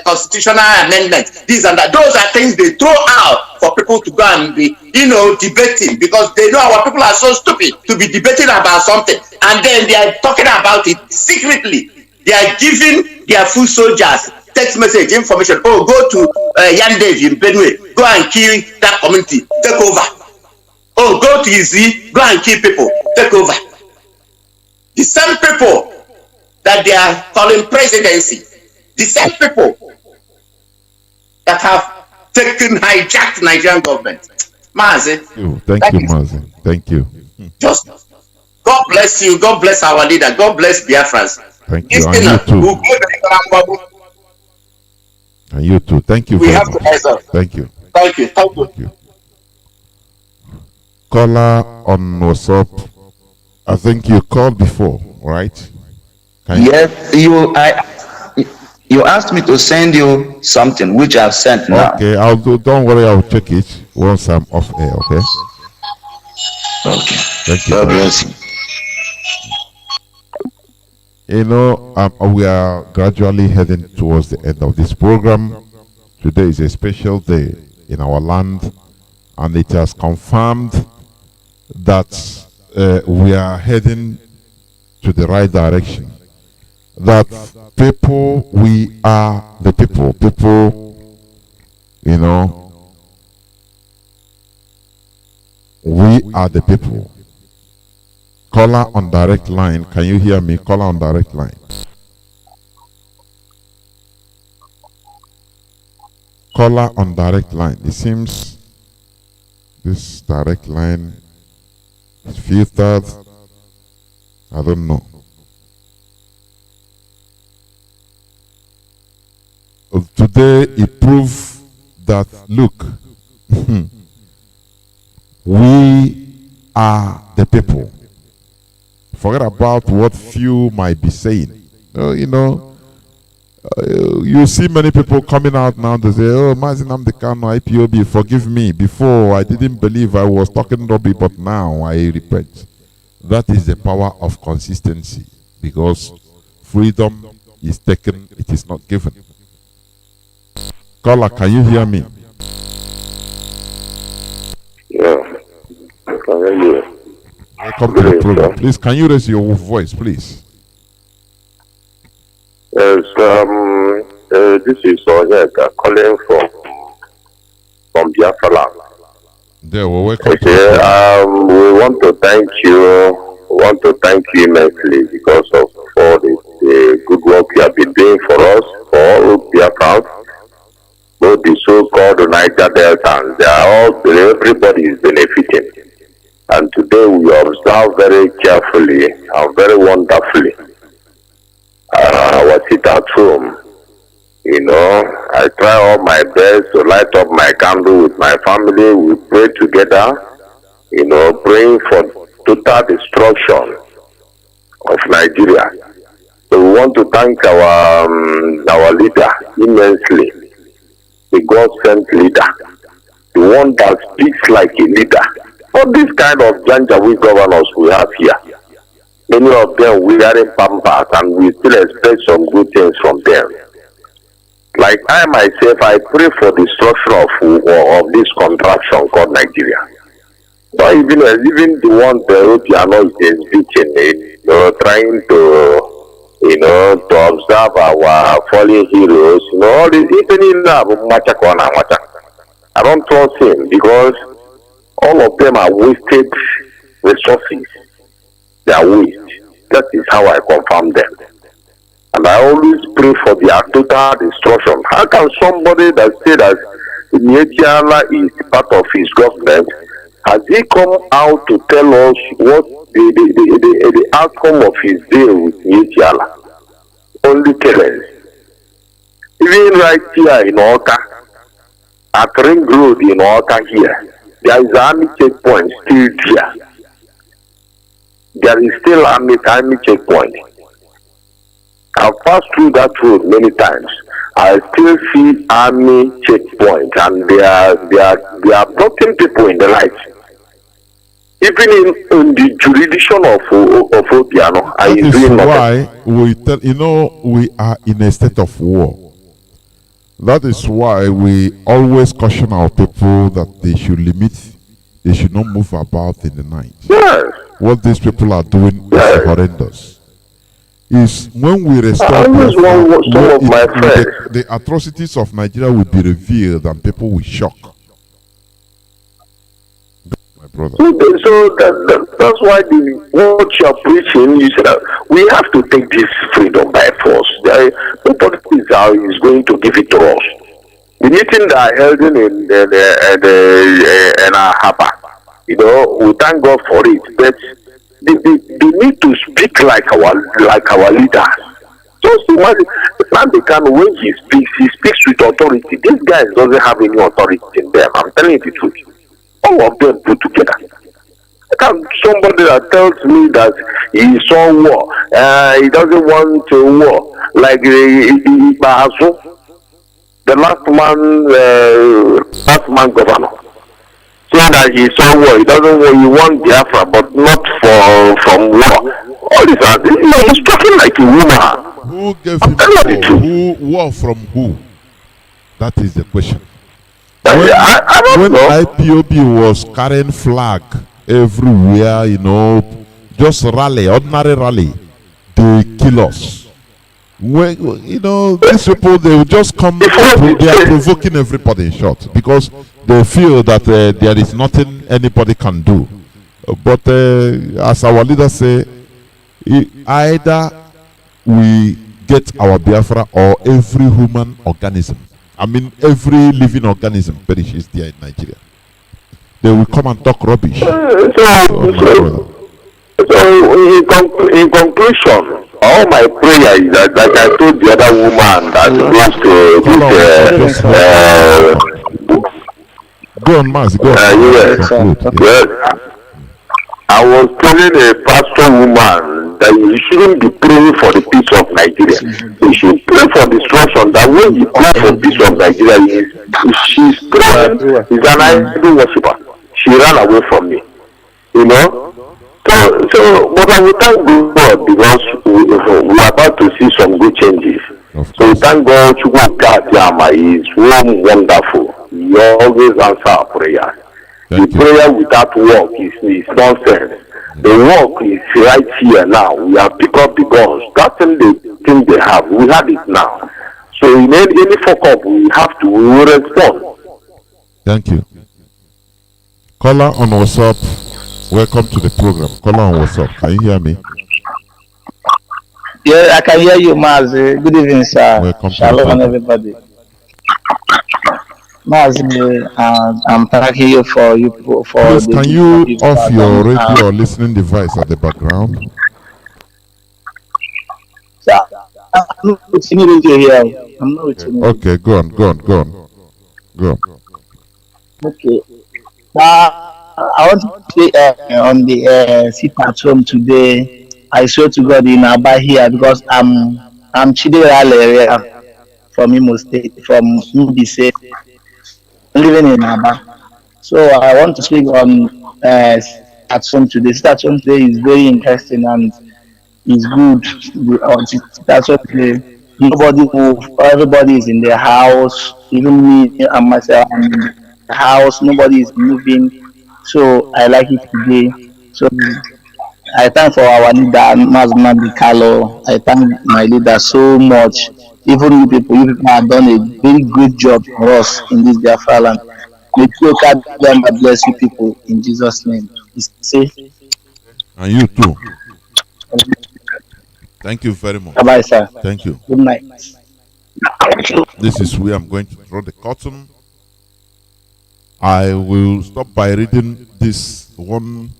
Constitutional amendments, these and that. Those are things they throw out for people to go and be, debating, because they know our people are so stupid to be debating about something. And then they are talking about it secretly. They are giving their foot soldiers text message information. Oh, go to Yandev in Benue, go and kill that community, take over. Oh, go to Izzi, go and kill people, take over. The same people that they are calling presidency, the same people that have hijacked Nigerian government. Mazi, thank you, Mazi. Thank you. Just God bless you. God bless our leader. God bless Biafrans. Thank you. And you too. And you too. Thank you. We have to answer. Thank you. Thank you. Thank you. Caller on WhatsApp. I think you called before, right? Yes, you asked me to send you something, which I've sent now. Okay, I'll do. Don't worry, I'll check it once I'm off air. Okay. Okay. Thank you. God bless you. We are gradually heading towards the end of this program. Today is a special day in our land, and it has confirmed that we are heading to the right direction. That people, we are the people. People, we are the people. Caller on direct line. Can you hear me? Caller on direct line. Caller on direct line. It seems this direct line is filtered. I don't know. Today it proved that, look, we are the people. Forget about what few might be saying. You see many people coming out now to say, oh, Mazi Nnamdi Kanu, IPOB, forgive me. Before, I didn't believe I was talking rubbish, but now I repent. That is the power of consistency, because freedom is taken, it is not given. Caller, can you hear me? Yeah, I can hear you. Welcome to the program. Please, can you raise your voice, please? Yes, this is Onyeka calling from Biafra land. There, well, welcome. Okay, we want to thank you want to thank you immensely because of all the good work you have been doing for us, for all Biafrans, both the so-called Niger Deltans. They are all, everybody is benefiting. And today we observe very carefully and very wonderfully our sit at home. You know, I try all my best to light up my candle with my family. We pray together, you know, praying for total destruction of Nigeria. So we want to thank our leader immensely, the God-sent leader, the one that speaks like a leader. All this kind of Janjaweed governors we have here, many of them wearing pampers, and we still expect some good things from them. Like I myself, I pray for the destruction of this contraction called Nigeria. Not even the one the European is beating, you know, trying to, you know, to observe our fallen heroes. You know, all this, even in I don't trust him because all of them are wasted resources. They are waste. That is how I confirm them. And I always pray for their total destruction. How can somebody that said that Nigeria is part of his government, has he come out to tell us what the outcome of his deal with Nigeria? Only killings. Even right here in Oka, at Ring Road in Oka here, there is an army checkpoint still there. There is still army checkpoint. I've passed through that road many times. I still see army checkpoint, and they are blocking people in the light. Even in the jurisdiction of Obiano, that is why we tell, you know, we are in a state of war. That is why we always caution our people that they should they should not move about in the night. Yes. What these people are doing is horrendous. Is when we restore the atrocities of Nigeria will be revealed and people will shock. My brother. So that's why what you are preaching is that we have to take this freedom by force. Nobody is going to give it to us. The meeting that I held in Haba, you know, we thank God for it. But they need to speak like our leaders. Just imagine, Nnamdi Kanu, when he speaks with authority. These guys doesn't have any authority in them. I'm telling you the truth. All of them put together. Somebody that tells me that he saw war, he doesn't want to war, like the last man governor. Saying that he saw war, he doesn't want, he wants Biafra, but not from war. All this, he's talking like a woman. Who gave him war from who? That is the question. When IPOB was carrying flag everywhere, you know, just ordinary rally, they kill us. When, you know, these people, they will just come, they are provoking everybody in short because they feel that there is nothing anybody can do. But as our leaders say, either we get our Biafra or every human organism, I mean every living organism perishes there in Nigeria. They will come and talk rubbish. So in conclusion, all my prayer is that, like I told the other woman that goes to go on, Mazi, go on. Yes. I was telling a pastor woman that you shouldn't be praying for the peace of Nigeria. You should pray for destruction. That when you pray for peace of Nigeria, she's praying, is an idol worshiper. She ran away from me. You know? So, but I will thank God because we are about to see some good changes. So we thank God to God Yama is wonderful. He always answer our prayer. The prayer without work is nonsense. The work is right here now. We have picked up the guns. That's the thing they have. We have it now. So in any fuck up, we will respond. Thank you. Caller on WhatsApp Welcome to the program. Caller on WhatsApp. Can you hear me? Yeah, I can hear you, Mazi. Good evening, sir. Welcome Shalom, everybody. Mazi, I'm thanking you for Please, the can you off your radio or listening device at the background? Sir, I'm not with any radio here. I'm not with any. Okay, go on. Okay. I want to say on the sit at home today. I swear to God in Aba here because I'm Chidera area from Imo State, from Mbise, living in Aba. So I want to speak on at home today. Sit at home today is very interesting and is good. That's what nobody move. Everybody is in their house. Even me and myself, I'm in the house. Nobody is moving. So I like it today. So I thank for our leader, Mazi Nnamdi Kanu. I thank my leader so much. Even you people have done a very good job for us in this Biafra land. May God bless you people in Jesus' name. Say. And you too. Thank you very much. Bye-bye, sir. Thank you. Good night. This is where I'm going to draw the curtain. I will stop by reading this one.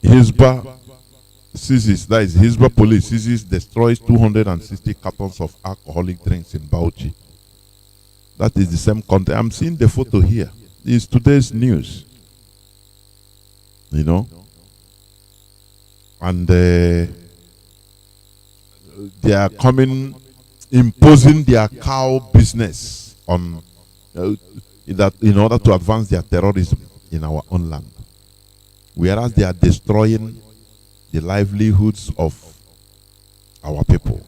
Hisba seizes, that is Hisba police seizes, destroys 260 cartons of alcoholic drinks in Bauchi. That is the same content. I'm seeing the photo here. It's today's news. And they are imposing their cow business on that in order to advance their terrorism in our own land. Whereas they are destroying the livelihoods of our people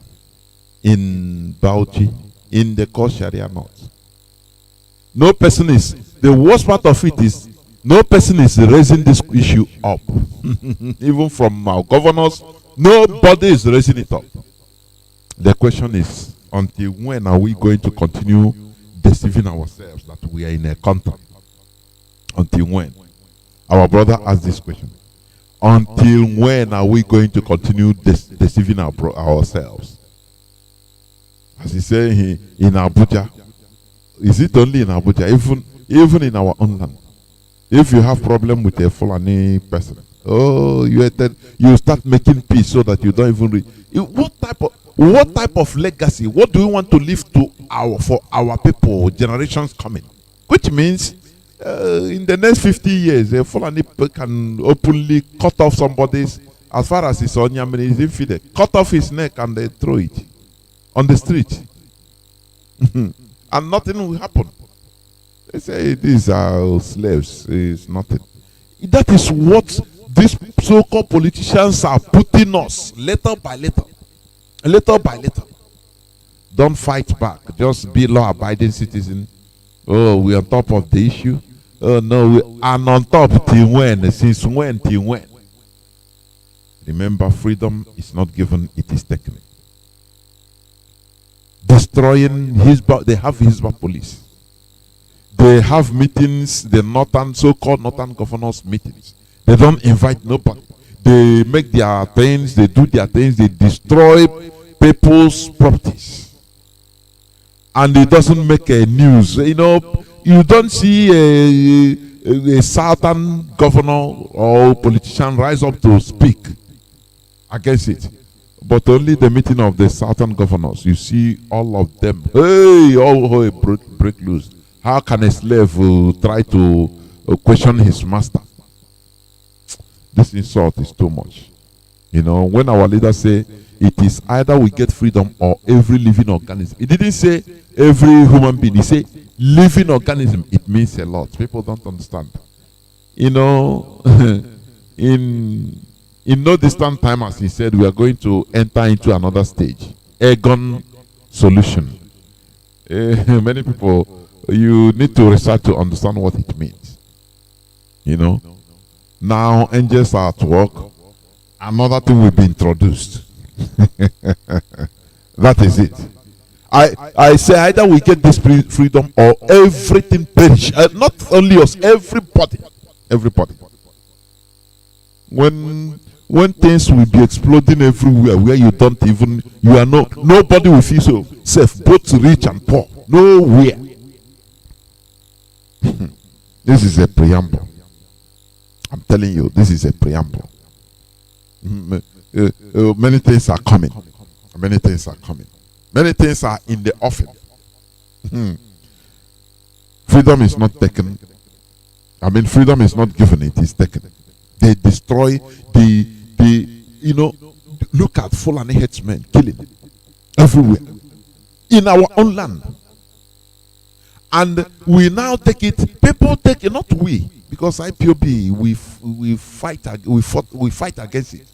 in Bauchi, in the core Sharia North. No person is, the worst part of it is, no person is raising this issue up. Even from our governors, nobody is raising it up. The question is, until when are we going to continue deceiving ourselves that we are in a country? Until when? Our brother asked this question. Until when are we going to continue deceiving ourselves? As he said in Abuja, is it only in Abuja? Even in our own land. If you have problem with a Fulani person, you start making peace so that you don't even read. What type of legacy? What do we want to leave for our people, generations coming? Which means in the next 50 years, a Fulani can openly cut off somebody's, as far as his onyam is infidel, cut off his neck and they throw it on the street. And nothing will happen. They say these are slaves. It's nothing. That is what these so-called politicians are putting us little by little. Little by little. Don't fight back. Just be law-abiding citizen. Oh, we're on top of the issue. Oh, no, we are on top till when? Since when till when? Remember, freedom is not given, it is taken. Destroying they have Hisba police. They have meetings, the so-called northern governors meetings. They don't invite nobody. They make their things, they do their things, they destroy people's properties. And it doesn't make a news. You don't see a southern governor or politician rise up to speak against it. But only the meeting of the southern governors, you see all of them. Hey, break loose. How can a slave try to question his master? This insult is too much. When our leaders say it is either we get freedom or every living organism. It didn't say every human being. He said living organism. It means a lot. People don't understand. In no distant time, as he said, we are going to enter into another stage. Aegon solution. Many people, you need to research to understand what it means. Now angels are at work. Another thing will be introduced. That is it. I say either we get this freedom or everything perish. Not only us, everybody. When things will be exploding everywhere, where nobody will feel so safe, both rich and poor. Nowhere. This is a preamble. I'm telling you, this is a preamble. Many things are coming. Many things are coming. Many things are in the offing. Freedom is not taken. Freedom is not given, it is taken. They destroy look at Fulani headsmen killing everywhere in our own land. And we now take it, people take it, not we, because IPOB, we fight against it.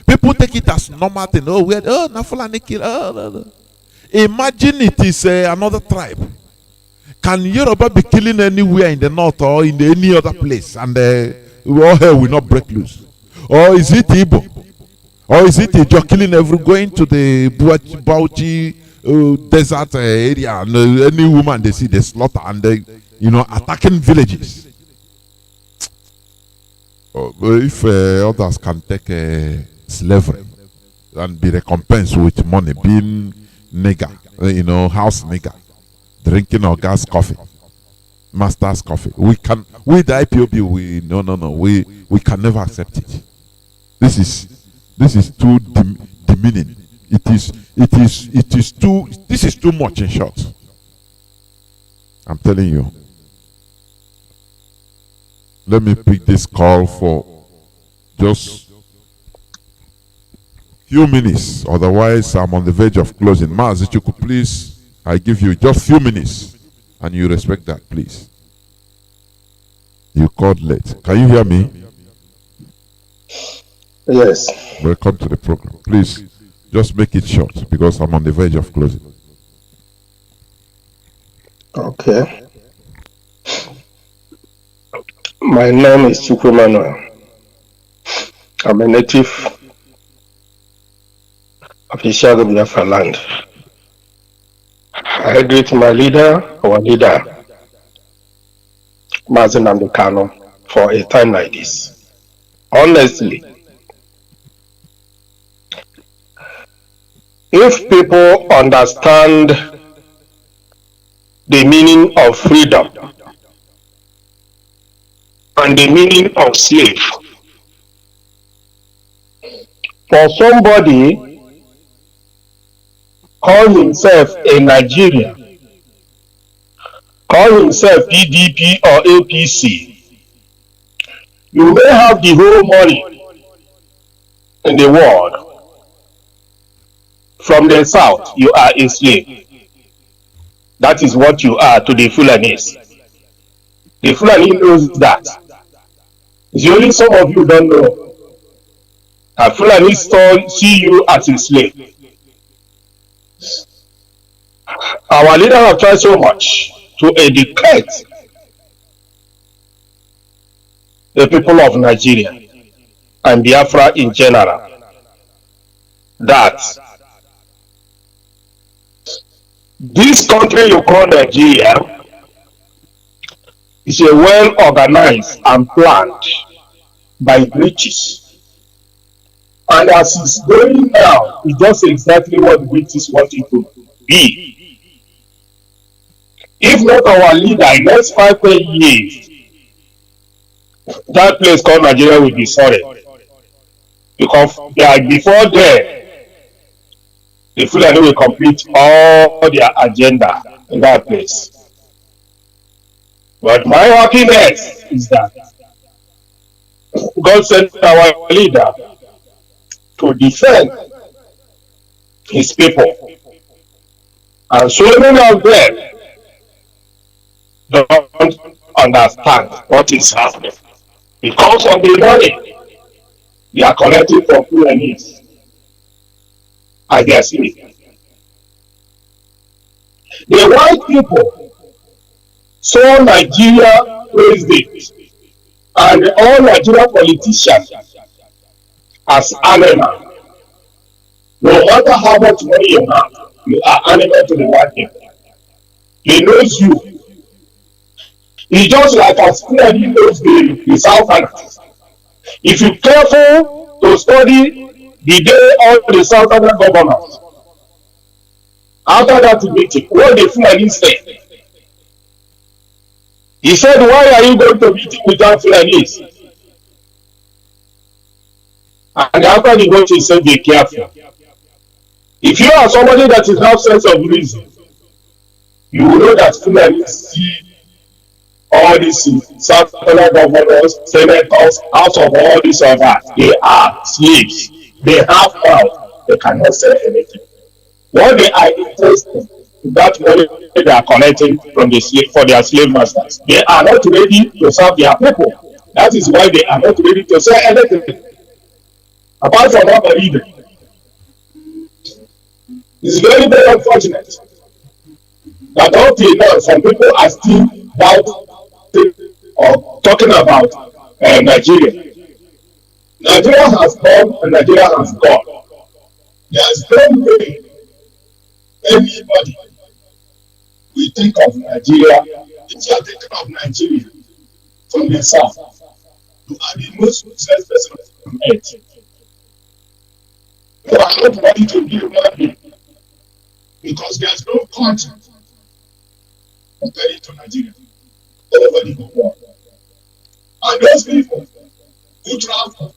People take it as normal thing. Na Fulani kill. Imagine it is another tribe. Can Yoruba be killing anywhere in the north or in any other place and all hell will not break loose? Or is it Igbo? Or is it Ijo killing going to the Bauchi desert area and any woman they see they slaughter and they attacking villages? If others can take slavery and be recompensed with money, being nigger, house nigger, drinking our gas coffee, master's coffee, the IPOB, we can never accept it. This is too demeaning. This is too much, in short. I'm telling you. Let me pick this call for just few minutes. Otherwise, I'm on the verge of closing. Mazi, you could please, I give you just few minutes and you respect that, please. You called late. Can you hear me? Yes. Welcome to the program. Please, just make it short because I'm on the verge of closing. Okay. My name is Chukwemanu. I'm a native of the Biafra land. I greet my leader, our leader, Mazi Nnamdi Kanu, for a time like this. Honestly, if people understand the meaning of freedom and the meaning of slave, for somebody call himself a Nigerian, call himself PDP or APC, you may have the whole money in the world. From the south, you are a slave. That is what you are to the Fulanis. The Fulani knows that. It's only some of you don't know. A Fulani see you as a slave. Our leader have tried so much to educate the people of Nigeria and Biafra in general that this country you call Nigeria is a well-organized and planned by British. And as it's going now, it does exactly what the British want it to be. If not our leader, in the next 5-10 years, that place called Nigeria will be sorry. Because before then, the Fulani will complete all their agenda in that place. But my happiness is that God sent our leader to defend his people. And so many of them don't understand what is happening. Because of the money they are collecting from Fulanis. I guess it. The white people saw Nigeria president and all Nigerian politicians as animals. No matter how much money you have, You are animal to the white people. He knows you. It's just like as Fulani knows the Southerners. If you're careful to study the day all the Southern governors, after that meeting, what the Fulani said, he said, why are you going to meeting without Fulanis? And after the vote, he said, be careful. If you are somebody that is have sense of reason, you will know that Fulanis see all these Southern governors, senators, out of all this or that. They are slaves. They have mouth. They cannot say anything. What they are interested in that money they are collecting from the slave for their slave masters. They are not ready to serve their people. That is why they are not ready to say anything. Apart from that, it's very, very unfortunate that up till now some people are still doubting or talking about Nigeria. Nigeria has gone and Nigeria has gone. There is no way anybody will think of Nigeria. If you are thinking of Nigeria from the south, you are the most useless person on earth. You are not ready to be human being because there is no country compared to Nigeria over the world. And those people who travel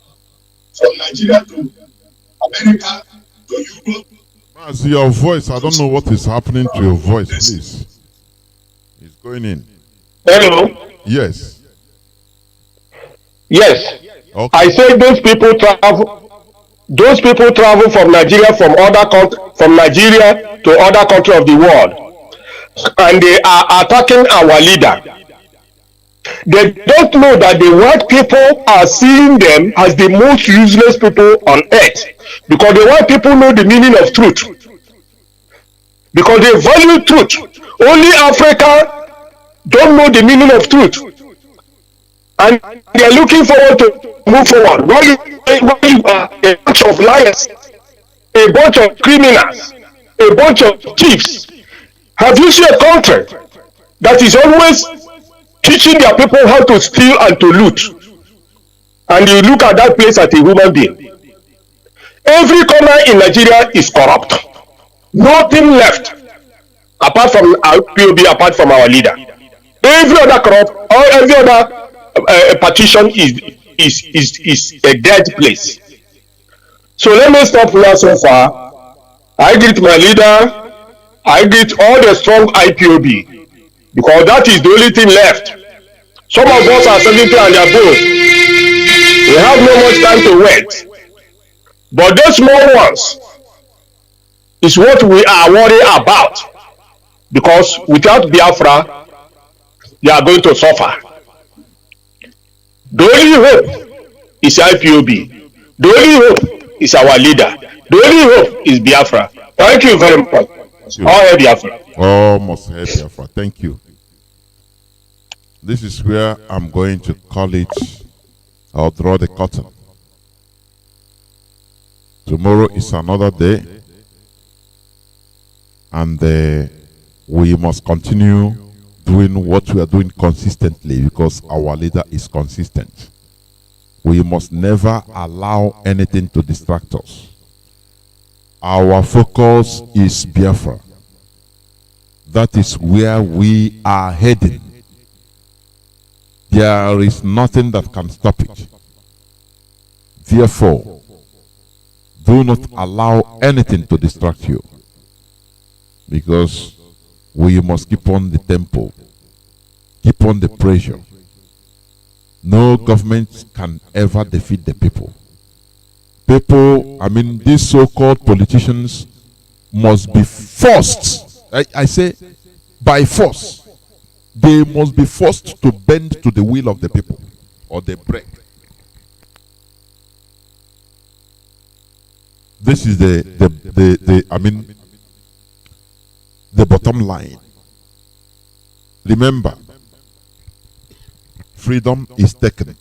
from Nigeria to America to Europe. Mazi, your voice, I don't know what is happening to your voice, please. It's going in. Hello? Yes. Yes. Okay. I say those people travel from Nigeria from Nigeria to other countries of the world, and they are attacking our leader. They don't know that the white people are seeing them as the most useless people on earth, because the white people know the meaning of truth, because they value truth. Only Africa don't know the meaning of truth, and they are looking forward to move forward. While you are a bunch of liars, a bunch of criminals, a bunch of thieves. Have you seen a country that is always teaching their people how to steal and to loot? And you look at that place as a human being. Every corner in Nigeria is corrupt. Nothing left apart from our POB, apart from our leader. Every other corrupt, or every other partition is a dead place. So let me stop here so far. I greet my leader. I greet all the strong IPOB, because that is the only thing left. Some of us are 70 and above. We have no much time to wait. But those small ones is what we are worried about, because without Biafra, they are going to suffer. The only hope is IPOB. The only hope is our leader. The only hope is Biafra. Thank you very much. All hail Biafra. Almost hail Biafra. Thank you. This is where I'm going to call it, I'll draw the curtain. Tomorrow is another day, and we must continue doing what we are doing consistently, because our leader is consistent. We must never allow anything to distract us. Our focus is Biafra. That is where we are heading. There is nothing that can stop it. Therefore, do not allow anything to distract you, because we must keep on the tempo, keep on the pressure. No government can ever defeat the people. People, I mean, these so-called politicians must be forced. I say by force. They must be forced to bend to the will of the people, or they break. This is the bottom line. Remember, freedom is taken.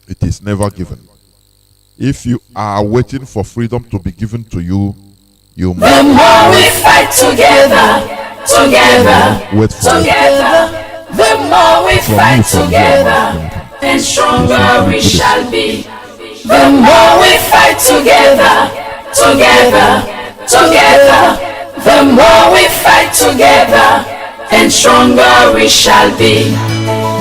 It is never given. If you are waiting for freedom to be given to you, you must. fight together, together, together, the more we fight together, and stronger we shall be. The more we fight together, together, together, the more we fight together, and stronger we shall be.